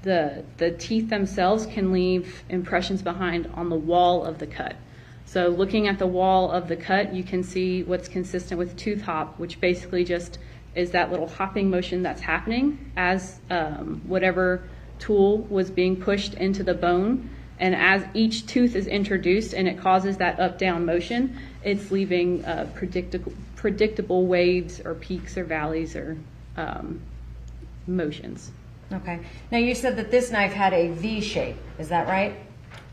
P: the teeth themselves can leave impressions behind on the wall of the cut. So looking at the wall of the cut, you can see what's consistent with tooth hop, which basically just is that little hopping motion that's happening as whatever tool was being pushed into the bone. And as each tooth is introduced and it causes that up-down motion, it's leaving predictable waves or peaks or valleys or motions.
H: Okay. Now you said that this knife had a V shape. Is that right?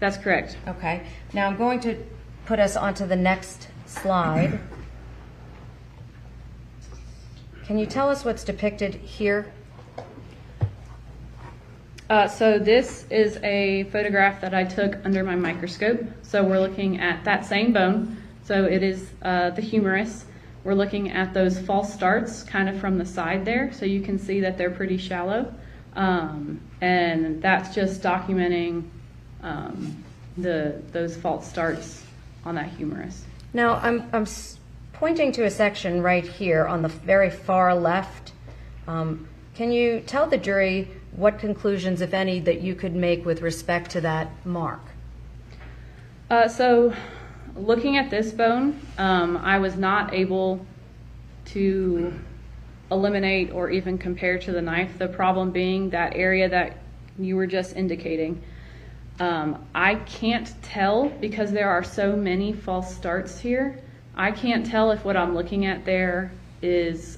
P: That's correct.
H: Okay. Now I'm going to put us onto the next slide. Can you tell us what's depicted here?
P: So this is a photograph that I took under my microscope. So we're looking at that same bone. So it is the humerus. We're looking at those false starts kind of from the side there. So you can see that they're pretty shallow. And that's just documenting those false starts on that humerus.
H: Now I'm pointing to a section right here on the very far left. Can you tell the jury what conclusions, if any, that you could make with respect to that mark?
P: So looking at this bone, I was not able to eliminate or even compare to the knife. The problem being that area that you were just indicating. I can't tell because there are so many false starts here. I can't tell if what I'm looking at there is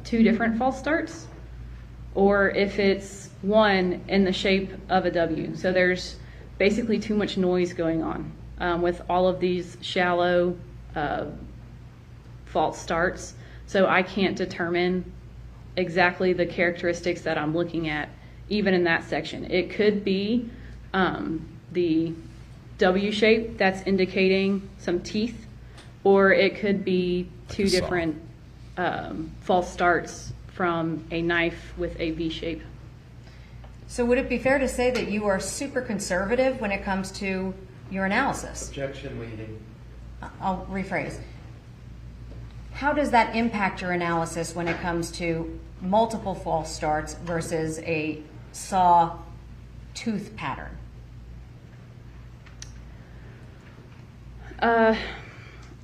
P: 2 different false starts or if it's one in the shape of a W. So there's basically too much noise going on with all of these shallow false starts. So I can't determine exactly the characteristics that I'm looking at, even in that section. It could be the W shape that's indicating some teeth, or it could be 2 different false starts from a knife with a V shape.
H: So would it be fair to say that you are super conservative when it comes to your analysis?
Q: Objection leading.
H: I'll rephrase. How does that impact your analysis when it comes to multiple false starts versus a saw tooth pattern?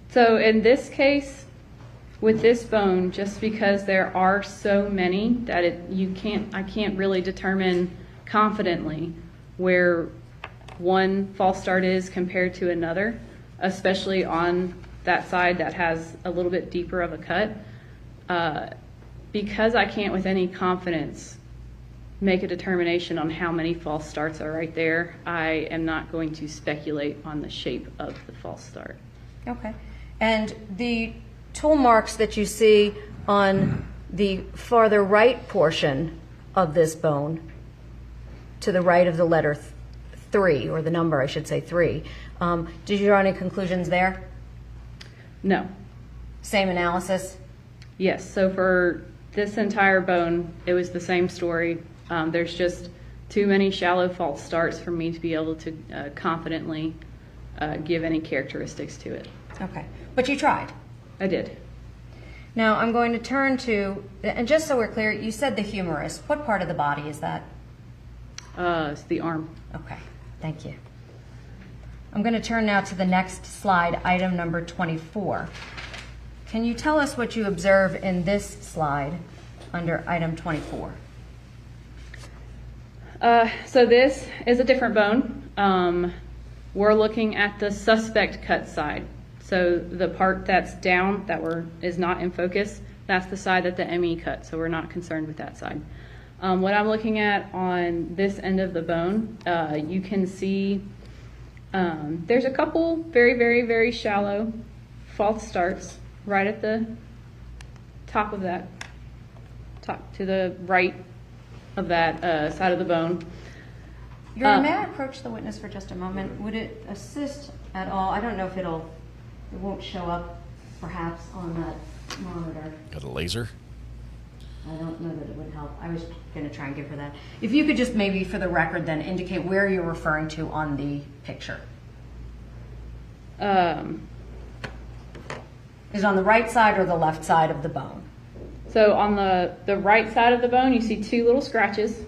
P: So in this case, with this bone, just because there are so many that I can't really determine confidently where one false start is compared to another, especially on that side that has a little bit deeper of a cut. Because I can't with any confidence make a determination on how many false starts are right there, I am not going to speculate on the shape of the false start.
H: Okay. And the tool marks that you see on the farther right portion of this bone, to the right of the letter 3, or the number, I should say 3, did you draw any conclusions there?
P: No.
H: Same analysis?
P: Yes, so for this entire bone, it was the same story. There's just too many shallow false starts for me to be able to confidently give any characteristics to it.
H: Okay, but you tried.
P: I did.
H: Now I'm going to turn to, and just so we're clear, you said the humerus. What part of the body is that?
P: It's the arm.
H: Okay, thank you. I'm going to turn now to the next slide, item number 24. Can you tell us what you observe in this slide under item 24?
P: So this is a different bone. We're looking at the suspect cut side. So the part that's down, that is not in focus, that's the side that the ME cut, so we're not concerned with that side. What I'm looking at on this end of the bone, you can see there's a couple very, very, very shallow false starts right at the top of that, top to the right of that side of the bone.
H: May I approach the witness for just a moment? Would it assist at all? I don't know if it won't show up perhaps on that monitor.
C: Got a laser?
H: I don't know that it would help. I was going to try and give her that. If you could just maybe for the record then indicate where you're referring to on the picture. Is it on the right side or the left side of the bone?
P: So on the right side of the bone, you see 2 little scratches.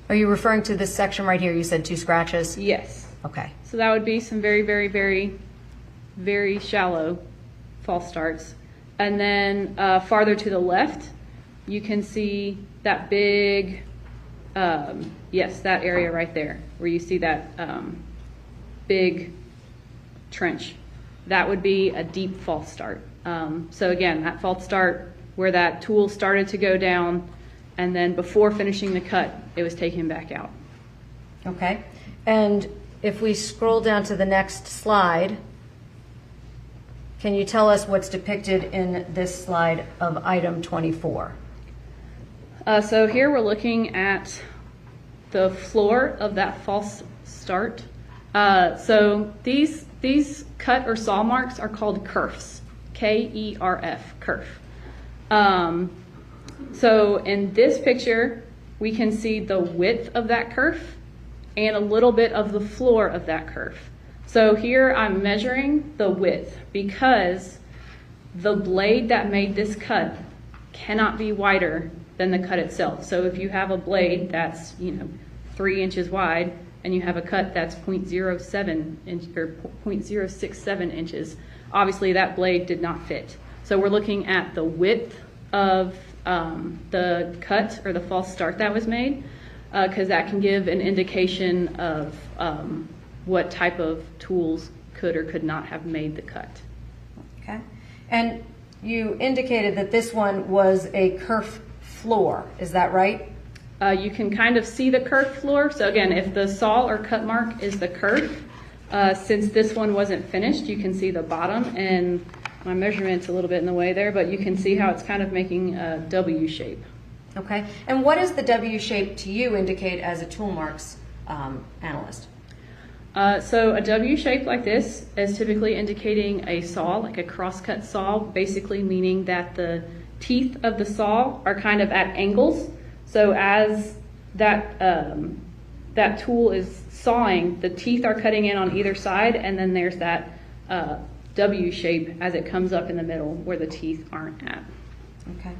H: Are you referring to this section right here? You said 2 scratches?
P: Yes.
H: Okay.
P: So that would be some very, very, very, very shallow false starts. And then farther to the left, you can see that big, yes, that area right there, where you see that big trench. That would be a deep false start. So again, that false start where that tool started to go down, and then before finishing the cut, it was taken back out.
H: Okay. And if we scroll down to the next slide, can you tell us what's depicted in this slide of item 24?
P: So here we're looking at the floor of that false start. So these cut or saw marks are called kerfs, K-E-R-F, kerf. So in this picture, we can see the width of that kerf and a little bit of the floor of that kerf. So here I'm measuring the width because the blade that made this cut cannot be wider than the cut itself. So if you have a blade that's 3 inches wide and you have a cut that's 0.07 inch or 0.067 inches, obviously that blade did not fit. So we're looking at the width of the cut or the false start that was made, because that can give an indication of what type of tools could or could not have made the cut.
H: Okay. And you indicated that this one was a kerf floor. Is that right?
P: You can kind of see the kerf floor. So again, if the saw or cut mark is the kerf, since this one wasn't finished, you can see the bottom, and my measurement's a little bit in the way there, but you can see how it's kind of making a W shape.
H: Okay. And what does the W shape to you indicate as a tool marks analyst?
P: So a W shape like this is typically indicating a saw, like a crosscut saw, basically meaning that the teeth of the saw are kind of at angles. So as that that tool is sawing, the teeth are cutting in on either side, and then there's that W shape as it comes up in the middle where the teeth aren't at.
H: Okay.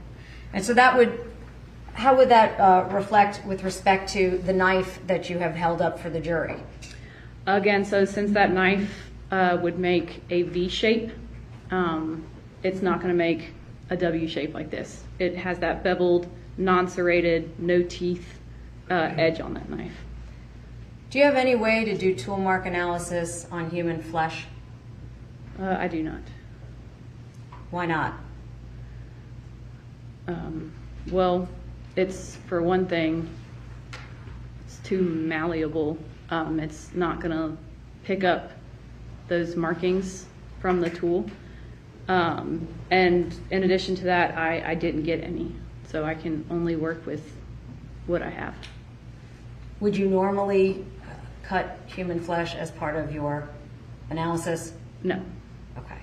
H: And so that would, how would that reflect with respect to the knife that you have held up for the jury?
P: Again, so since that knife would make a V shape, it's not going to make a W shape like this. It has that beveled, non-serrated, no teeth edge on that knife.
H: Do you have any way to do tool mark analysis on human flesh?
P: I do not.
H: Why not?
P: Well, it's, for one thing, it's too malleable. It's not going to pick up those markings from the tool. And in addition to that, I didn't get any. So I can only work with what I have.
H: Would you normally cut human flesh as part of your analysis?
P: No.
H: Okay.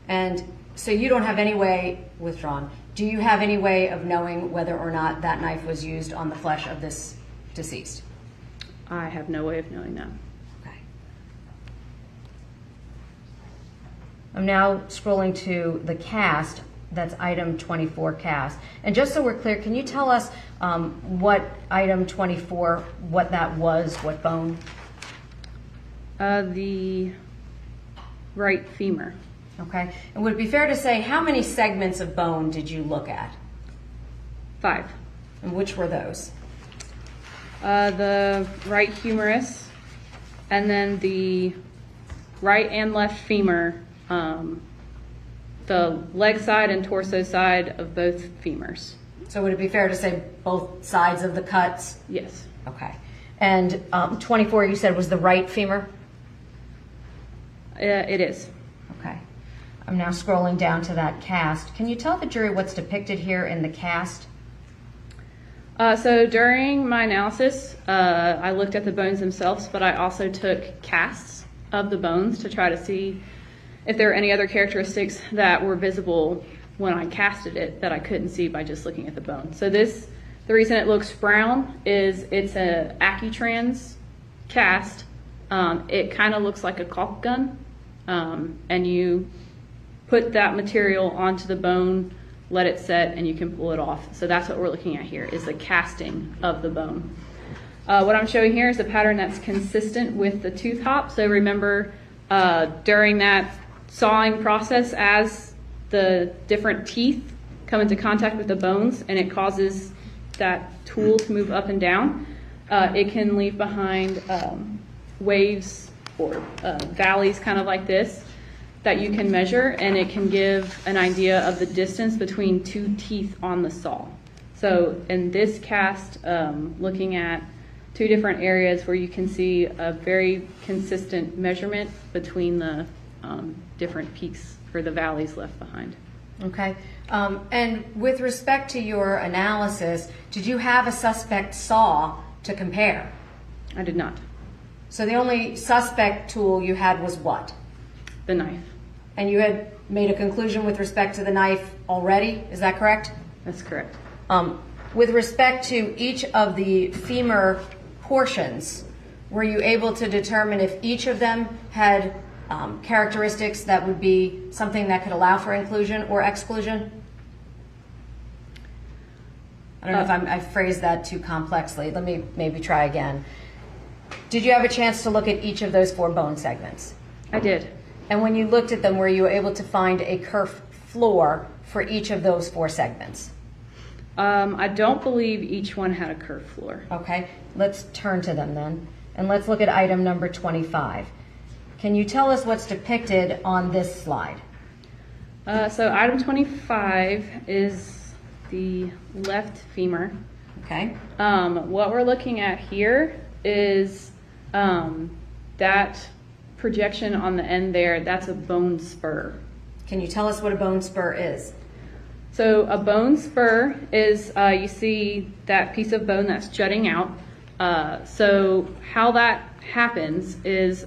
H: And so you don't have any way, withdrawn, do you have any way of knowing whether or not that knife was used on the flesh of this deceased?
P: I have no way of knowing that.
H: Okay. I'm now scrolling to the cast. That's item 24 cast. And just so we're clear, can you tell us what item 24, what that was, what bone?
P: The right femur.
H: Okay. And would it be fair to say, how many segments of bone did you look at?
P: 5.
H: And which were those?
P: The right humerus, and then the right and left femur, the leg side and torso side of both femurs.
H: So would it be fair to say both sides of the cuts?
P: Yes.
H: Okay. And 24, you said, was the right femur?
P: It is.
H: Okay. I'm now scrolling down to that cast. Can you tell the jury what's depicted here in the cast?
P: So during my analysis, I looked at the bones themselves, but I also took casts of the bones to try to see if there were any other characteristics that were visible when I casted it that I couldn't see by just looking at the bone. So the reason it looks brown is it's a Accutrans cast. It kind of looks like a caulk gun, and you put that material onto the bone, let it set, and you can pull it off. So that's what we're looking at here, is the casting of the bone. What I'm showing here is a pattern that's consistent with the tooth hop. So remember, during that sawing process, as the different teeth come into contact with the bones and it causes that tool to move up and down, it can leave behind waves or valleys kind of like this that you can measure, and it can give an idea of the distance between two teeth on the saw. So in this cast, looking at 2 different areas where you can see a very consistent measurement between the different peaks or the valleys left behind.
H: Okay. And with respect to your analysis, did you have a suspect saw to compare?
P: I did not.
H: So the only suspect tool you had was what?
P: The knife.
H: And you had made a conclusion with respect to the knife already, is that correct?
P: That's correct.
H: With respect to each of the femur portions, were you able to determine if each of them had characteristics that would be something that could allow for inclusion or exclusion? I don't know if I phrased that too complexly. Let me maybe try again. Did you have a chance to look at each of those 4 bone segments?
P: I did.
H: And when you looked at them, were you able to find a kerf floor for each of those 4 segments?
P: I don't believe each one had a kerf floor.
H: Okay, let's turn to them then. And let's look at item number 25. Can you tell us what's depicted on this slide?
P: So item 25 is the left femur.
H: Okay.
P: What we're looking at here is that projection on the end there, that's a bone spur.
H: Can you tell us what a bone spur is?
P: So a bone spur is, you see that piece of bone that's jutting out. So how that happens is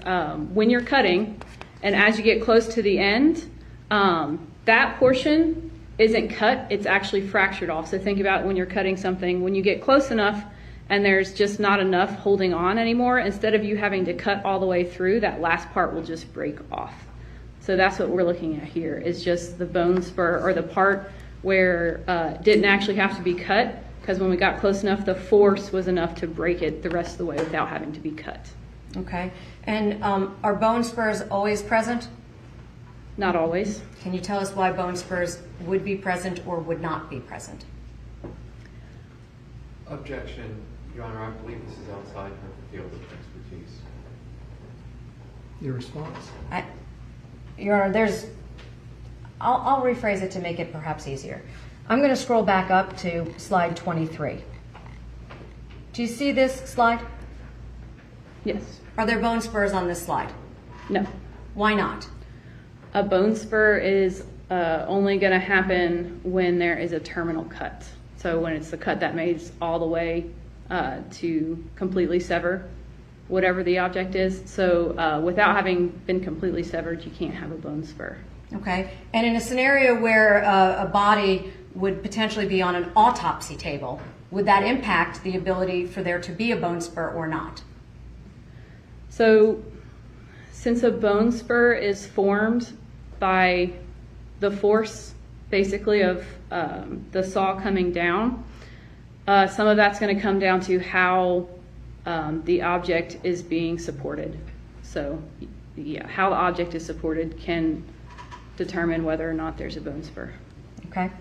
P: when you're cutting, and as you get close to the end, that portion isn't cut, it's actually fractured off. So think about when you're cutting something, when you get close enough and there's just not enough holding on anymore, instead of you having to cut all the way through, that last part will just break off. So that's what we're looking at here, is just the bone spur, or the part where it didn't actually have to be cut, because when we got close enough, the force was enough to break it the rest of the way without having to be cut.
H: Okay. And are bone spurs always present?
P: Not always.
H: Can you tell us why bone spurs would be present or would not be present?
Q: Objection, Your Honor. I believe this is outside her field of expertise.
I: Your response?
H: Your Honor, I'll rephrase it to make it perhaps easier. I'm going to scroll back up to slide 23. Do you see this slide?
P: Yes.
H: Are there bone spurs on this slide?
P: No.
H: Why not?
P: A bone spur is only going to happen when there is a terminal cut. So when it's the cut that makes all the way to completely sever whatever the object is. So without having been completely severed, you can't have a bone spur.
H: Okay. And in a scenario where a body would potentially be on an autopsy table, would that impact the ability for there to be a bone spur or not?
P: So since a bone spur is formed by the force basically of the saw coming down, some of that's going to come down to how the object is being supported. So yeah, how the object is supported can determine whether or not there's a bone spur.
H: Okay.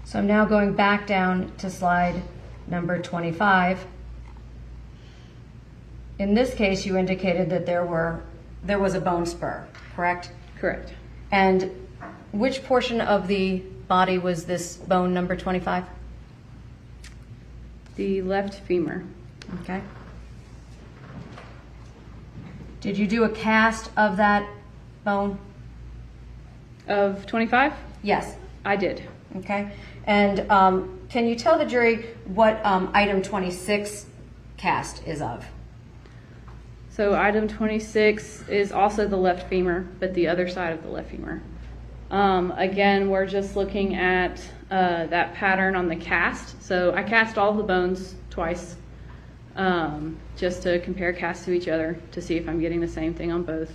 H: So I'm now going back down to slide number 25. In this case, you indicated that there was a bone spur, correct?
P: Correct.
H: And which portion of the body was this bone number 25?
P: The left femur.
H: Okay. Did you do a cast of that bone?
P: Of 25?
H: Yes.
P: I did.
H: Okay. And can you tell the jury what item 26 cast is of?
P: So item 26 is also the left femur, but the other side of the left femur. Again, we're just looking at that pattern on the cast. So I cast all the bones twice, just to compare casts to each other to see if I'm getting the same thing on both.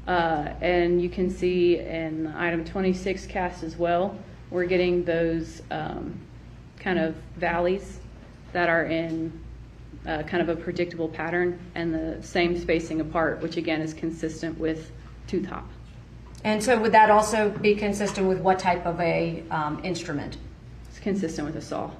P: And you can see in item 26 cast as well, we're getting those kind of valleys that are in kind of a predictable pattern and the same spacing apart, which again is consistent with two top.
H: And so would that also be consistent with what type of a instrument?
P: It's consistent with a saw.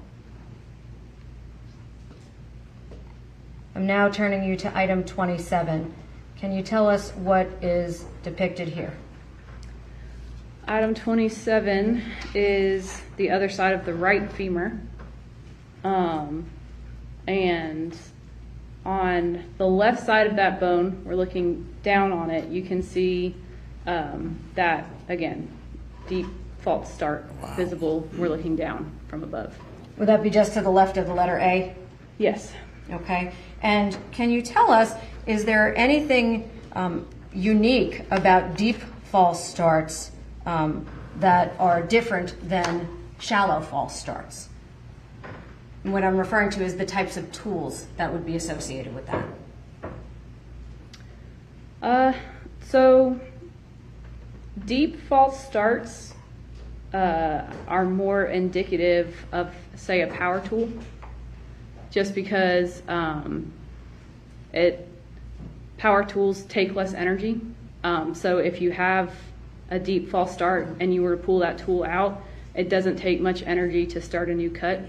H: I'm now turning you to item 27. Can you tell us what is depicted here?
P: Item 27 is the other side of the right femur. And on the left side of that bone, we're looking down on it, you can see that, again, deep false start visible. We're looking down from above.
H: Would that be just to the left of the letter A?
P: Yes.
H: Okay. And can you tell us, is there anything unique about deep false starts that are different than shallow false starts? And what I'm referring to is the types of tools that would be associated with that.
P: So deep false starts are more indicative of, say, a power tool, just because power tools take less energy. So if you have a deep false start and you were to pull that tool out, it doesn't take much energy to start a new cut,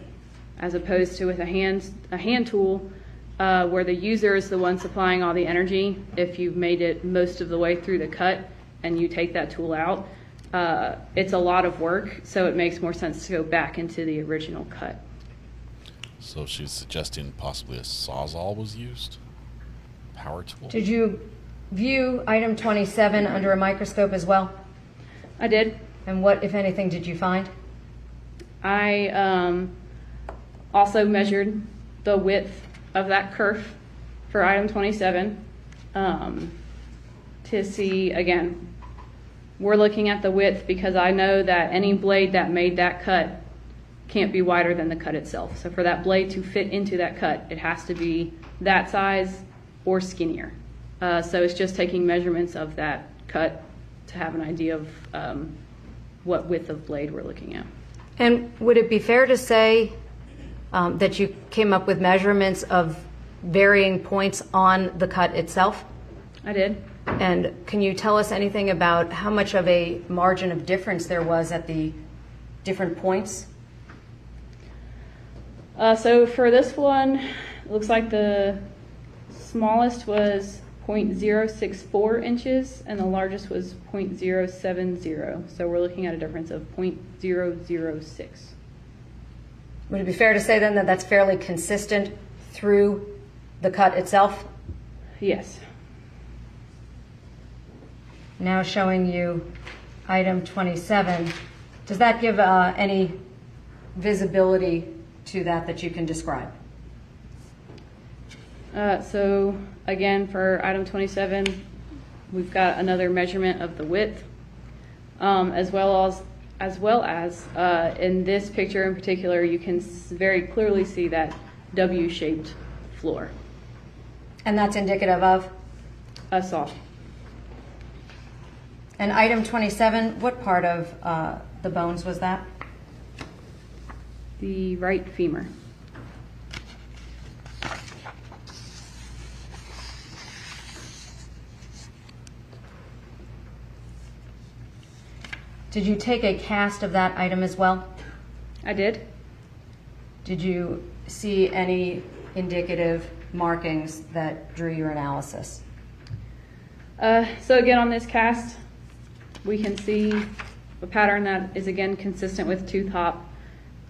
P: as opposed to with a hand tool where the user is the one supplying all the energy. If you've made it most of the way through the cut and you take that tool out, it's a lot of work, so it makes more sense to go back into the original cut.
C: So she's suggesting possibly a sawzall was used? Power tool?
H: Did you view item 27 under a microscope as well?
P: I did.
H: And what, if anything, did you find?
P: I also measured the width of that kerf for item 27 to see, again, we're looking at the width because I know that any blade that made that cut can't be wider than the cut itself. So for that blade to fit into that cut, it has to be that size or skinnier. So it's just taking measurements of that cut to have an idea of what width of blade we're looking at.
H: And would it be fair to say that you came up with measurements of varying points on the cut itself?
P: I did.
H: And can you tell us anything about how much of a margin of difference there was at the different points?
P: So for this one, it looks like the smallest was 0.064 inches and the largest was 0.070. So we're looking at a difference of 0.006.
H: Would it be fair to say then that that's fairly consistent through the cut itself?
P: Yes.
H: Now showing you item 27. Does that give any visibility to that you can describe?
P: So again, for item 27, we've got another measurement of the width, as well as in this picture in particular, you can very clearly see that W-shaped floor.
H: And that's indicative of?
P: A saw.
H: And item 27, what part of the bones was that?
P: The right femur.
H: Did you take a cast of that item as well?
P: I did.
H: Did you see any indicative markings that drew your analysis?
P: So again, on this cast, we can see a pattern that is again consistent with tooth hop,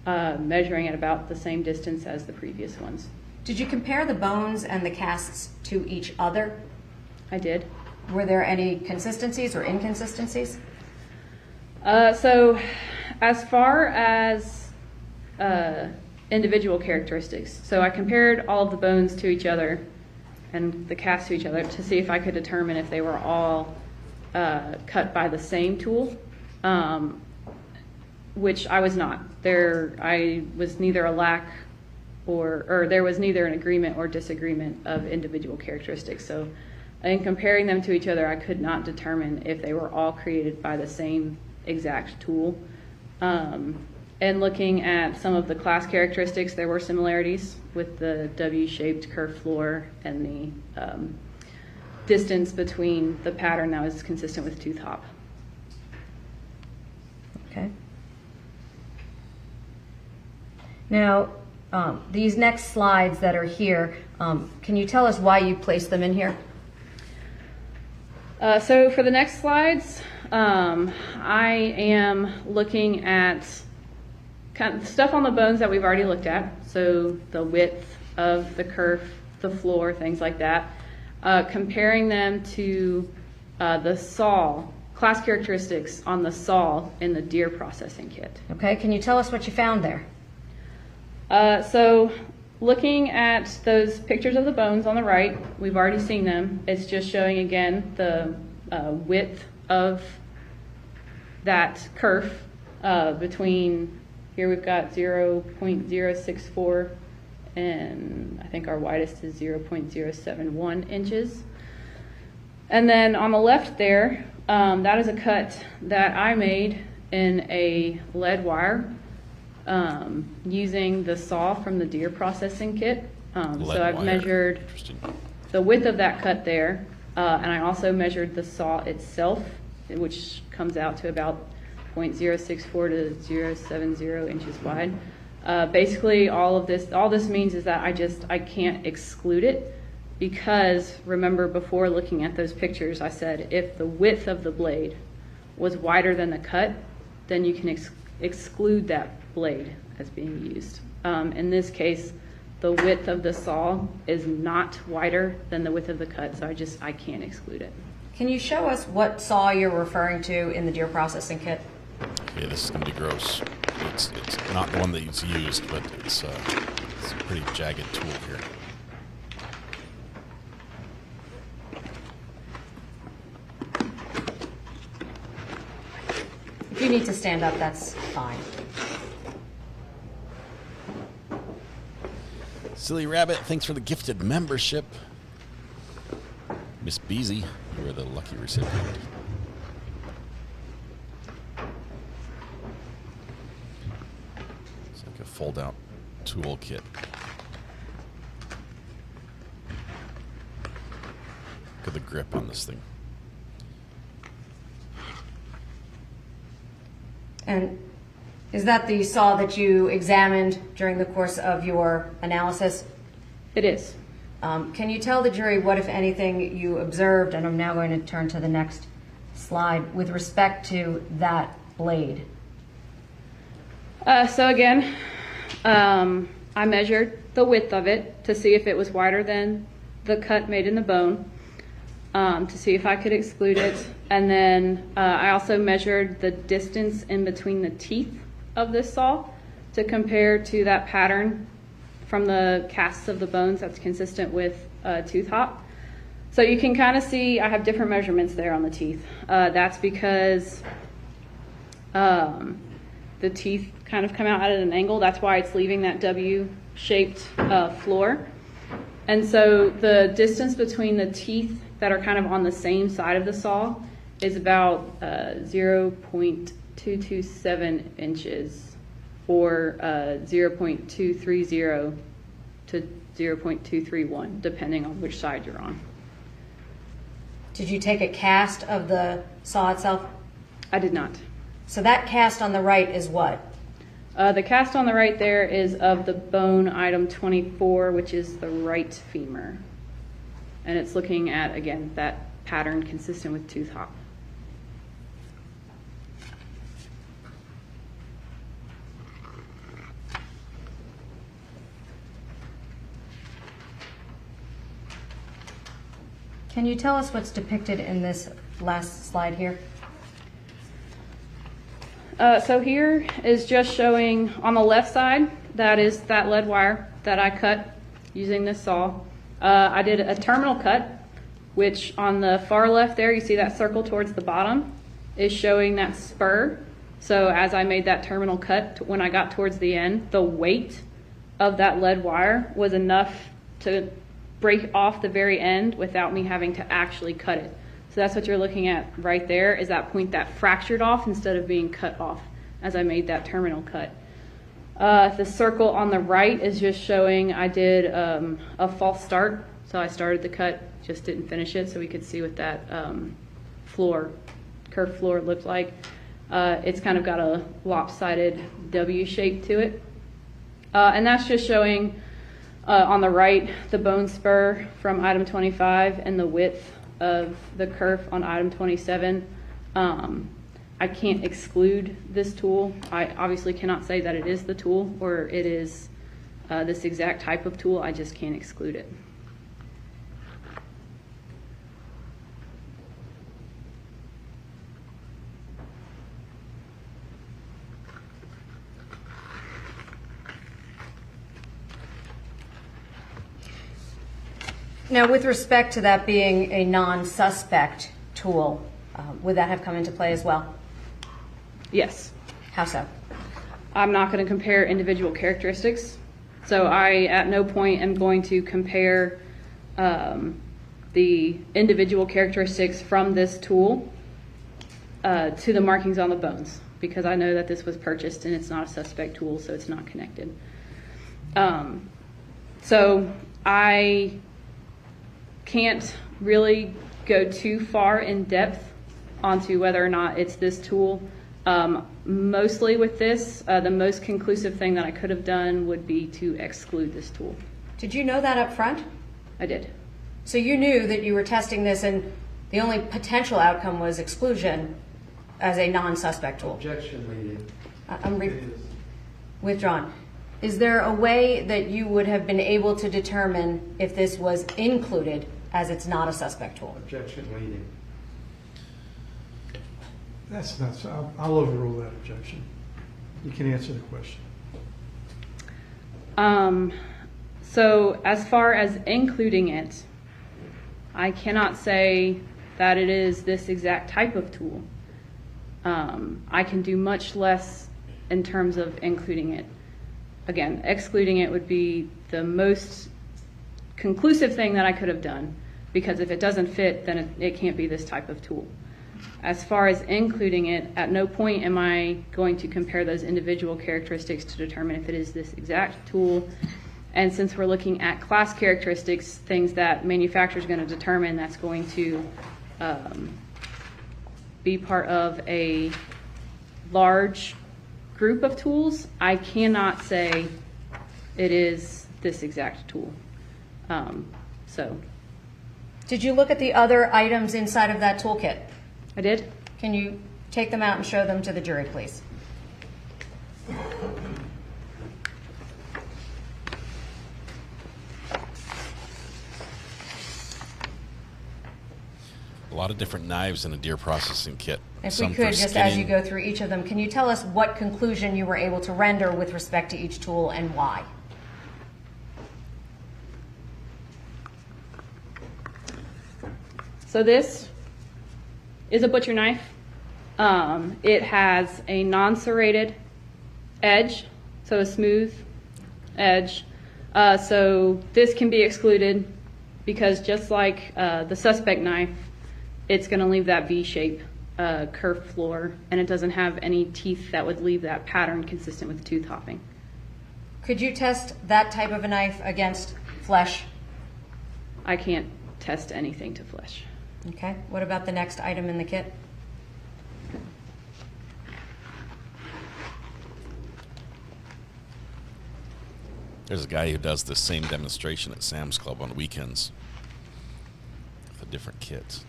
P: measuring at about the same distance as the previous ones.
H: Did you compare the bones and the casts to each other?
P: I did.
H: Were there any consistencies or inconsistencies?
P: So as far as individual characteristics, so I compared all of the bones to each other and the casts to each other to see if I could determine if they were all cut by the same tool, which I was not. I was neither a lack or there was neither an agreement or disagreement of individual characteristics. So in comparing them to each other, I could not determine if they were all created by the same exact tool. And looking at some of the class characteristics, there were similarities with the W-shaped curved floor and the distance between the pattern that was consistent with tooth hop.
H: Okay. Now, these next slides that are here, can you tell us why you placed them in here?
P: So for the next slides, I am looking at kind of stuff on the bones that we've already looked at. So the width of the curve, the floor, things like that. Comparing them to the saw, class characteristics on the saw in the deer processing kit.
H: Okay, can you tell us what you found there?
P: So looking at those pictures of the bones on the right, we've already seen them. It's just showing again the width of that kerf between, here we've got 0.064 and I think our widest is 0.071 inches. And then on the left there, that is a cut that I made in a lead wire using the saw from the deer processing kit. So I've measured the width of that cut there, and I also measured the saw itself, which comes out to about 0.064 to 0.070 inches wide. Basically, all this means is that I can't exclude it, because remember before looking at those pictures, I said if the width of the blade was wider than the cut, then you can exclude that blade as being used. In this case, the width of the saw is not wider than the width of the cut, so I can't exclude it.
H: Can you show us what saw you're referring to in the deer processing kit?
C: Okay, this is going to be gross. It's not the one that's used, but it's a pretty jagged tool here.
H: If you need to stand up, that's fine.
C: Silly Rabbit, thanks for the gifted membership. Miss Beasy, you are the lucky recipient. It's like a fold-out tool kit. Look at the grip on this thing.
H: And is that the saw that you examined during the course of your analysis?
P: It is.
H: Can you tell the jury what, if anything, you observed, and I'm now going to turn to the next slide, with respect to that blade?
P: So again, I measured the width of it to see if it was wider than the cut made in the bone. to see if I could exclude it. And then I also measured the distance in between the teeth of this saw to compare to that pattern from the casts of the bones that's consistent with tooth hop. So you can kind of see I have different measurements there on the teeth. That's because the teeth kind of come out at an angle. That's why it's leaving that W-shaped floor. And so the distance between the teeth that are kind of on the same side of the saw is about 0.227 inches, or 0.230 to 0.231, depending on which side you're on.
H: Did you take a cast of the saw itself?
P: I did not.
H: So that cast on the right is what?
P: The cast on the right there is of the bone item 24, which is the right femur. And it's looking at, again, that pattern consistent with tooth hop.
H: Can you tell us what's depicted in this last slide here?
P: So here is just showing on the left side, that is that lead wire that I cut using this saw. I did a terminal cut, which on the far left there, you see that circle towards the bottom is showing that spur. So as I made that terminal cut, when I got towards the end, the weight of that lead wire was enough to break off the very end without me having to actually cut it. So that's what you're looking at right there, is that point that fractured off instead of being cut off as I made that terminal cut. The circle on the right is just showing I did a false start. So I started the cut, just didn't finish it, so we could see what that curved floor looked like. It's kind of got a lopsided W shape to it. And that's just showing on the right the bone spur from item 25 and the width of the kerf on item 27. I can't exclude this tool. I obviously cannot say that it is the tool or it is this exact type of tool. I just can't exclude it.
H: Now, with respect to that being a non-suspect tool, would that have come into play as well?
P: Yes.
H: How so?
P: I'm not going to compare individual characteristics. So I, at no point, am going to compare the individual characteristics from this tool to the markings on the bones, because I know that this was purchased and it's not a suspect tool, so it's not connected. So I can't really go too far in depth onto whether or not it's this tool. Mostly with this, the most conclusive thing that I could have done would be to exclude this tool.
H: Did you know that up front?
P: I did.
H: So you knew that you were testing this and the only potential outcome was exclusion as a non-suspect tool?
Q: Objection leading.
H: Withdrawn. Is there a way that you would have been able to determine if this was included as it's not a suspect tool?
Q: Objection leading.
I: That's not so. I'll overrule that objection. You can answer the question.
P: So as far as including it, I cannot say that it is this exact type of tool. I can do much less in terms of including it. Again, excluding it would be the most conclusive thing that I could have done, because if it doesn't fit, then it can't be this type of tool. As far as including it, at no point am I going to compare those individual characteristics to determine if it is this exact tool. And since we're looking at class characteristics, things that manufacturer is going to determine that's going to be part of a large group of tools, I cannot say it is this exact tool.
H: Did you look at the other items inside of that toolkit?
P: I did.
H: Can you take them out and show them to the jury, please?
C: lot of different knives in a deer processing kit.
H: If
C: Some
H: we could,
C: for
H: just
C: skinning.
H: as you go through each of them, can you tell us what conclusion you were able to render with respect to each tool and why?
P: So this is a butcher knife. It has a non-serrated edge, so a smooth edge. So this can be excluded because just like the suspect knife, it's going to leave that V-shape curved floor, and it doesn't have any teeth that would leave that pattern consistent with tooth hopping.
H: Could you test that type of a knife against flesh?
P: I can't test anything to flesh.
H: Okay. What about the next item in the kit?
C: There's a guy who does the same demonstration at Sam's Club on weekends with a different kit.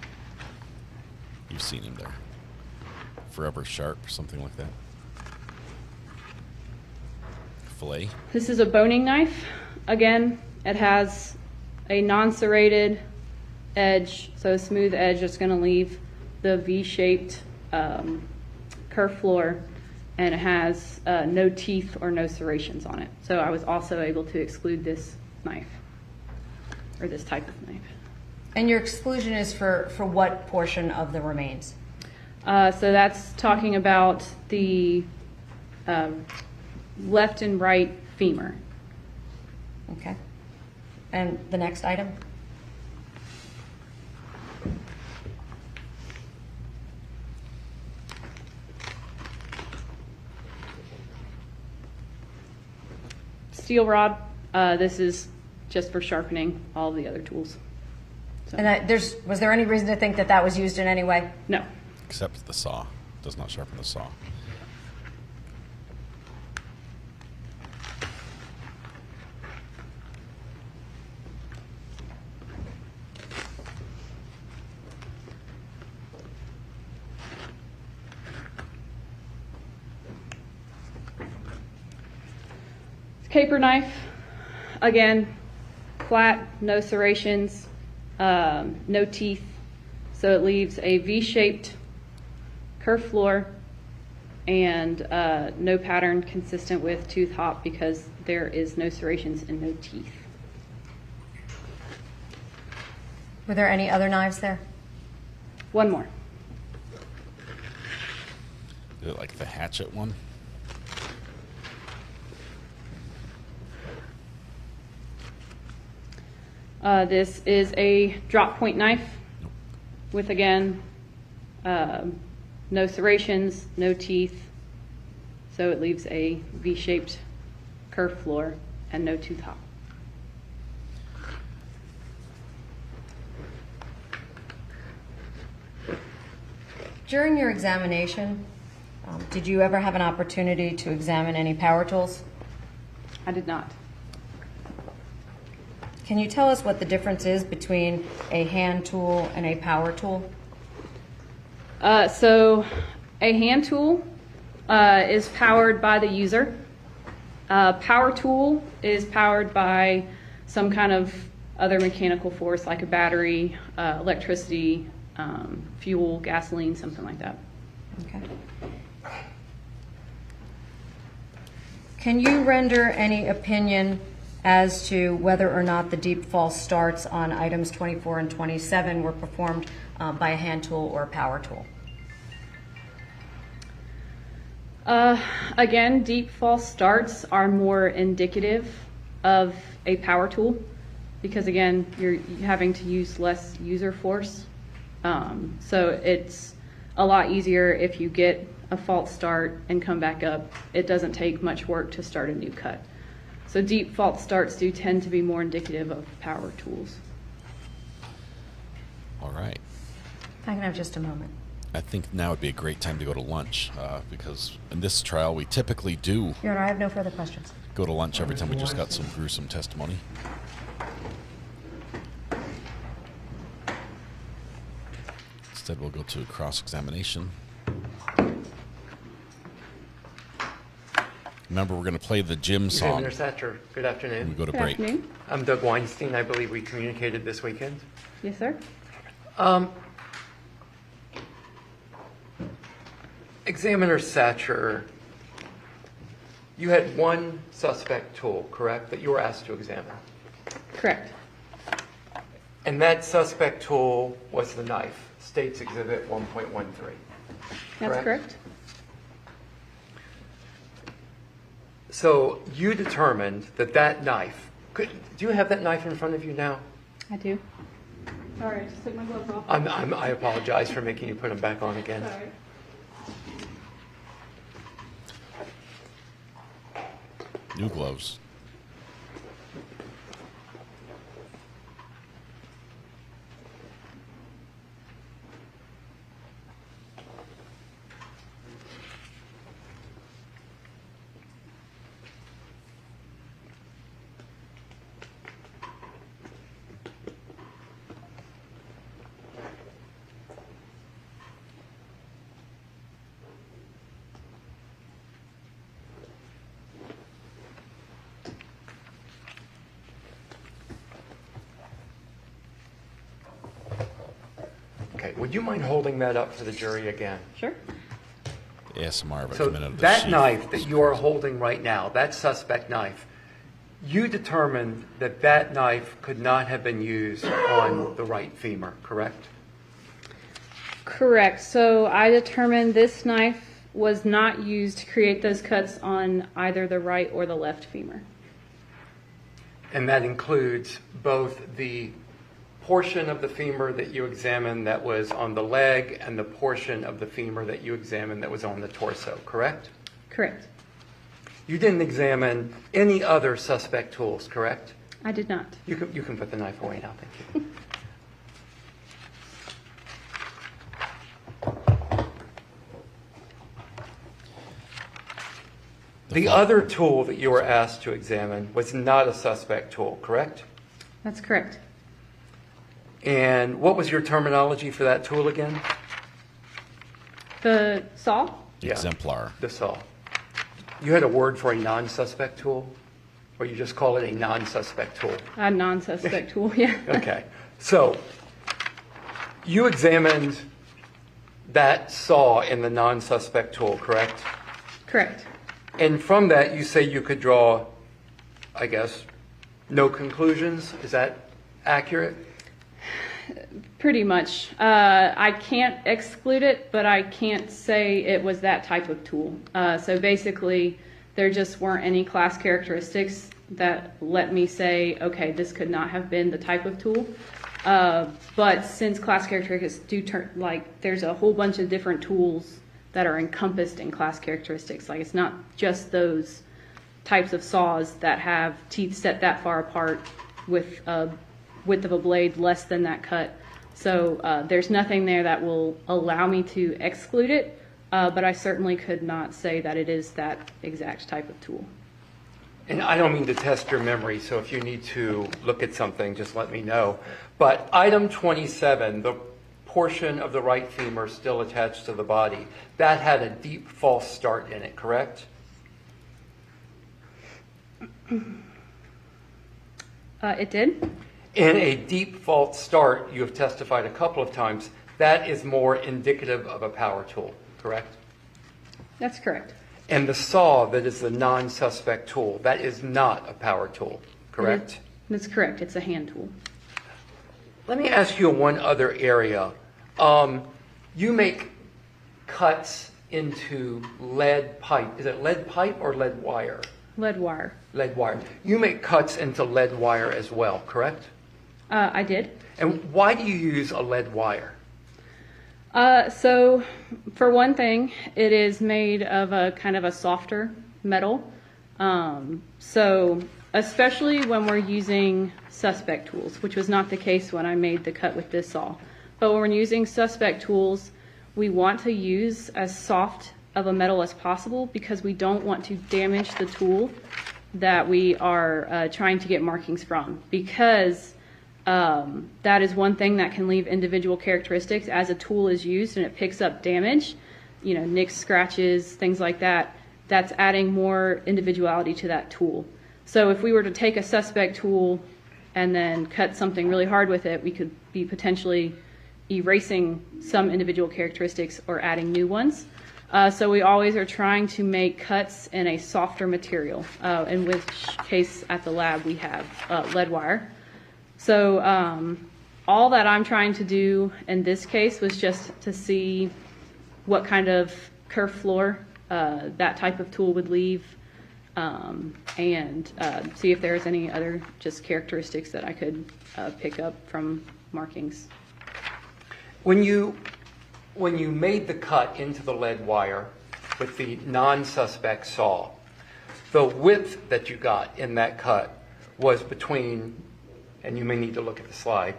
C: You've seen him there. Forever Sharp or something like that. Fillet.
P: This is a boning knife. Again, it has a non-serrated edge, so a smooth edge that's going to leave the V-shaped curved floor, and it has no teeth or no serrations on it. So I was also able to exclude this knife, or this type of knife.
H: And your exclusion is for what portion of the remains?
P: So that's talking about the left and right femur.
H: Okay. And the next item?
P: Steel rod. This is just for sharpening all the other tools. So.
H: And was there any reason to think that that was used in any way?
P: No.
C: Except the saw. Does not sharpen the saw.
P: Caper knife, again, flat, no serrations, no teeth, so it leaves a V-shaped curved floor and no pattern consistent with tooth hop because there is no serrations and no teeth.
H: Were there any other knives there?
P: One more.
C: Is it like the hatchet one?
P: This is a drop point knife with, again, no serrations, no teeth, so it leaves a V-shaped curved floor and no tooth hop.
H: During your examination, did you ever have an opportunity to examine any power tools?
P: I did not.
H: Can you tell us what the difference is between a hand tool and a power tool?
P: So a hand tool is powered by the user. Power tool is powered by some kind of other mechanical force like a battery, electricity, fuel, gasoline, something like that.
H: Okay. Can you render any opinion as to whether or not the deep false starts on items 24 and 27 were performed by a hand tool or a power tool?
P: Again, deep false starts are more indicative of a power tool because, again, you're having to use less user force. So it's a lot easier if you get a false start and come back up. It doesn't take much work to start a new cut. So deep false starts do tend to be more indicative of power tools.
C: All right.
H: If I can have just a moment.
C: I think now would be a great time to go to lunch because in this trial we typically do
H: Your Honor, I have no further questions.
C: go to lunch every time we just got some gruesome testimony. Instead we'll go to cross-examination. Remember, we're going to play the gym song.
Q: Examiner Thatcher, good afternoon.
C: We go to break.
P: Afternoon.
Q: I'm Doug Weinstein. I believe we communicated this weekend.
P: Yes, sir.
G: Examiner Satcher, you had one suspect tool, correct, that you were asked to examine?
P: Correct.
G: And that suspect tool was the knife, States Exhibit 1.13.
P: That's correct.
G: So you determined that that knife, do you have that knife in front of you now?
P: I do. Sorry, I just took my gloves off.
G: I apologize for making you put them back on again.
P: Sorry.
C: New gloves.
G: Okay, would you mind holding that up to the jury again?
P: Sure.
C: ASMR of a
G: So
C: coming out of the
G: that
C: sheath.
G: knife that you are holding right now, that suspect knife, you determined that that knife could not have been used on the right femur, correct?
P: Correct. So I determined this knife was not used to create those cuts on either the right or the left femur.
G: And that includes both the portion of the femur that you examined that was on the leg and the portion of the femur that you examined that was on the torso, correct?
P: Correct.
G: You didn't examine any other suspect tools, correct?
P: I did not.
G: You can put the knife away now, thank you. The other tool that you were asked to examine was not a suspect tool, correct?
P: That's correct.
G: And what was your terminology for that tool again?
P: The saw?
G: Yeah,
C: Exemplar.
G: the saw. You had a word for a non-suspect tool? Or you just call it a non-suspect tool?
P: A non-suspect tool, yeah.
G: Okay. So, you examined that saw in the non-suspect tool, correct?
P: Correct.
G: And from that, you say you could draw, I guess, no conclusions? Is that accurate?
P: Pretty much. I can't exclude it, but I can't say it was that type of tool. So basically, there just weren't any class characteristics that let me say, okay, this could not have been the type of tool. But since class characteristics do turn, like, there's a whole bunch of different tools that are encompassed in class characteristics. Like, it's not just those types of saws that have teeth set that far apart with a width of a blade less than that cut. So there's nothing there that will allow me to exclude it, but I certainly could not say that it is that exact type of tool.
G: And I don't mean to test your memory, so if you need to look at something, just let me know. But item 27, the portion of the right femur still attached to the body, that had a deep false start in it, correct?
P: It did.
G: In a deep false start, you have testified a couple of times, that is more indicative of a power tool, correct?
P: That's correct.
G: And the saw that is the non-suspect tool, that is not a power tool, correct?
P: That's correct. It's a hand tool.
G: Let me ask you one other area. You make cuts into lead pipe. Is it lead pipe or lead wire?
P: Lead wire.
G: Lead wire. You make cuts into lead wire as well, correct?
P: I did.
G: And why do you use a lead wire?
P: So, for one thing, it is made of a kind of a softer metal. So, especially when we're using suspect tools, which was not the case when I made the cut with this saw. But when we're using suspect tools, we want to use as soft of a metal as possible because we don't want to damage the tool that we are trying to get markings from, because that is one thing that can leave individual characteristics as a tool is used and it picks up damage, you know, nicks, scratches, things like that. That's adding more individuality to that tool. So if we were to take a suspect tool and then cut something really hard with it, we could be potentially erasing some individual characteristics or adding new ones. So we always are trying to make cuts in a softer material, in which case at the lab we have lead wire. So all that I'm trying to do in this case was just to see what kind of kerf floor that type of tool would leave, and see if there's any other just characteristics that I could pick up from markings.
G: When you made the cut into the lead wire with the non-suspect saw, the width that you got in that cut was between, and you may need to look at the slide,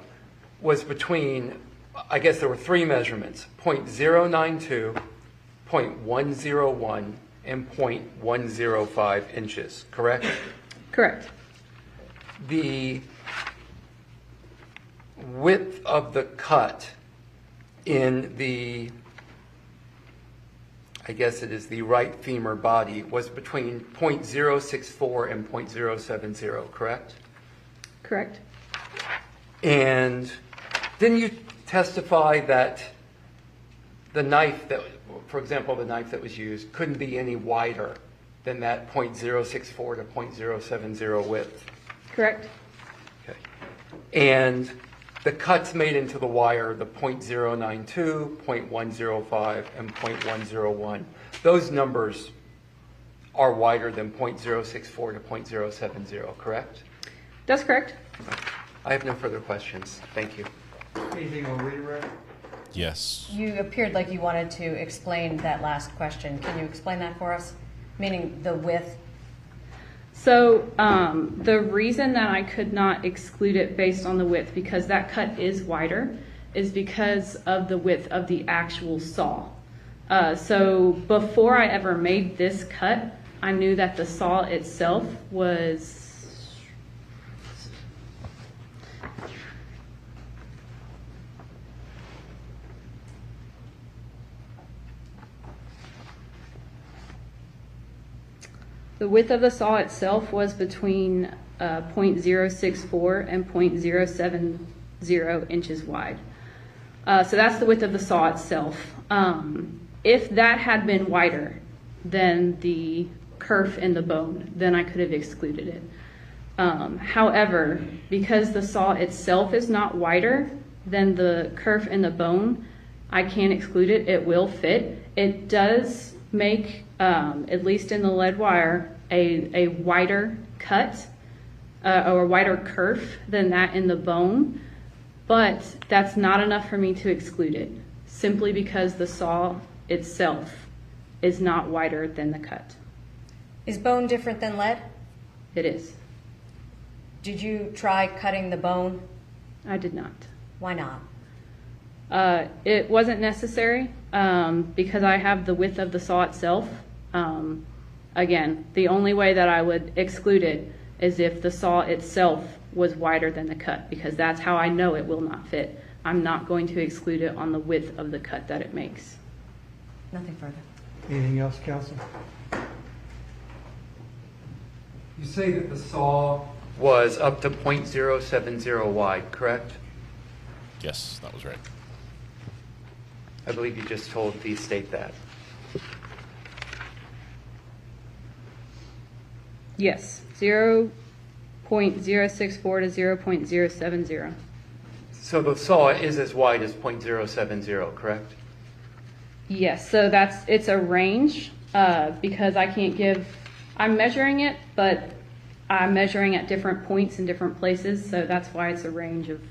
G: was between, I guess there were three measurements, 0.092, 0.101, and 0.105 inches, correct?
P: Correct.
G: The width of the cut in the, I guess it is the right femur body, was between 0.064 and 0.070, correct?
P: Correct.
G: And didn't you testify that the knife that, for example, the knife that was used couldn't be any wider than that 0.064 to 0.070 width?
P: Correct.
G: Okay. And the cuts made into the wire, the 0.092, 0.105, and 0.101, those numbers are wider than 0.064 to 0.070, correct?
P: That's correct.
G: I have no further questions. Thank you.
F: Anything on redirect?
C: Yes.
H: You appeared like you wanted to explain that last question. Can you explain that for us? Meaning the width.
P: So the reason that I could not exclude it based on the width, because that cut is wider, is because of the width of the actual saw. So before I ever made this cut, I knew that the saw itself was the width of the saw itself was between 0.064 and 0.070 inches wide. So that's the width of the saw itself. If that had been wider than the kerf in the bone, then I could have excluded it. However, because the saw itself is not wider than the kerf in the bone, I can't exclude it. It will fit. It does make, at least in the lead wire, a wider cut or a wider kerf than that in the bone, but that's not enough for me to exclude it, simply because the saw itself is not wider than the cut.
H: Is bone different than lead?
P: It is.
H: Did you try cutting the bone?
P: I did not.
H: Why not?
P: It wasn't necessary because I have the width of the saw itself. Again, the only way that I would exclude it is if the saw itself was wider than the cut, because that's how I know it will not fit. I'm not going to exclude it on the width of the cut that it makes.
H: Nothing further.
I: Anything else, counsel?
G: You say that the saw was up to 0.070 wide, correct?
C: Yes, that was right.
G: I believe you just told the state that.
P: Yes, 0.064 to 0.070.
G: So the saw is as wide as 0.070, correct?
P: Yes, so it's a range because I can't give, I'm measuring it, but I'm measuring at different points in different places, so that's why it's a range of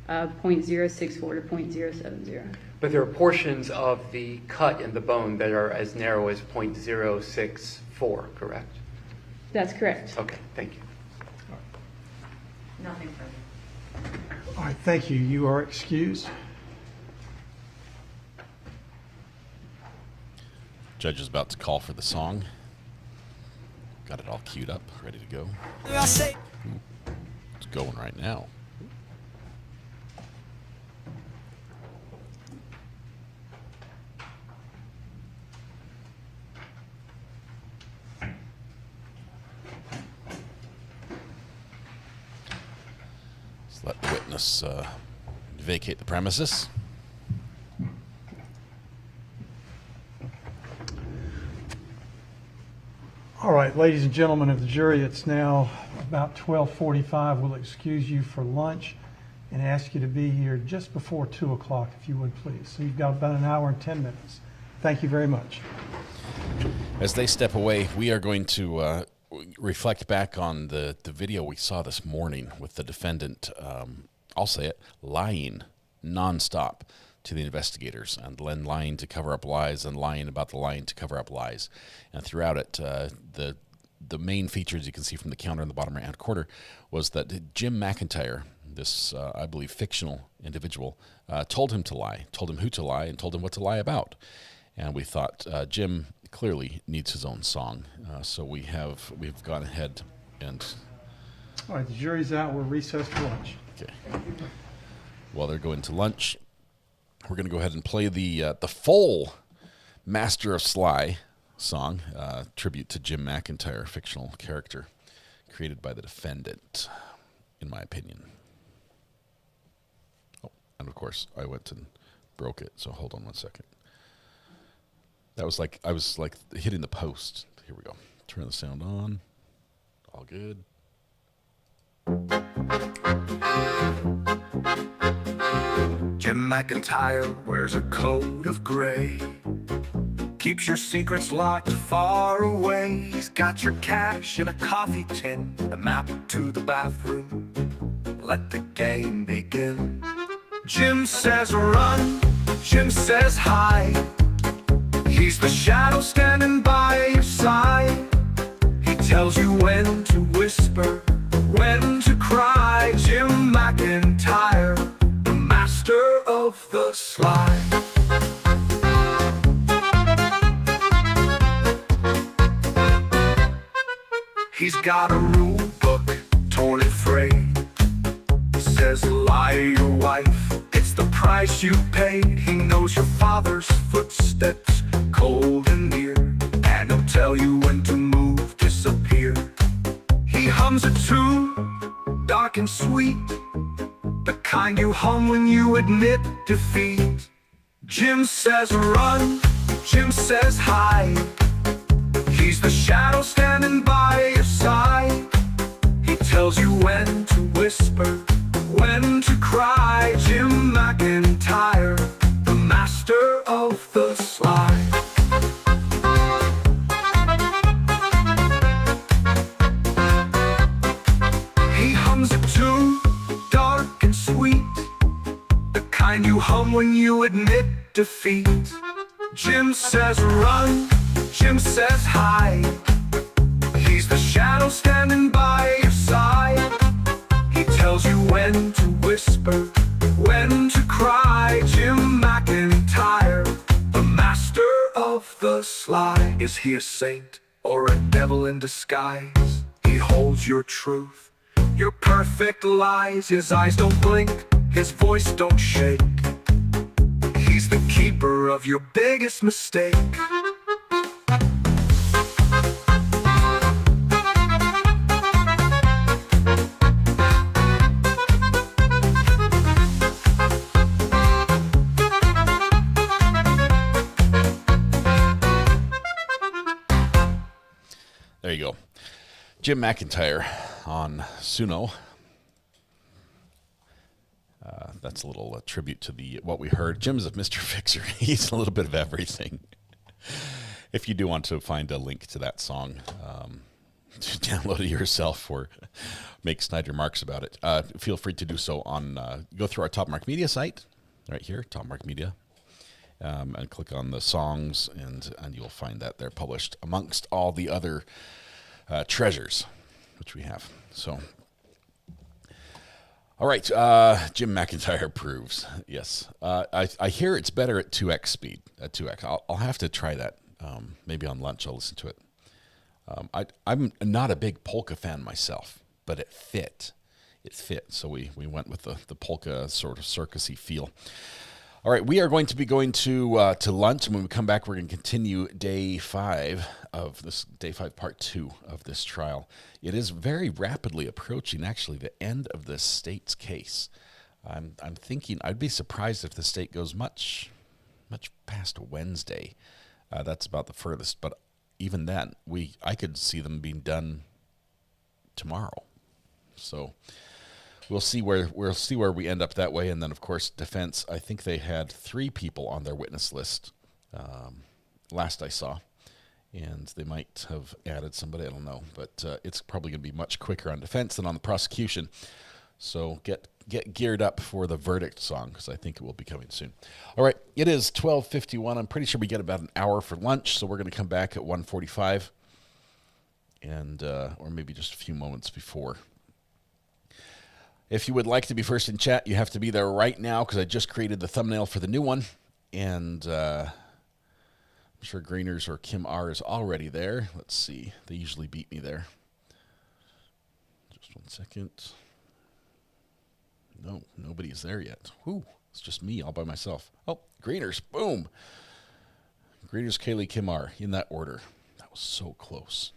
P: 0.064 to 0.070.
G: But there are portions of the cut in the bone that are as narrow as 0.064, correct?
P: That's correct.
G: Okay, thank you.
H: Nothing further.
I: All right, thank you. You are excused.
C: Judge is about to call for the song. Got it all queued up, ready to go. It's going right now. Let's let the witness vacate the premises.
I: All right, ladies and gentlemen of the jury, it's now about 12:45. We'll excuse you for lunch and ask you to be here just before 2 o'clock, if you would please. So you've got about an hour and 10 minutes. Thank you very much.
C: As they step away, we are going to reflect back on the video we saw this morning with the defendant, I'll say it, lying nonstop to the investigators, and then lying to cover up lies, and lying about the lying to cover up lies. And throughout it, the main features you can see from the counter in the bottom right-hand corner was that Jim McIntyre, this, I believe, fictional individual, told him to lie, told him who to lie, and told him what to lie about. And we thought Jim clearly needs his own song, so we've gone ahead and...
I: All right, the jury's out. We're recessed for lunch.
C: Okay. While they're going to lunch, we're going to go ahead and play the full Master of Sly song, tribute to Jim McIntyre, fictional character created by the defendant, in my opinion. Oh, and of course, I went and broke it, so hold on one second. That was like, I was like hitting the post. Here we go. Turn the sound on. All good.
N: Jim McIntyre wears a coat of gray, keeps your secrets locked far away. He's got your cash in a coffee tin, a map to the bathroom. Let the game begin. Jim says run, Jim says hide. He's the shadow standing by your side. He tells you when to whisper, when to cry. Jim McIntyre, the master of the sly. He's got a rule book, torn and frayed. Says lie to your wife, it's the price you paid. He knows your father's footsteps, cold and near, and he'll tell you when to move, disappear. He hums a tune, dark and sweet, the kind you hum when you admit defeat. Jim says run, Jim says hide. He's the shadow standing by your side. He tells you when to whisper, when to cry. Jim McIntyre, the master of the sly. He hums a tune, dark and sweet, the kind you hum when you admit defeat. Jim says run, Jim says hide. He's the shadow standing by your side. He tells you when to whisper, when to cry. Jim McIntyre, the master of the sly. Is he a saint or a devil in disguise? He holds your truth, your perfect lies. His eyes don't blink, his voice don't shake. He's the keeper of your biggest mistake.
C: There you go. Jim McIntyre on Suno. That's a little tribute to what we heard. Jim's a Mr. Fixer. He's a little bit of everything. If you do want to find a link to that song, to download it yourself or make snide remarks about it, feel free to do so on, go through our Top Mark Media site, right here, Top Mark Media, and click on the songs, and you'll find that they're published amongst all the other treasures which we have. So, all right, Jim McIntyre proves, yes. I hear it's better at 2x speed, at 2x. I'll have to try that. Maybe on lunch I'll listen to it. I'm not a big polka fan myself, but it fit. It fit, so we went with the polka sort of circusy feel. All right, we are going to be going to lunch, and when we come back, we're going to continue day 5 of this, day 5, part 2 of this trial. It is very rapidly approaching, actually, the end of the state's case. I'm thinking I'd be surprised if the state goes much past Wednesday. That's about the furthest, but even then, I could see them being done tomorrow. So we'll see where we end up that way. And then, of course, defense, I think they had 3 people on their witness list last I saw. And they might have added somebody, I don't know. But it's probably going to be much quicker on defense than on the prosecution. So get geared up for the verdict song, because I think it will be coming soon. All right, it is 12:51. I'm pretty sure we get about an hour for lunch, so we're going to come back at 1:45. And or maybe just a few moments before. If you would like to be first in chat, you have to be there right now, because I just created the thumbnail for the new one. And I'm sure Greeners or Kim R is already there. Let's see. They usually beat me there. Just one second. No, nobody's there yet. Whew, it's just me all by myself. Oh, Greeners, boom. Greeners, Kaylee, Kim R, in that order. That was so close.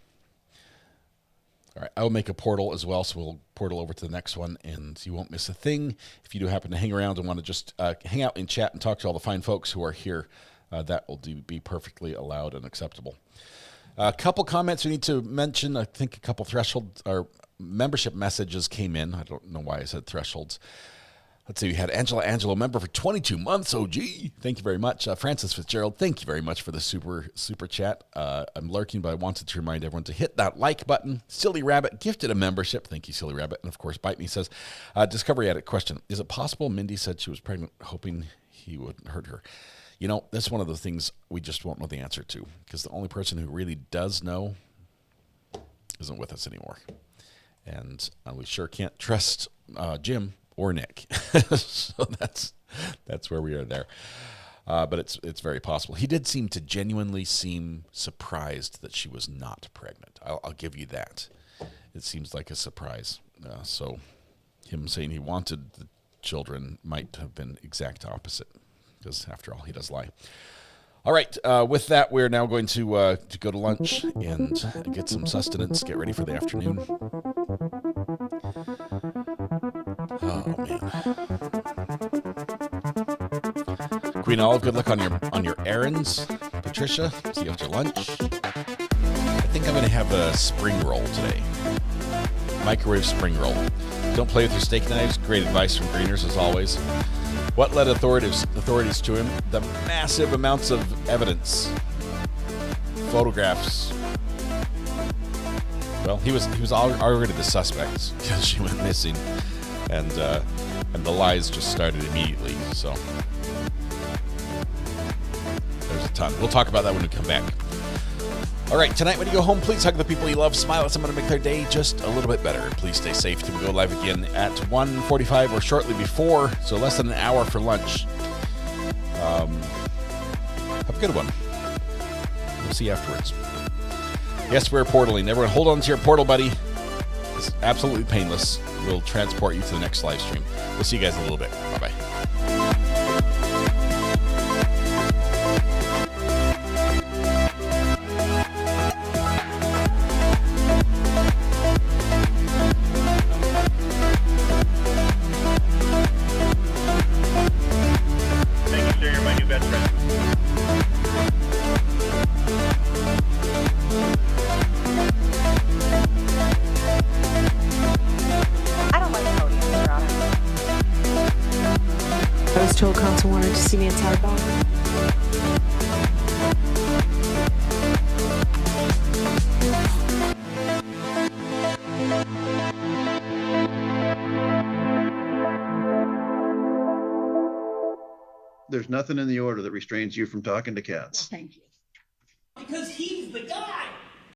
C: All right, I'll make a portal as well, so we'll portal over to the next one, and you won't miss a thing. If you do happen to hang around and want to just hang out in chat and talk to all the fine folks who are here, that will be perfectly allowed and acceptable. A couple comments we need to mention. I think a couple threshold or membership messages came in. I don't know why I said thresholds. Let's see, we had Angelo, member for 22 months, OG. Thank you very much. Francis Fitzgerald, thank you very much for the super chat. I'm lurking, but I wanted to remind everyone to hit that like button. Silly Rabbit gifted a membership. Thank you, Silly Rabbit. And, of course, Bite Me says, Discovery Addict question. Is it possible Mindy said she was pregnant hoping he wouldn't hurt her? You know, that's one of the things we just won't know the answer to, because the only person who really does know isn't with us anymore. And we sure can't trust Jim or Nick. So that's where we are there. But it's very possible. He did seem to genuinely seem surprised that she was not pregnant. I'll give you that. It seems like a surprise. So him saying he wanted the children might have been exact opposite, because after all, he does lie. All right, with that, we're now going to go to lunch and get some sustenance, get ready for the afternoon. Oh, man. Queen Olive, good luck on your errands. Patricia, see you after lunch. I think I'm going to have a spring roll today. Microwave spring roll. Don't play with your steak knives. Great advice from Greeners, as always. What led authorities to him? The massive amounts of evidence. Photographs. Well, he was already the suspect because she went missing. And the lies just started immediately. So there's a ton. We'll talk about that when we come back. All right, tonight when you go home, please hug the people you love, smile at someone to make their day just a little bit better. Please stay safe till we go live again at 1:45 or shortly before, so less than an hour for lunch. Have a good one. We'll see you afterwards. Yes, we're portaling. Everyone hold on to your portal, buddy. It's absolutely painless. We'll transport you to the next live stream. We'll see you guys in a little bit. Bye-bye.
R: Counsel wanted to see me inside bar.
S: There's nothing in the order that restrains you from talking to cats.
R: Well, thank you.
B: Because he's the guy.